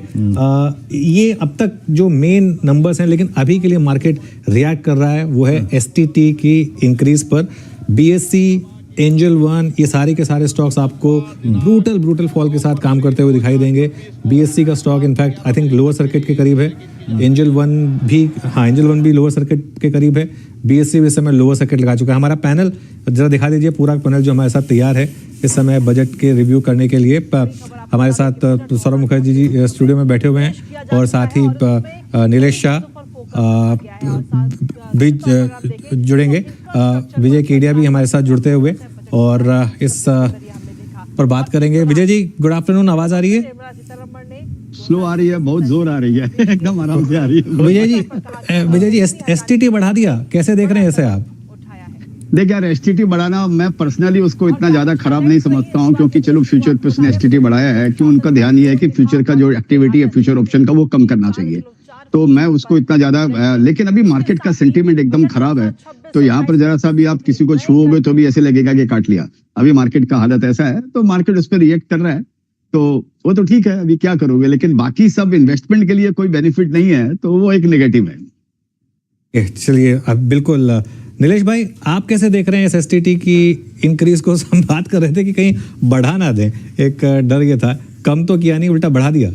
Speaker 16: ये अब तक जो मेन नंबर्स हैं, लेकिन अभी के लिए मार्केट रिएक्ट कर रहा है वो है एसटीटी की इंक्रीज पर। बीएससी, एंजल वन, ये सारे के सारे स्टॉक्स आपको ब्रूटल फॉल के साथ काम करते हुए दिखाई देंगे। बीएससी का stock in fact I think lower circuit के करीब है, एंजल वन भी लोअर सर्किट के करीब है, बीएससी भी इस समय लोअर सर्किट लगा चुका है। हमारा पैनल जरा दिखा दीजिए, पूरा पैनल जो हमारे साथ तैयार है इस समय बजट के रिव्यू करने के लिए। हमारे साथ सौरभ मुखर्जी जी स्टूडियो में बैठे हुए हैं और साथ ही नीलेश शाह, भी जुड़ेंगे। विजय केडिया भी हमारे साथ जुड़ते हुए और इस पर बात करेंगे। Vijay ji, good afternoon. आवाज आ रही है?
Speaker 17: स्लो आ रही है, बहुत जोर आ रही है, एकदम आराम से आ रही है।
Speaker 16: विजय जी एसटीटी बढ़ा दिया, कैसे देख रहे हैं इसे आप?
Speaker 17: देख यार, एसटीटी बढ़ाना मैं पर्सनली उसको इतना ज्यादा खराब नहीं समझता हूँ, क्योंकि चलो फ्यूचर पे उसने एसटीटी बढ़ाया है, कि उनका ध्यान ये है कि फ्यूचर का जो एक्टिविटी है फ्यूचर ऑप्शन का वो कम करना चाहिए, तो मैं उसको इतना ज्यादा लेकिन अभी मार्केट का सेंटीमेंट एकदम खराब है, तो यहाँ पर जरा सा भी आप किसी को छुओगे तो भी ऐसे लगेगा कि काट लिया। अभी मार्केट का हालत ऐसा है, तो मार्केट उस पर रिएक्ट कर रहा है, तो वो तो ठीक है, अभी क्या करोगे, लेकिन बाकी सब इन्वेस्टमेंट के लिए कोई बेनिफिट नहीं है, तो वो एक नेगेटिव है।
Speaker 16: चलिए, अब बिल्कुल नीलेश भाई, आप कैसे देख रहे हैं इस एसटीटी की इंक्रीज को? हम बात कर रहे थे कि कहीं बढ़ा ना दें, एक डर ये था, कम तो किया नहीं, उल्टा बढ़ा दिया।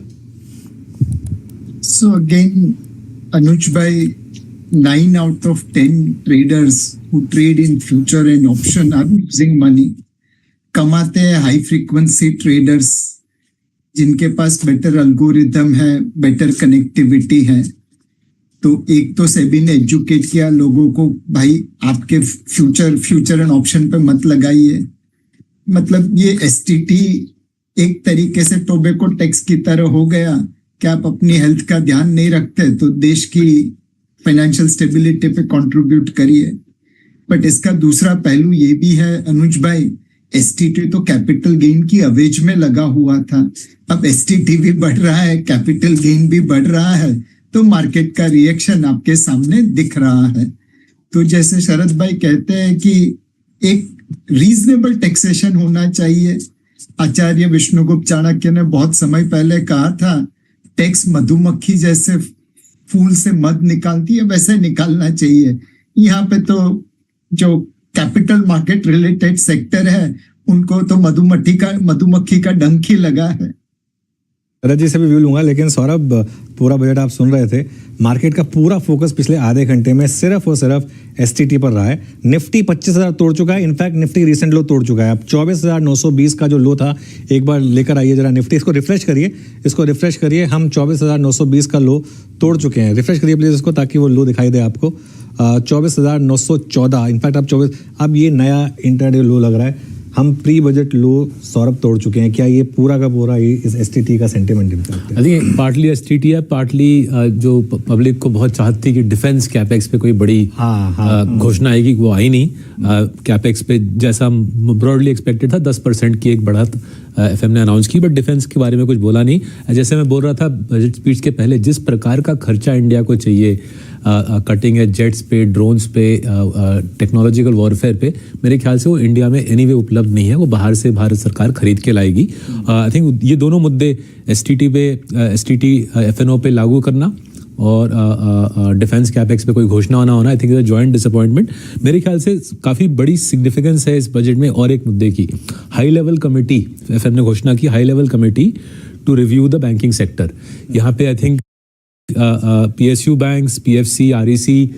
Speaker 18: So again, Anuj bhai, 9 out of 10 traders who trade in future and option are losing money. कमाते हैं हाई फ्रीक्वेंसी ट्रेडर्स, जिनके पास बेटर अल्गोरिथम है, बेटर कनेक्टिविटी है। तो एक तो सेबी ने एजुकेट किया लोगों को, भाई आपके फ्यूचर एंड ऑप्शन पे मत लगाइए। मतलब ये एसटीटी एक तरीके से टोबैको टैक्स की तरह हो गया कि आप अपनी हेल्थ का ध्यान नहीं रखते तो देश की फाइनेंशियल स्टेबिलिटी पे कंट्रीब्यूट करिए। बट इसका दूसरा पहलू ये भी है अनुज भाई, एसटीटी तो कैपिटल गेन की अवेज में लगा हुआ था, अब एसटीटी भी बढ़ रहा है, कैपिटल गेन भी बढ़ रहा है, तो मार्केट का रिएक्शन आपके सामने दिख रहा है। तो जैसे शरद भाई कहते हैं कि एक रीजनेबल टैक्सेशन होना चाहिए। आचार्य विष्णुगुप्त चाणक्य ने बहुत समय पहले कहा था, टैक्स मधुमक्खी जैसे फूल से मध निकालती है वैसे निकालना चाहिए। यहाँ पे तो जो कैपिटल मार्केट रिलेटेड सेक्टर है उनको तो मधुमक्खी का डंक ही लगा है।
Speaker 16: शरद जी से भी व्यू लूंगा, लेकिन सौरभ, पूरा बजट आप सुन रहे थे, मार्केट का पूरा फोकस पिछले आधे घंटे में सिर्फ और सिर्फ एसटीटी पर रहा है। निफ्टी 25,000 तोड़ चुका है, इनफैक्ट निफ्टी रिसेंट लो तोड़ चुका है। अब 24,920 का जो लो था, एक बार लेकर आइए जरा निफ्टी, इसको रिफ्रेश करिए, हम 24,920 का लो तोड़ चुके हैं। रिफ्रेश करिए प्लीज इसको, ताकि वो लो दिखाई दे आपको। 24,914, इनफैक्ट अब ये नया इंटरडे लो लग रहा है। हम प्री बजट लो सौरभ तोड़ चुके हैं। क्या ये पूरा का पूरा इस एसटीटी का सेंटिमेंट इम्पैक्ट है?
Speaker 19: आई थिंक पार्टली एसटीटी है, पार्टली जो पब्लिक को बहुत चाहती कि डिफेंस कैपेक्स पे कोई बड़ी घोषणा आएगी, वो आई नहीं। कैपेक्स पे जैसा ब्रॉडली एक्सपेक्टेड था 10% की एक बढ़त एफएम ने अनाउंस की, बट डिफेंस के बारे में कुछ बोला नहीं। जैसे मैं बोल रहा था बजट स्पीच के पहले, जिस प्रकार का खर्चा इंडिया को चाहिए कटिंग एज जेट्स पे, ड्रोन्स पे, टेक्नोलॉजिकल वॉरफेयर पे, मेरे ख्याल से वो इंडिया में एनीवे उपलब्ध नहीं है, वो बाहर से भारत सरकार खरीद के लाएगी। आई थिंक ये दोनों मुद्दे एसटीटी एफएनओ पे लागू करना और डिफेंस कैपेक्स पे कोई घोषणा ना होना, I think is a joint disappointment. मेरे ख्याल से काफ़ी बड़ी सिग्निफिकेंस है इस बजट में और एक मुद्दे की। हाई लेवल कमेटी, एफएम ने घोषणा की, high level committee to review the banking sector. यहाँ पे I think PSU banks, PFC, REC,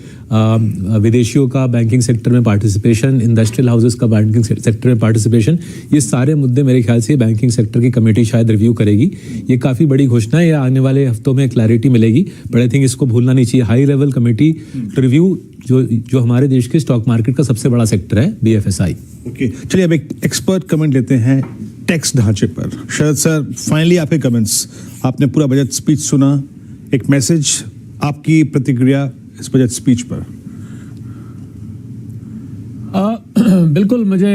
Speaker 19: विदेशियों का बैंकिंग सेक्टर में पार्टिसिपेशन, इंडस्ट्रियल हाउसेस का बैंकिंग सेक्टर में पार्टिसिपेशन, ये सारे मुद्दे मेरे ख्याल से बैंकिंग सेक्टर की कमेटी शायद रिव्यू करेगी। ये काफ़ी बड़ी घोषणा है, आने वाले हफ्तों में क्लैरिटी मिलेगी, बट आई थिंक इसको भूलना नहीं चाहिए। High level committee to review जो हमारे देश के स्टॉक मार्केट का सबसे बड़ा सेक्टर है, बीएफएसआई।
Speaker 20: ओके, चलिए अब एक एक्सपर्ट कमेंट लेते हैं टैक्स ढांचे पर। शरद सर, फाइनली आपके कमेंट्स, आपने पूरा बजट स्पीच सुना, एक मैसेज, आपकी प्रतिक्रिया इस बजट स्पीच पर।
Speaker 21: बिल्कुल, मुझे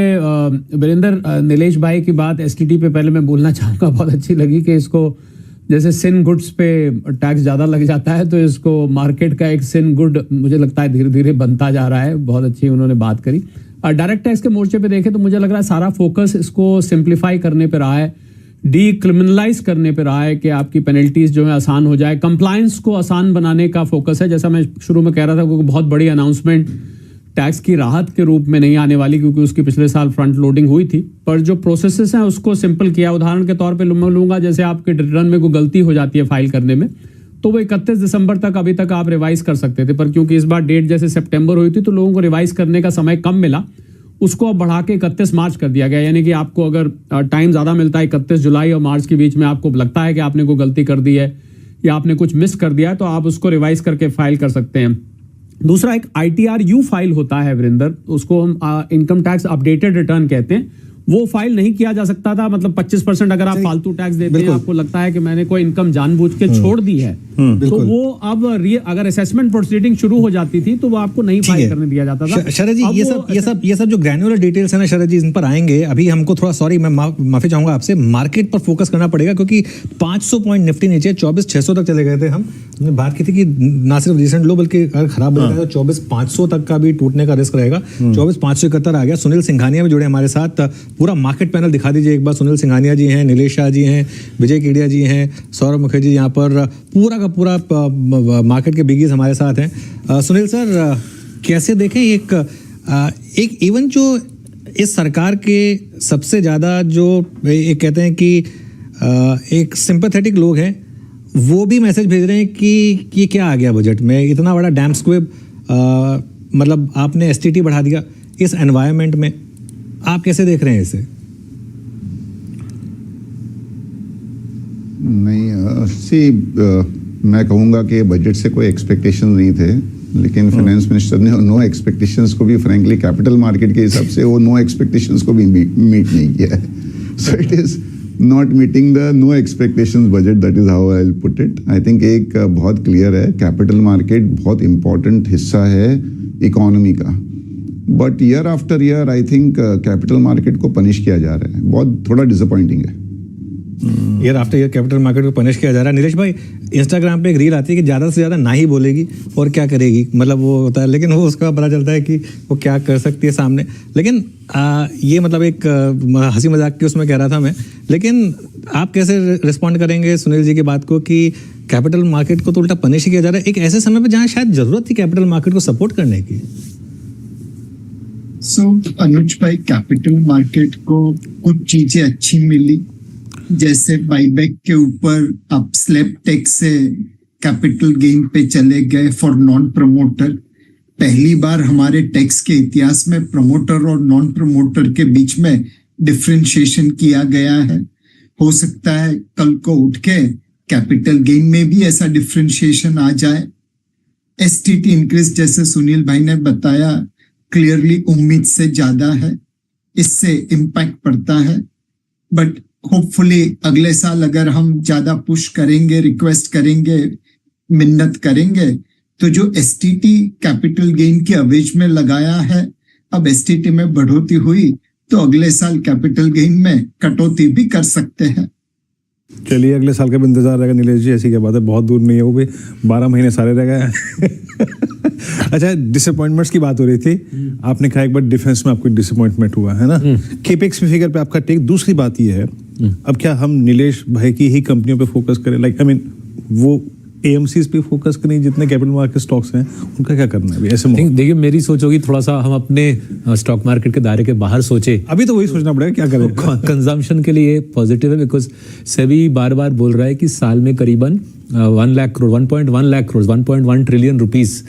Speaker 21: वीरेंद्र, नीलेश भाई की बात एसटीटी पे पहले मैं बोलना चाहूँगा, बहुत अच्छी लगी कि इसको जैसे सिन गुड्स पे टैक्स ज़्यादा लग जाता है, तो इसको मार्केट का एक सिन गुड मुझे लगता है धीरे धीरे बनता जा रहा है। बहुत अच्छी उन्होंने बात करी। डायरेक्ट टैक्स के मोर्चे पे देखें तो मुझे लग रहा है सारा फोकस इसको सिंप्लीफाई करने पे रहा है, डीक्रिमिनलाइज करने पे रहा है कि आपकी पेनल्टीज जो है आसान हो जाए, कंप्लायंस को आसान बनाने का फोकस है। जैसा मैं शुरू में कह रहा था, क्योंकि बहुत बड़ी अनाउंसमेंट टैक्स की राहत के रूप में नहीं आने वाली, क्योंकि उसकी पिछले साल फ्रंट लोडिंग हुई थी, पर जो प्रोसेसेस हैं उसको सिंपल किया। उदाहरण के तौर पे मैं लूँगा, जैसे आपके रिटर्न में कोई गलती हो जाती है फाइल करने में, तो वो 31 दिसंबर तक अभी तक आप रिवाइज कर सकते थे, पर क्योंकि इस बार डेट जैसे सितंबर हुई थी तो लोगों को रिवाइज करने का समय कम मिला, उसको अब बढ़ा के 31 मार्च कर दिया गया। यानी कि आपको अगर टाइम ज़्यादा मिलता है, 31 जुलाई और मार्च के बीच में आपको लगता है कि आपने कोई गलती कर दी है, या आपने कुछ मिस कर दिया है तो आप उसको रिवाइज करके फाइल कर सकते हैं। दूसरा एक ITR-U फाइल होता है वीरेंद्र, उसको हम इनकम टैक्स अपडेटेड रिटर्न कहते हैं। वो फाइल नहीं किया जा सकता था, मतलब 25% अगर आप फालतू टैक्स देते हैं, आपको लगता है कि मैंने कोई इनकम जानबूझ के छोड़ दी है, तो वो अब अगर असेसमेंट प्रोसीडिंग शुरू हो जाती थी तो वो आपको नहीं फाइल करने दिया जाता था।
Speaker 16: शरद जी, ये सब जो ग्रैन्युलर डिटेल्स है ना शरद जी, इन पर आएंगे। अभी हमको थोड़ा, सॉरी मैं माफी चाहूंगा आपसे, मार्केट पर फोकस करना पड़ेगा क्योंकि 500 पॉइंट निफ्टी नीचे 24,600 तक चले गए थे। हमने बात की थी कि ना सिर्फ रिसेंट लो बल्कि अगर खराब रहेगा तो 24,500 तक का भी टूटने का रिस्क रहेगा। 24,571 आ गया। सुनील सिंघानिया भी जुड़े हमारे साथ। पूरा मार्केट पैनल दिखा दीजिए एक बार। सुनील सिंघानिया जी हैं, नीलेश शाह जी हैं, विजय केडिया जी हैं, सौरभ मुखर्जी, यहाँ पर पूरा का पूरा मार्केट के बिगीज हमारे साथ हैं। सुनील सर, कैसे देखें एक इवन जो इस सरकार के सबसे ज़्यादा जो एक कहते हैं कि एक सिंपैथेटिक लोग हैं, वो भी मैसेज भेज रहे हैं कि ये क्या आ गया बजट में, इतना बड़ा डैम स्क्वेब, मतलब आपने STT बढ़ा दिया इस एनवायरनमेंट में। आप कैसे देख रहे हैं इसे?
Speaker 1: नहीं, मैं कहूँगा कि बजट से कोई एक्सपेक्टेशन नहीं थे, लेकिन फाइनेंस मिनिस्टर ने नो एक्सपेक्टेशंस को भी फ्रैंकली कैपिटल मार्केट के हिसाब से वो नो एक्सपेक्टेशंस को भी मीट नहीं किया है। So it is not meeting the no expectations budget, that is how I will put it. I think एक बहुत क्लियर है, कैपिटल मार्केट बहुत इंपॉर्टेंट हिस्सा है इकोनॉमी का, but year after year I think capital market को punish किया जा रहा है। बहुत थोड़ा डिसअपॉइंटिंग है।
Speaker 16: Year after year capital market को पनिश किया जा रहा है। नीलेश भाई, इंस्टाग्राम पे एक रील आती है कि ज़्यादा से ज़्यादा ना ही बोलेगी और क्या करेगी, मतलब वो होता है, लेकिन वो उसका पता चलता है कि वो क्या कर सकती है सामने। लेकिन ये मतलब एक हंसी मजाक की उसमें कह रहा था मैं, लेकिन आप कैसे रिस्पॉन्ड करेंगे सुनील जी की बात को कि कैपिटल मार्केट को तो उल्टा पनिश ही किया जा रहा है एक ऐसे समय पर जहाँ शायद जरूरत थी कैपिटल मार्केट को सपोर्ट करने की?
Speaker 18: अनुज भाई, कैपिटल मार्केट को कुछ चीजें अच्छी मिली, जैसे बाईबैक के ऊपर आप स्लैब टैक्स से कैपिटल गेन पे चले गए फॉर नॉन प्रमोटर। पहली बार हमारे टैक्स के इतिहास में प्रमोटर और नॉन प्रमोटर के बीच में डिफरेंशिएशन किया गया है। हो सकता है कल को उठ के कैपिटल गेन में भी ऐसा डिफरेंशिएशन आ जाए। STT इंक्रीज जैसे सुनील भाई ने बताया क्लियरली उम्मीद से ज्यादा है, इससे इम्पैक्ट पड़ता है, बट होपफुली अगले साल अगर हम ज्यादा पुश करेंगे, रिक्वेस्ट करेंगे, मिन्नत करेंगे, तो जो STT कैपिटल गेन के अवेज में लगाया है, अब STT में बढ़ोतरी हुई तो अगले साल कैपिटल गेन में कटौती भी कर सकते हैं।
Speaker 20: चलिए, अगले साल का भी इंतजार रहेगा नीलेश जी, ऐसी क्या बात है, बहुत दूर नहीं है, वो भी 12 महीने सारे रह गए। अच्छा, डिसअपॉइंटमेंट्स की बात हो रही थी, आपने कहा एक बार डिफेंस में आपको डिसअपॉइंटमेंट हुआ है ना, केपेक्स फिगर पे आपका टेक। दूसरी बात ये है, अब क्या हम नीलेश भाई की ही कंपनियों पे फोकस करें, लाइक आई मीन वो AMCs पे फोकस करें जितने कैपिटल मार्केट स्टॉक्स हैं, उनका क्या करना है ऐसे?
Speaker 19: देखिए, मेरी सोच होगी थोड़ा सा हम अपने स्टॉक मार्केट के दायरे के बाहर सोचे।
Speaker 20: अभी तो वही सोचना पड़ेगा क्या करें।
Speaker 19: कंजम्पशन के लिए पॉजिटिव है, बिकॉज सेबी बार बार बोल रहा है कि साल में करीबन 1 lakh crore 1.1 lakh crore 1.1 trillion rupees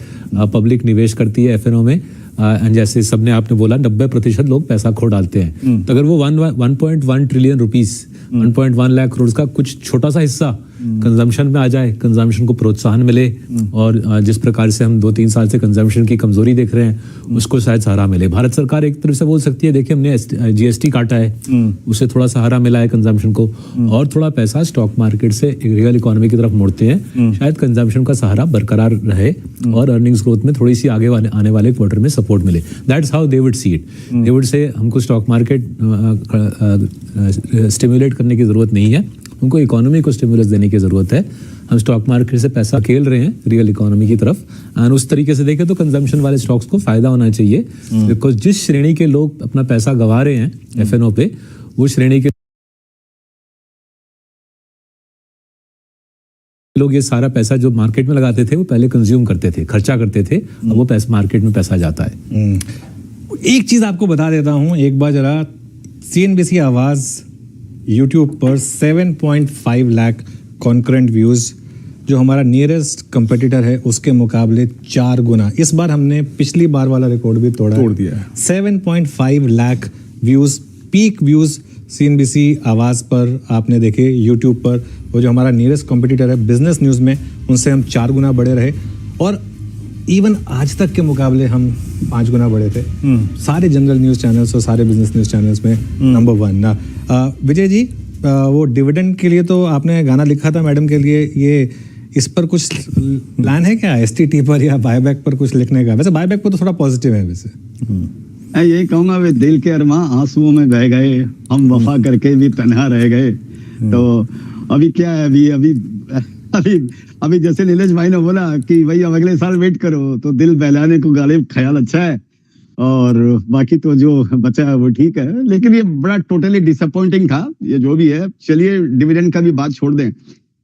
Speaker 19: public निवेश करती है FNO में। एंड जैसे सबने आपने बोला 90% लोग पैसा खो डालते हैं, तो अगर वो 1.1 ट्रिलियन रुपीस 1.1 लाख करोड़ का कुछ छोटा सा हिस्सा कंजम्पशन में आ जाए, कंजम्पशन को प्रोत्साहन मिले, और जिस प्रकार से हम 2-3 साल से कंजम्पशन की कमजोरी देख रहे हैं उसको शायद सहारा मिले। भारत सरकार एक तरफ से बोल सकती है, देखिए हमने GST काटा है, उससे थोड़ा सहारा मिला है कंजम्पशन को, और थोड़ा पैसा स्टॉक मार्केट से रियल इकोनॉमी की तरफ मोड़ते हैं, शायद कंजम्पशन का सहारा बरकरार रहे और अर्निंग्स ग्रोथ में थोड़ी सी आगे आने वाले क्वार्टर में सपोर्ट मिले। That's how they would see it. They would say हमको स्टॉक मार्केट स्टिमुलेट करने की जरूरत नहीं है, उनको इकोनॉमी को स्टिमुलस देने की जरूरत है। हम स्टॉक मार्केट से पैसा खेल रहे हैं रियल इकोनॉमी की तरफ, और उस तरीके से देखें तो कंजम्पशन वाले स्टॉक्स को फायदा होना चाहिए, बिकॉज जिस श्रेणी के लोग अपना पैसा गंवा रहे हैं FNO पे, वो श्रेणी के लोग ये सारा पैसा जो मार्केट में लगाते थे वो पहले कंज्यूम करते थे, खर्चा करते थे, अब वो पैसा मार्केट में पैसा जाता है।
Speaker 16: एक चीज आपको बता देता हूं, एक बार जरा CNBC आवाज YouTube पर 7.5 लाख कॉन्करेंट व्यूज, जो हमारा नियरेस्ट कंपटीटर है उसके मुकाबले 4 गुना। इस बार हमने पिछली बार वाला रिकॉर्ड भी तोड़ दिया है। 7.5 lakh views, peak views CNBC आवाज़ पर आपने देखे, यूट्यूब पर, वो जो हमारा नियरेस्ट कॉम्पिटिटर है बिजनेस न्यूज़ में, उनसे हम 4 गुना बढ़े रहे और इवन आज तक के मुकाबले हम 5 गुना बढ़े थे सारे जनरल न्यूज़ चैनल्स और सारे बिजनेस न्यूज़ चैनल्स में नंबर 1 ना। विजय जी, वो डिविडेंड के लिए तो आपने गाना लिखा था मैडम के लिए, ये इस पर कुछ प्लान है क्या STT पर या बायबैक पर कुछ लिखने का? वैसे बायबैक पर तो थोड़ा पॉजिटिव है वैसे।
Speaker 17: मैं यही कहूंगा, वे दिल के अरमां आंसुओं में बह गए, हम वफा करके भी तन्हा रह गए। तो अभी क्या है, अभी जैसे नीलेश भाई ने बोला कि भाई अब अगले साल वेट करो, तो दिल बहलाने को गालिब ख्याल अच्छा है और बाकी तो जो बचा है वो ठीक है। लेकिन ये बड़ा टोटली डिसअपॉइंटिंग था, ये जो भी है। चलिए डिविडेंड का भी बात छोड़ दें,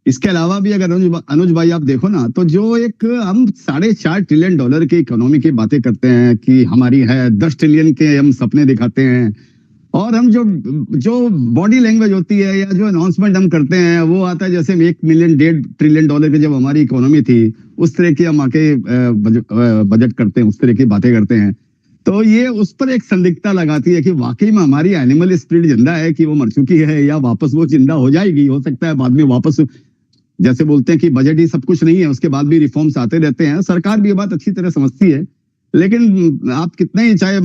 Speaker 17: इसके अलावा भी अगर अनुज भाई आप देखो ना, तो जो एक हम $4.5 ट्रिलियन की इकोनॉमी की बातें करते हैं कि हमारी है, 10 ट्रिलियन के हम सपने दिखाते हैं, और हम जो बॉडी लैंग्वेज होती है या जो अनाउंसमेंट हम करते हैं वो आता है जैसे 1 ट्रिलियन डॉलर की जब हमारी इकोनॉमी थी, उस तरह की हम आके बजट करते हैं, उस तरह की बातें करते हैं। तो ये उस पर एक संदिग्धता लगाती है कि वाकई में हमारी एनिमल स्पिरिट जिंदा है कि वो मर चुकी है, या वापस वो जिंदा हो जाएगी। हो सकता है बाद में वापस, जैसे बोलते हैं कि बजट ही सब कुछ नहीं है, उसके बाद भी रिफॉर्म्स आते रहते हैं। सरकार भी ये बात अच्छी तरह समझती है, लेकिन आप कितने ही चाहे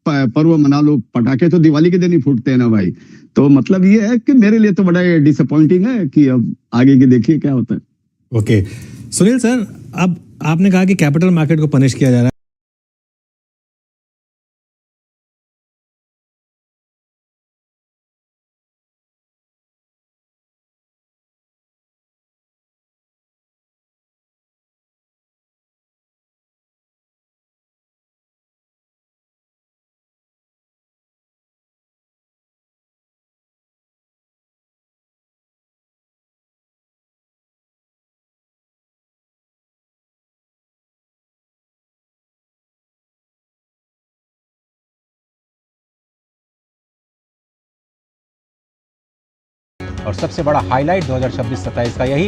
Speaker 17: पर्व मना लो, पटाखे तो दिवाली के दिन ही फूटते हैं ना भाई। तो मतलब ये है कि मेरे लिए तो बड़ा डिसअपॉइंटिंग है कि अब आगे की देखिए क्या होता है।
Speaker 16: ओके सुनील सर, अब आपने कहा कि कैपिटल मार्केट को पनिश किया जा रहा है।
Speaker 3: और सबसे बड़ा हाईलाइट 2026-27 का यही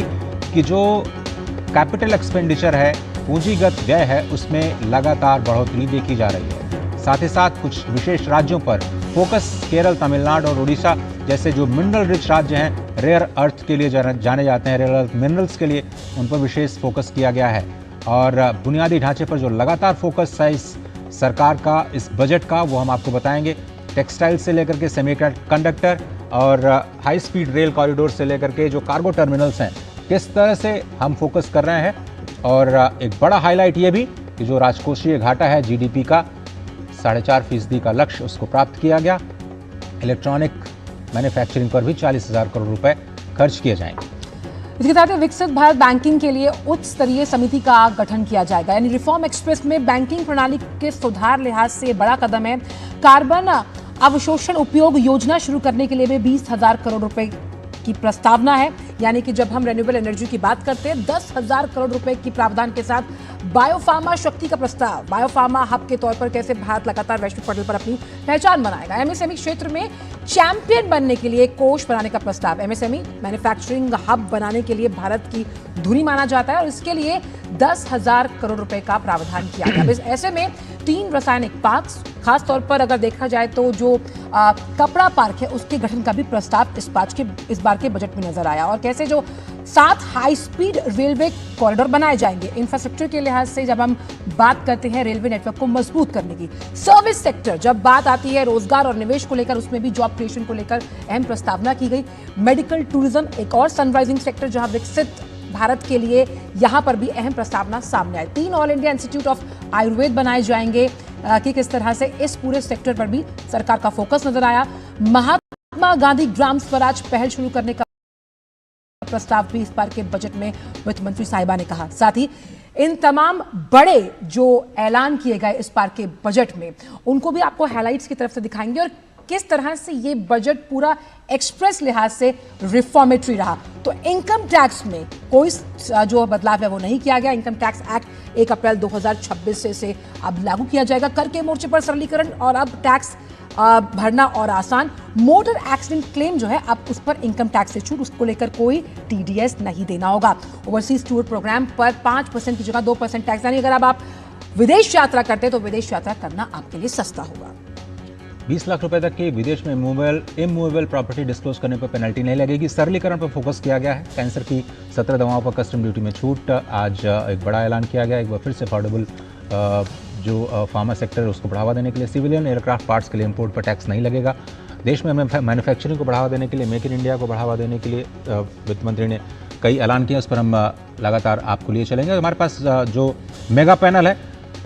Speaker 3: कि जो कैपिटल एक्सपेंडिचर है, पूंजीगत व्यय है, उसमें लगातार बढ़ोतरी देखी जा रही है। साथ ही साथ कुछ विशेष राज्यों पर फोकस, केरल, तमिलनाडु और उड़ीसा जैसे जो मिनरल रिच राज्य हैं, रेयर अर्थ के लिए जाने जाते हैं, रेयर अर्थ मिनरल्स के लिए, उन पर विशेष फोकस किया गया है। और बुनियादी ढांचे पर जो लगातार फोकस है इस सरकार का, इस बजट का, वो हम आपको बताएंगे। टेक्सटाइल से लेकर के सेमीकंडक्टर और हाई स्पीड रेल कॉरिडोर से लेकर के जो कार्गो टर्मिनल्स हैं, किस तरह से हम फोकस कर रहे हैं। और एक बड़ा हाईलाइट ये भी कि जो राजकोषीय घाटा है GDP का 4.5% का लक्ष्य, उसको प्राप्त किया गया। इलेक्ट्रॉनिक मैन्युफैक्चरिंग पर भी 40,000 करोड़ रुपए खर्च किए जाएंगे।
Speaker 22: इसके साथ ही विकसित भारत बैंकिंग के लिए उच्च स्तरीय समिति का गठन किया जाएगा। यानी रिफॉर्म एक्सप्रेस में बैंकिंग प्रणाली के सुधार लिहाज से बड़ा कदम है। कार्बन अवशोषण उपयोग योजना शुरू करने के लिए भी 20,000 करोड़ रुपए की प्रस्तावना है। यानी कि जब हम रिन्यूएबल एनर्जी की बात करते हैं, 10,000 करोड़ रुपए की प्रावधान के साथ बायोफार्मा शक्ति का प्रस्ताव, बायोफार्मा हब के तौर पर कैसे भारत लगातार वैश्विक पटल पर अपनी पहचान बनाएगा। MSME क्षेत्र में चैंपियन बनने के लिए कोष बनाने का प्रस्ताव। MSME मैन्युफैक्चरिंग हब बनाने के लिए भारत की धुरी माना जाता है और इसके लिए 10,000 करोड़ रुपए का प्रावधान किया गया। ऐसे में 3 रासायनिक पार्क्स, खासतौर पर अगर देखा जाए तो जो कपड़ा पार्क है, उसके गठन का भी प्रस्ताव इस बार के बजट में नजर आया। और कैसे जो 7 हाई स्पीड रेलवे कॉरिडोर बनाए जाएंगे। इंफ्रास्ट्रक्चर के लिहाज से जब हम बात करते हैं रेलवे नेटवर्क को मजबूत करने की, सर्विस सेक्टर जब बात आती है रोजगार और निवेश को लेकर, उसमें भी जॉब क्रिएशन को लेकर अहम प्रस्तावना की गई। मेडिकल टूरिज्म एक और सनराइजिंग सेक्टर जहां विकसित भारत के लिए, यहां पर भी अहम प्रस्तावना सामने आई। 3 all India institute of Ayurveda बनाए जाएंगे कि किस तरह से इस पूरे सेक्टर पर भी सरकार का फोकस नजर आया। महात्मा गांधी ग्राम स्वराज पहल शुरू करने का प्रस्ताव भी इस बार के बजट में वित्त मंत्री साहिबा ने कहा। साथ ही इन तमाम बड़े जो ऐलान किए गए इस बार के बजट में, उनको भी आपको हाइलाइट्स की तरफ से दिखाएंगे और किस तरह से ये बजट पूरा एक्सप्रेस लिहाज से रिफॉर्मेटरी रहा। तो इनकम टैक्स में कोई जो बदलाव है वो नहीं किया गया। इनकम टैक्स एक्ट 1 अप्रैल 2026 से अब लागू किया जाएगा। कर के मोर्चे पर सरलीकरण और अब टैक्स भरना और आसान। मोटर एक्सीडेंट क्लेम जो है, अब उस पर इनकम टैक्स से छूट, उसको लेकर कोई TDS नहीं देना होगा। ओवरसीज टूर प्रोग्राम पर 5% की जगह 2% टैक्स, यानी अगर अब आप विदेश यात्रा करते हैं तो विदेश यात्रा करना आपके लिए सस्ता होगा।
Speaker 3: 20 लाख रुपए तक की विदेश में इमूवेबल प्रॉपर्टी डिस्क्लोज करने पर पेनल्टी नहीं लगेगी। सरलीकरण पर फोकस किया गया है। कैंसर की 17 दवाओं पर कस्टम ड्यूटी में छूट। आज एक बड़ा ऐलान किया गया, एक बार फिर से अफोर्डेबल जो फार्मा सेक्टर है उसको बढ़ावा देने के लिए सिविलियन एयरक्राफ्ट पार्ट्स के लिए इंपोर्ट पर टैक्स नहीं लगेगा। देश में मैन्युफैक्चरिंग को बढ़ावा देने के लिए, मेक इन इंडिया को बढ़ावा देने के लिए वित्त मंत्री ने कई ऐलान किए, उस पर हम लगातार आपको लिए चलेंगे। हमारे पास जो मेगा पैनल है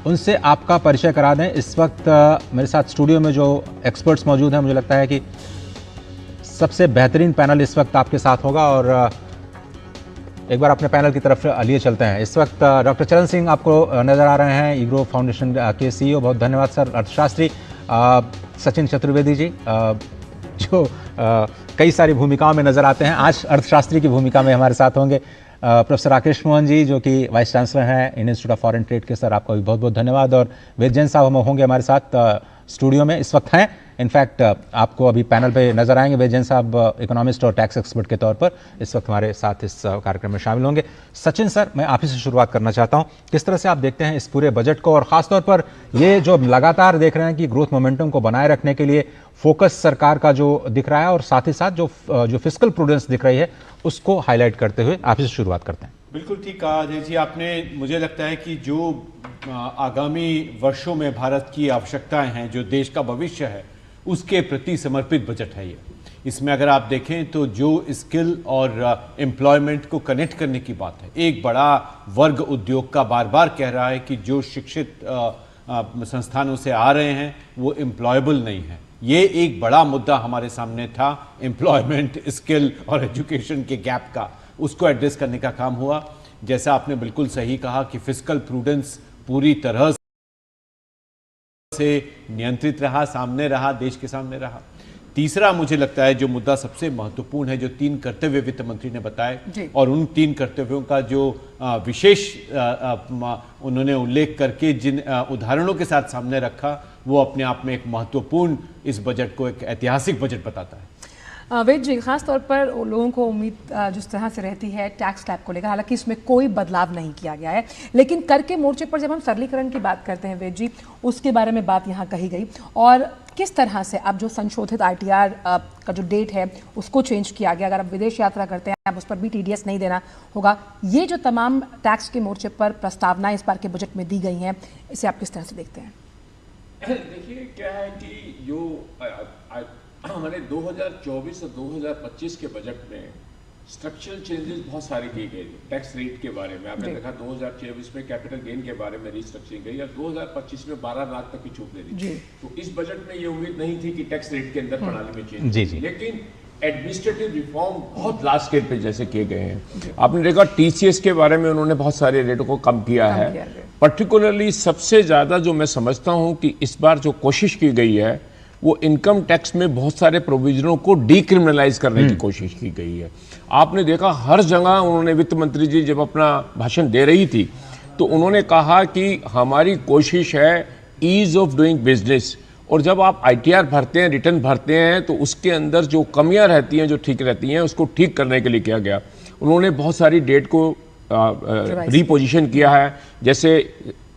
Speaker 3: उनसे आपका परिचय करा दें। इस वक्त मेरे साथ स्टूडियो में जो एक्सपर्ट्स मौजूद हैं, मुझे लगता है कि सबसे बेहतरीन पैनल इस वक्त आपके साथ होगा और एक बार अपने पैनल की तरफ लिए चलते हैं। इस वक्त डॉक्टर चरण सिंह आपको नज़र आ रहे हैं, ईग्रो फाउंडेशन के CEO, बहुत धन्यवाद सर। अर्थशास्त्री सचिन चतुर्वेदी जी, जो कई सारी भूमिकाओं में नज़र आते हैं, आज अर्थशास्त्री की भूमिका में हमारे साथ होंगे। प्रोफेसर राकेश मोहन जी, जो कि वाइस चांसलर हैं Indian institute of foreign trade के, सर आपका भी बहुत बहुत धन्यवाद। और वेद जैन साहब होंगे हमारे साथ स्टूडियो में, इस वक्त हैं, इनफैक्ट आपको अभी पैनल पे नजर आएंगे। वेद जैन साहब इकोनॉमिस्ट और टैक्स एक्सपर्ट के तौर पर इस वक्त हमारे साथ इस कार्यक्रम में शामिल होंगे। सचिन सर, मैं आप ही से शुरुआत करना चाहता हूं, किस तरह से आप देखते हैं इस पूरे बजट को, और खासतौर पर ये जो लगातार देख रहे हैं कि ग्रोथ मोमेंटम को बनाए रखने के लिए फोकस सरकार का जो दिख रहा है और साथ ही साथ जो फिस्कल प्रूडेंस दिख रही है उसको हाईलाइट करते हुए आप ही से शुरुआत करते हैं।
Speaker 5: बिल्कुल ठीक कहा अजय जी आपने। मुझे लगता है कि जो आगामी वर्षों में भारत की आवश्यकताएं हैं, जो देश का भविष्य है, उसके प्रति समर्पित बजट है ये। इसमें अगर आप देखें तो जो स्किल और एम्प्लॉयमेंट को कनेक्ट करने की बात है, एक बड़ा वर्ग उद्योग का बार बार कह रहा है कि जो शिक्षित संस्थानों से आ रहे हैं वो एम्प्लॉयबल नहीं है। ये एक बड़ा मुद्दा हमारे सामने था, एम्प्लॉयमेंट, स्किल और एजुकेशन के गैप का, उसको एड्रेस करने का काम हुआ। जैसा आपने बिल्कुल सही कहा कि फिस्कल प्रूडेंस पूरी तरह से नियंत्रित रहा, सामने रहा, देश के सामने रहा। तीसरा मुझे लगता है जो मुद्दा सबसे महत्वपूर्ण है, जो 3 कर्तव्य वित्त मंत्री ने बताए और उन 3 कर्तव्यों का जो विशेष उन्होंने उल्लेख करके जिन उदाहरणों के साथ सामने रखा, वो अपने आप में एक महत्वपूर्ण, इस बजट को एक ऐतिहासिक बजट बताता है।
Speaker 22: वेद जी, खास तौर पर लोगों को उम्मीद जिस तरह से रहती है टैक्स स्लैब को लेकर, हालांकि इसमें कोई बदलाव नहीं किया गया है, लेकिन कर के मोर्चे पर जब हम सरलीकरण की बात करते हैं वेद जी, उसके बारे में बात यहाँ कही गई, और किस तरह से अब जो संशोधित ITR का जो डेट है उसको चेंज किया गया। अगर आप विदेश यात्रा करते हैं अब उस पर भी TDS नहीं देना होगा। ये जो तमाम टैक्स के मोर्चे पर प्रस्तावनाएं इस बार के बजट में दी गई हैं, इसे आप किस तरह से देखते हैं?
Speaker 7: देखिए क्या है कि जो हमारे 2024 और 2025 के बजट में स्ट्रक्चरल चेंजेस बहुत सारे किए गए। टैक्स रेट के बारे में आपने देखा 2024 में कैपिटल गेन के बारे में रिस्ट्रक्चरिंग गई और 2025 में 12 लाख तक की छूट दे दी। तो इस बजट में ये उम्मीद नहीं थी कि टैक्स रेट के अंदर प्रणाली में चेंज, लेकिन एडमिनिस्ट्रेटिव रिफॉर्म बहुत लार्ज स्केल पे जैसे किए गए हैं। आपने देखा TCS के बारे में उन्होंने बहुत सारे रेटों को कम किया है। पर्टिकुलरली सबसे ज्यादा जो मैं समझता हूँ कि इस बार जो कोशिश की गई है वो इनकम टैक्स में बहुत सारे प्रोविजनों को डीक्रिमिनलाइज करने की कोशिश की गई है। आपने देखा हर जगह उन्होंने, वित्त मंत्री जी जब अपना भाषण दे रही थी तो उन्होंने कहा कि हमारी कोशिश है ईज ऑफ डूइंग बिजनेस, और जब आप ITR भरते हैं, रिटर्न भरते हैं, तो उसके अंदर जो कमियां रहती हैं, जो ठीक रहती हैं, उसको ठीक करने के लिए किया गया। उन्होंने बहुत सारी डेट को रीपोजिशन किया है। जैसे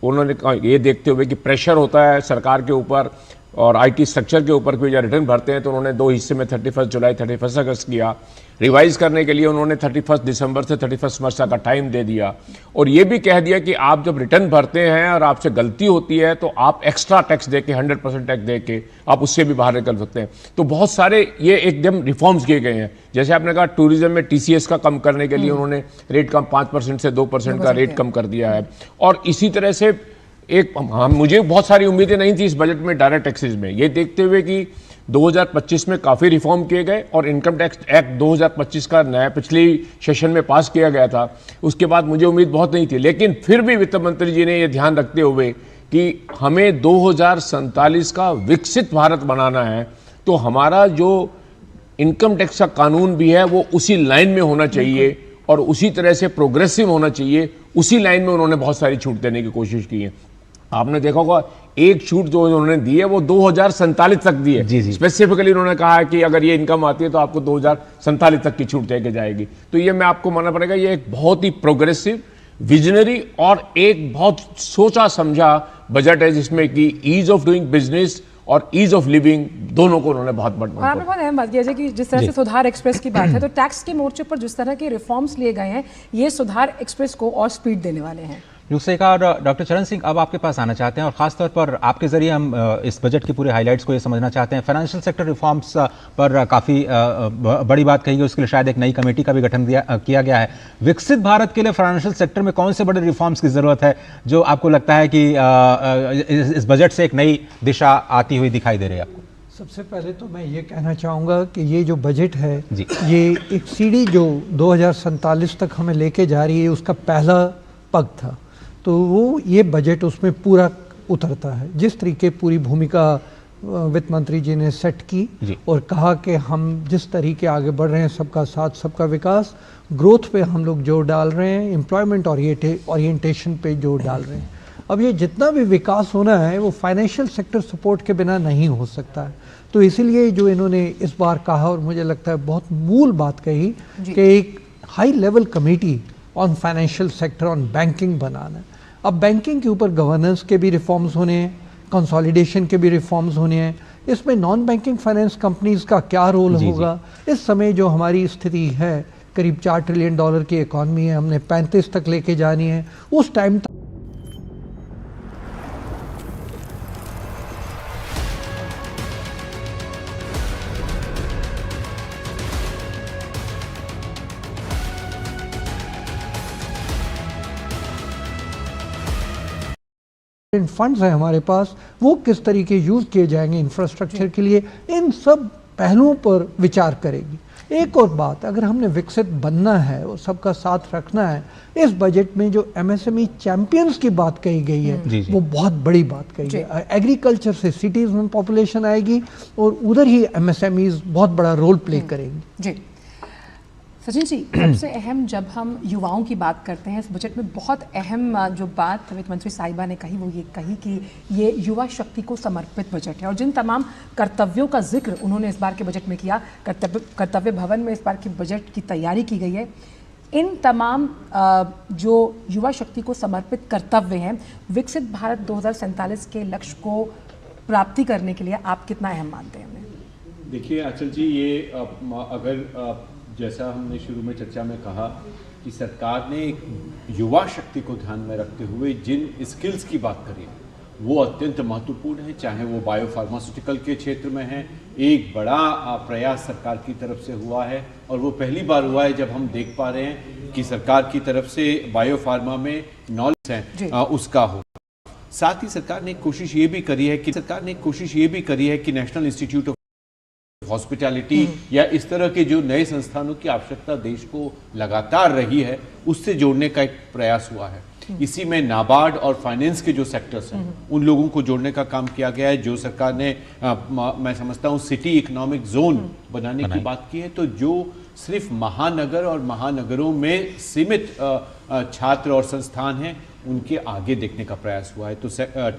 Speaker 7: उन्होंने ये देखते हुए कि प्रेशर होता है सरकार के ऊपर और IT स्ट्रक्चर के ऊपर कोई रिटर्न भरते हैं, तो उन्होंने 2 हिस्से में 31 जुलाई 31 अगस्त किया। रिवाइज करने के लिए उन्होंने 31 दिसंबर से 31 मार्च का टाइम दे दिया, और ये भी कह दिया कि आप जब रिटर्न भरते हैं और आपसे गलती होती है तो आप एक्स्ट्रा टैक्स देके 100% टैक्स देके आप उससे भी बाहर निकल सकते हैं। तो बहुत सारे ये एकदम रिफॉर्म्स किए गए हैं। जैसे आपने कहा टूरिज्म में TCS का कम करने के लिए उन्होंने रेट कम 5% से 2% का रेट कम कर दिया है। और इसी तरह से मुझे बहुत सारी उम्मीदें नहीं थी इस बजट में डायरेक्ट टैक्सेस में, ये देखते हुए कि 2025 में काफ़ी रिफॉर्म किए गए और इनकम टैक्स एक्ट 2025 का नया पिछली सेशन में पास किया गया था। उसके बाद मुझे उम्मीद बहुत नहीं थी, लेकिन फिर भी वित्त मंत्री जी ने यह ध्यान रखते हुए कि हमें 2047 का विकसित भारत बनाना है, तो हमारा जो इनकम टैक्स का कानून भी है वो उसी लाइन में होना चाहिए और उसी तरह से प्रोग्रेसिव होना चाहिए। उसी लाइन में उन्होंने बहुत सारी छूट देने की कोशिश की है। आपने देखा होगा एक छूट जो उन्होंने दी है वो 2047 तक दी है। स्पेसिफिकली उन्होंने कहा है कि अगर ये इनकम आती है तो आपको 2047 तक की छूट देके जाएगी। तो ये मैं आपको मानना पड़ेगा, ये एक बहुत ही प्रोग्रेसिव, विजनरी और एक बहुत सोचा समझा बजट है, जिसमें कि ईज ऑफ डूइंग बिजनेस और ईज ऑफ लिविंग दोनों को उन्होंने बहुत
Speaker 22: और आपने बहुत अहम बात की है कि जिस तरह से सुधार एक्सप्रेस की बात है, तो टैक्स के मोर्चे पर जिस तरह के रिफॉर्म्स लिए गए हैं, ये सुधार एक्सप्रेस को और स्पीड देने वाले हैं।
Speaker 3: दूसरे का डॉक्टर चरण सिंह, अब आपके पास आना चाहते हैं और खासतौर पर आपके जरिए हम इस बजट की पूरे हाइलाइट्स को ये समझना चाहते हैं। फाइनेंशियल सेक्टर रिफॉर्म्स पर काफ़ी बड़ी बात कही गई, उसके लिए शायद एक नई कमेटी का भी गठन किया गया है। विकसित भारत के लिए फाइनेंशियल सेक्टर में कौन से बड़े रिफॉर्म्स की ज़रूरत है जो आपको लगता है कि इस बजट से एक नई दिशा आती हुई दिखाई दे रही है आपको?
Speaker 4: सबसे पहले तो मैं ये कहना चाहूँगा कि ये जो बजट है, ये एक सीढ़ी जो 2047 तक हमें लेके जा रही है, उसका पहला पग था। तो वो ये बजट उसमें पूरा उतरता है। जिस तरीके पूरी भूमिका वित्त मंत्री जी ने सेट की और कहा कि हम जिस तरीके आगे बढ़ रहे हैं, सबका साथ सबका विकास, ग्रोथ पे हम लोग जोर डाल रहे हैं, एम्प्लॉयमेंट ओरिएंटेशन पे जोर डाल रहे हैं। अब ये जितना भी विकास होना है वो फाइनेंशियल सेक्टर सपोर्ट के बिना नहीं हो सकता है। तो इसीलिए जो इन्होंने इस बार कहा, और मुझे लगता है बहुत मूल बात कही, कि एक high level committee on financial sector on banking बनाना है। अब बैंकिंग के ऊपर गवर्नेंस के भी रिफॉर्म्स होने हैं, कंसोलिडेशन के भी रिफॉर्म्स होने हैं। इसमें नॉन बैंकिंग फाइनेंस कंपनीज का क्या रोल होगा? इस समय जो हमारी स्थिति है, करीब $4 ट्रिलियन की इकॉनमी है, हमने 35 तक लेके जानी है। उस टाइम तक फंड्स हैं हमारे पास, वो किस तरीके यूज किए जाएंगे इंफ्रास्ट्रक्चर के लिए, इन सब पहलुओं पर विचार करेगी। एक और बात, अगर हमने विकसित बनना है और सबका साथ रखना है, इस बजट में जो एमएसएमई चैंपियंस की बात कही गई है, वो बहुत बड़ी बात कही है। एग्रीकल्चर से सिटीज में पॉपुलेशन आएगी और उधर ही एमएसएमईज बहुत बड़ा रोल प्ले करेंगी।
Speaker 22: जी सचिन जी, सबसे अहम जब हम युवाओं की बात करते हैं, इस बजट में बहुत अहम जो बात वित्त मंत्री साहिबा ने कही, वो ये कही कि ये युवा शक्ति को समर्पित बजट है। और जिन तमाम कर्तव्यों का जिक्र उन्होंने इस बार के बजट में किया, कर्तव्य भवन में इस बार की बजट की तैयारी की गई है, इन तमाम जो युवा शक्ति को समर्पित कर्तव्य हैं, विकसित भारत 2047 के लक्ष्य को प्राप्ति करने के लिए आप कितना अहम मानते हैं?
Speaker 5: देखिए आंचल जी, ये अगर जैसा हमने शुरू में चर्चा में कहा कि सरकार ने एक युवा शक्ति को ध्यान में रखते हुए जिन स्किल्स की बात करी वो अत्यंत महत्वपूर्ण है, चाहे वो बायोफार्मास्यूटिकल के क्षेत्र में है। एक बड़ा प्रयास सरकार की तरफ से हुआ है और वो पहली बार हुआ है जब हम देख पा रहे हैं कि सरकार की तरफ से बायोफार्मा में नॉलेज है उसका हो। साथ ही सरकार ने कोशिश ये भी करी है कि नेशनल इंस्टीट्यूट ऑफ हॉस्पिटैलिटी या इस तरह के जो नए संस्थानों की आवश्यकता देश को लगातार रही है, उससे जोड़ने का एक प्रयास हुआ है। इसी में नाबार्ड और फाइनेंस के जो सेक्टर्स हैं, उन लोगों को जोड़ने का काम किया गया है। जो सरकार ने मैं समझता हूँ सिटी इकोनॉमिक जोन बनाने की बात की है, तो जो सिर्फ महानगर और महानगरों में सीमित छात्र और संस्थान हैं, उनके आगे देखने का प्रयास हुआ है। तो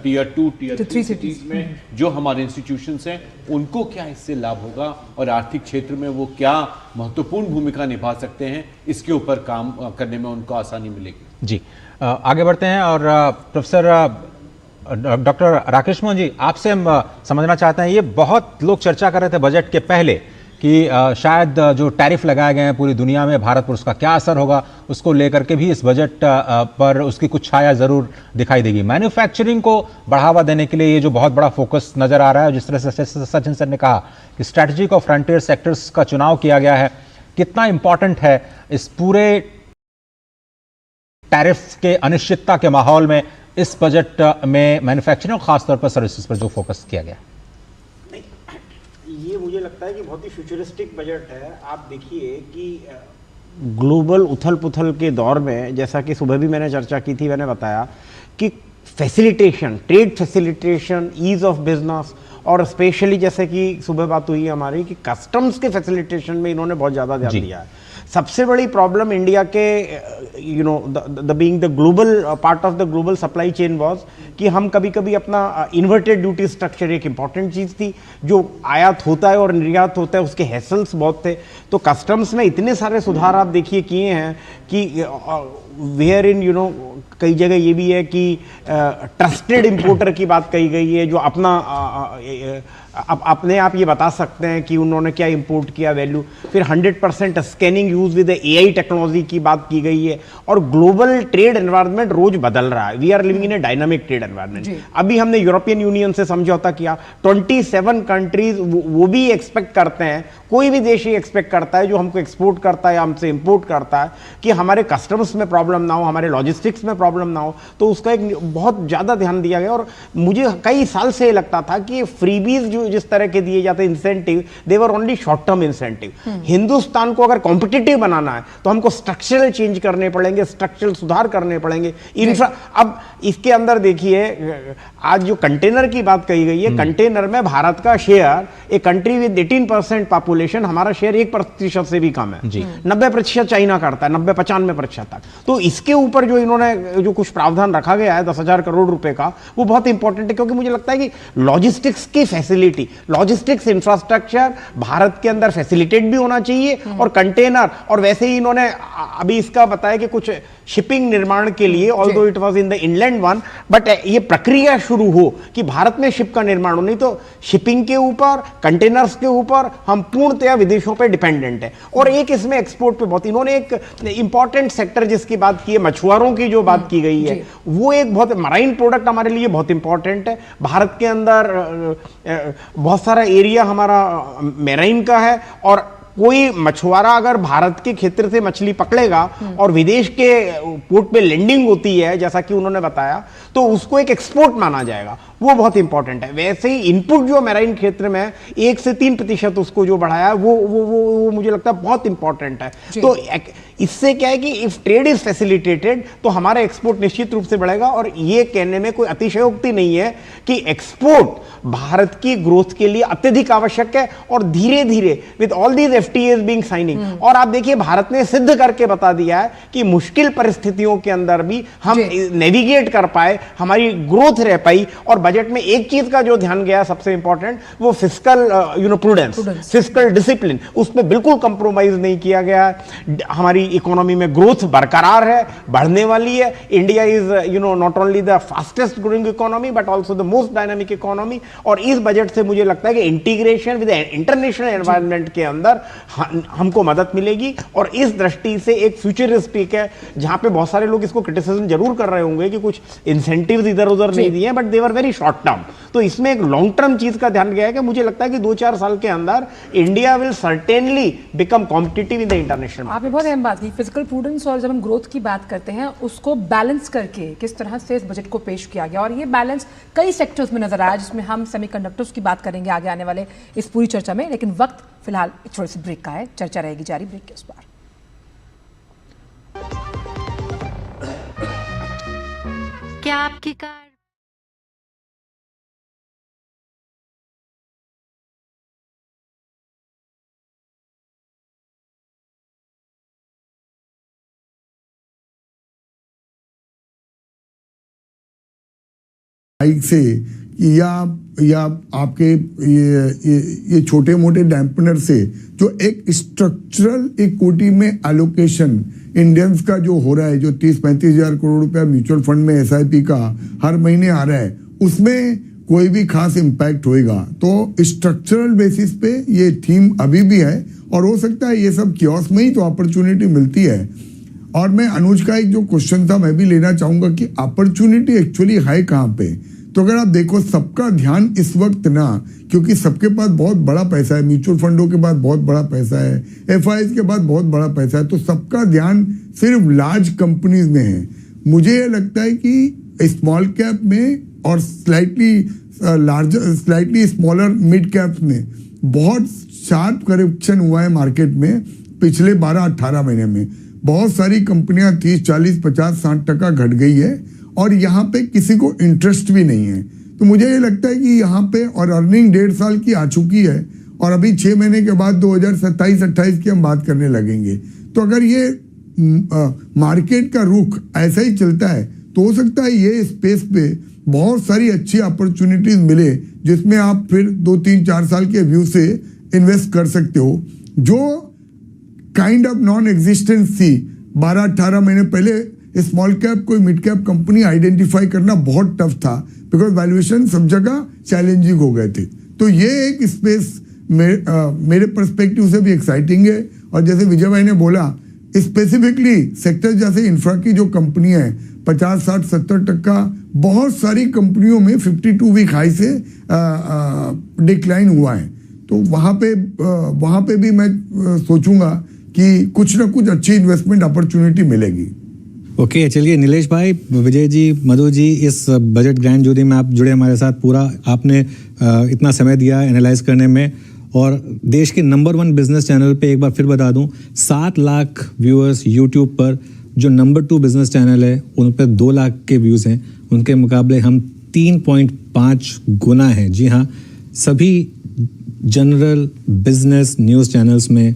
Speaker 5: टीयर 2, टीयर 3 सिटीज में जो हमारे इंस्टीट्यूशंस हैं, उनको क्या इससे लाभ होगा और आर्थिक क्षेत्र में वो क्या महत्वपूर्ण भूमिका निभा सकते हैं, इसके ऊपर काम करने में उनको आसानी मिलेगी।
Speaker 3: जी, आगे बढ़ते हैं और प्रोफेसर डॉक्टर राकेश मोहन जी, आपसे हम समझना चाहते हैं, ये बहुत लोग चर्चा कर रहे थे बजट के पहले कि शायद जो टैरिफ लगाए गए हैं पूरी दुनिया में, भारत पर उसका क्या असर होगा, उसको लेकर के भी इस बजट पर उसकी कुछ छाया ज़रूर दिखाई देगी। मैन्युफैक्चरिंग को बढ़ावा देने के लिए ये जो बहुत बड़ा फोकस नज़र आ रहा है, जिस तरह से सचिन सर ने कहा कि स्ट्रैटेजिक और फ्रंटियर सेक्टर्स का चुनाव किया गया है, कितना इंपॉर्टेंट है इस पूरे टैरिफ के अनिश्चितता के माहौल में इस बजट में मैन्युफैक्चरिंग और खासतौर पर सर्विसेज पर जो फोकस किया गया?
Speaker 6: ये मुझे लगता है कि बहुत ही फ्यूचरिस्टिक बजट है। आप देखिए कि ग्लोबल उथल पुथल के दौर में, जैसा कि सुबह भी मैंने चर्चा की थी, मैंने बताया कि facilitation, trade facilitation, ease of business, और स्पेशली जैसे कि सुबह बात हुई हमारी कि कस्टम्स के फैसिलिटेशन में इन्होंने बहुत ज़्यादा ध्यान दिया है। सबसे बड़ी प्रॉब्लम इंडिया के being the global part of the global supply chain was कि हम कभी कभी अपना इन्वर्टेड ड्यूटी स्ट्रक्चर एक इंपॉर्टेंट चीज़ थी, जो आयात होता है और निर्यात होता है उसके हैसल्स बहुत थे। तो कस्टम्स में इतने सारे सुधार आप देखिए किए हैं कि वेयर इन कई जगह ये भी है कि ट्रस्टेड इंपोर्टर की बात कही गई है, जो अपने आप ये बता सकते हैं कि उन्होंने क्या इंपोर्ट किया वैल्यू। फिर 100% scanning use with AI technology की बात की गई है। और ग्लोबल ट्रेड एनवायरनमेंट रोज बदल रहा है। We are living in a dynamic trade environment. अभी हमने यूरोपियन यूनियन से समझौता किया, 27 कंट्रीज वो भी एक्सपेक्ट करते हैं, कोई भी देश ही एक्सपेक्ट करता है जो हमको एक्सपोर्ट करता है या हमसे इंपोर्ट करता है कि हमारे कस्टम्स में प्रॉब्लम ना हो, हमारे लॉजिस्टिक्स में प्रॉब्लम ना हो। तो उसका एक बहुत ज़्यादा ध्यान दिया गया। और मुझे कई साल से लगता था कि फ्रीबीज जो जिस तरह के दिए जाते incentive, they were only short term incentive. Hindustan को अगर कॉम्पिटिटिव बनाना है तो हमको स्ट्रक्चरल चेंज करने पड़ेंगे, स्ट्रक्चरल सुधार करने पड़ेंगे। अब इसके अंदर देखिए, आज जो कंटेनर की बात कही गई है, कंटेनर में भारत का शेयर, एक कंट्री विद 18% पॉपुलेशन, हमारा शेयर 1% से भी कम है। 90% चाइना करता है, 90-95% तक। तो इसके ऊपर जो इन्होंने जो कुछ प्रावधान रखा गया है 10,000 करोड़ रुपए का, वो बहुत इंपॉर्टेंट है। क्योंकि मुझे लगता है कि लॉजिस्टिक्स की फैसिलिटी, लॉजिस्टिक्स इंफ्रास्ट्रक्चर भारत के अंदर फैसिलिटेट भी होना चाहिए। और कंटेनर, और वैसे ही इन्होंने अभी इसका बताया कि कुछ शिपिंग निर्माण के लिए, although it was in the inland one, but ये प्रक्रिया शुरू हो कि भारत में शिप का निर्माण हो। नहीं तो शिपिंग के ऊपर, कंटेनर्स के ऊपर हम पूर्णतया विदेशों पे डिपेंडेंट है। और एक इसमें एक्सपोर्ट पे बहुत, इन्होंने एक इंपॉर्टेंट सेक्टर जिसकी बात की है, मछुआरों की जो बात की गई है, वो एक बहुत मराइन प्रोडक्ट हमारे लिए बहुत इंपॉर्टेंट है। भारत के अंदर बहुत सारा एरिया हमारा मैराइन का है, और कोई मछुआरा अगर भारत के क्षेत्र से मछली पकड़ेगा और विदेश के पोर्ट पे लैंडिंग होती है, जैसा कि उन्होंने बताया, तो उसको एक एक्सपोर्ट माना जाएगा। वो बहुत इंपॉर्टेंट है। वैसे ही इनपुट जो मैराइन क्षेत्र में 1 से 3% उसको जो बढ़ाया, वो मुझे लगता है बहुत इंपॉर्टेंट है। तो इससे क्या है कि इफ ट्रेड इज फैसिलिटेटेड तो हमारा एक्सपोर्ट निश्चित रूप से बढ़ेगा। और ये कहने में कोई अतिशयोक्ति नहीं है कि एक्सपोर्ट भारत की ग्रोथ के लिए अत्यधिक आवश्यक है। और धीरे धीरे with all these FTAs being signing, और आप देखिए भारत ने सिद्ध करके बता दिया है कि मुश्किल परिस्थितियों के अंदर भी हम नेविगेट कर पाए, हमारी ग्रोथ रह पाई। और बजट में एक चीज का जो ध्यान गया सबसे इंपॉर्टेंट, वो फिस्कल प्रूडेंस, फिस्कल डिसिप्लिन, उसमें बिल्कुल कंप्रोमाइज नहीं किया गया। हमारी इकोनॉमी में ग्रोथ बरकरार है, बढ़ने वाली है। India is not only the fastest growing economy but also the most dynamic economy. और इस बजट से मुझे लगता है कि इंटीग्रेशन विद इंटरनेशनल एनवायरनमेंट के अंदर हमको मदद मिलेगी। और इस दृष्टि से एक फ्यूचरिस्टिक है, जहां पे बहुत सारे लोग इसको क्रिटिसिज्म जरूर कर रहे होंगे कि कुछ इंसेंटिव्स इधर उधर नहीं दिए, but they were very short term. तो इसमें एक लॉन्ग टर्म चीज का ध्यान गया है कि मुझे लगता है कि 2-4 साल के अंदर India will certainly become competitive in the international.
Speaker 22: आपने बहुत अहम बात की, फिजिकल प्रूडेंस, और जब हम ग्रोथ की बात करते हैं उसको बैलेंस करके किस तरह से इस बजट को पेश किया गया। और ये बैलेंस कई सेक्टर्स में नजर आया, जिसमें हम सेमीकंडक्टर्स की बात करेंगे आगे आने वाले इस पूरी चर्चा में। लेकिन वक्त फिलहाल थोड़े से ब्रेक का है, चर्चा रहेगी जारी ब्रेक के उस पार।
Speaker 2: क्या आपकी कार
Speaker 8: से या आपके ये छोटे मोटे डैम्पनर से जो एक स्ट्रक्चरल इक्विटी में एलोकेशन इंडियंस का जो हो रहा है, जो 30-35 हजार करोड़ रुपया म्यूचुअल फंड में SIP का हर महीने आ रहा है, उसमें कोई भी खास इम्पैक्ट होएगा। तो स्ट्रक्चरल बेसिस पे ये थीम अभी भी है, और हो सकता है ये सब कियोस्क में ही तो अपॉर्चुनिटी मिलती है। और मैं अनुज का एक जो क्वेश्चन था मैं भी लेना चाहूंगा कि अपॉर्चुनिटी एक्चुअली है कहाँ पे। तो अगर आप देखो, सबका ध्यान इस वक्त ना, क्योंकि सबके पास बहुत बड़ा पैसा है, म्यूचुअल फंडों के पास बहुत बड़ा पैसा है, FIs के पास बहुत बड़ा पैसा है, तो सबका ध्यान सिर्फ लार्ज कंपनीज में है। मुझे ये लगता है कि स्मॉल कैप में और स्लाइटली स्मॉलर मिड कैप में बहुत शार्प करेक्शन हुआ है मार्केट में पिछले 12-18 महीने में। बहुत सारी कंपनियां 30-40-50-60% घट गई है, और यहाँ पे किसी को इंटरेस्ट भी नहीं है। तो मुझे ये लगता है कि यहाँ पे, और अर्निंग 1.5 साल की आ चुकी है, और अभी 6 महीने के बाद 2027-28 की हम बात करने लगेंगे। तो अगर ये मार्केट का रुख ऐसा ही चलता है तो हो सकता है ये स्पेस पे बहुत सारी अच्छी अपॉर्चुनिटीज मिले जिसमें आप फिर 2-3-4 साल के व्यू से इन्वेस्ट कर सकते हो। जो काइंड ऑफ नॉन एग्जिस्टेंस थी 12-18 महीने पहले, स्मॉल कैप कोई मिड कैप कंपनी आइडेंटिफाई करना बहुत टफ था बिकॉज वैल्यूएशन सब जगह चैलेंजिंग हो गए थे। तो ये एक स्पेस मेरे पर्सपेक्टिव से भी एक्साइटिंग है। और जैसे विजय भाई ने बोला, स्पेसिफिकली सेक्टर जैसे इंफ्रा की जो कंपनी है 50-60-70% बहुत सारी कंपनियों में 52 वीक हाई से डिक्लाइन हुआ है। तो वहाँ पे भी मैं सोचूंगा कि कुछ ना कुछ अच्छी इन्वेस्टमेंट अपॉर्चुनिटी मिलेगी।
Speaker 16: ओके, चलिए नीलेश भाई, विजय जी, मधु जी, इस बजट ग्रैंड जूरी में आप जुड़े हमारे साथ, पूरा आपने इतना समय दिया एनालाइज करने में। और देश के नंबर 1 बिजनेस चैनल पे एक बार फिर बता दूं, 7 लाख व्यूअर्स यूट्यूब पर, जो नंबर 2 बिजनेस चैनल है उन पर 2 लाख के व्यूज़ हैं, उनके मुकाबले हम 3.5 गुना हैं। जी हाँ, सभी जनरल बिजनेस न्यूज़ चैनल्स में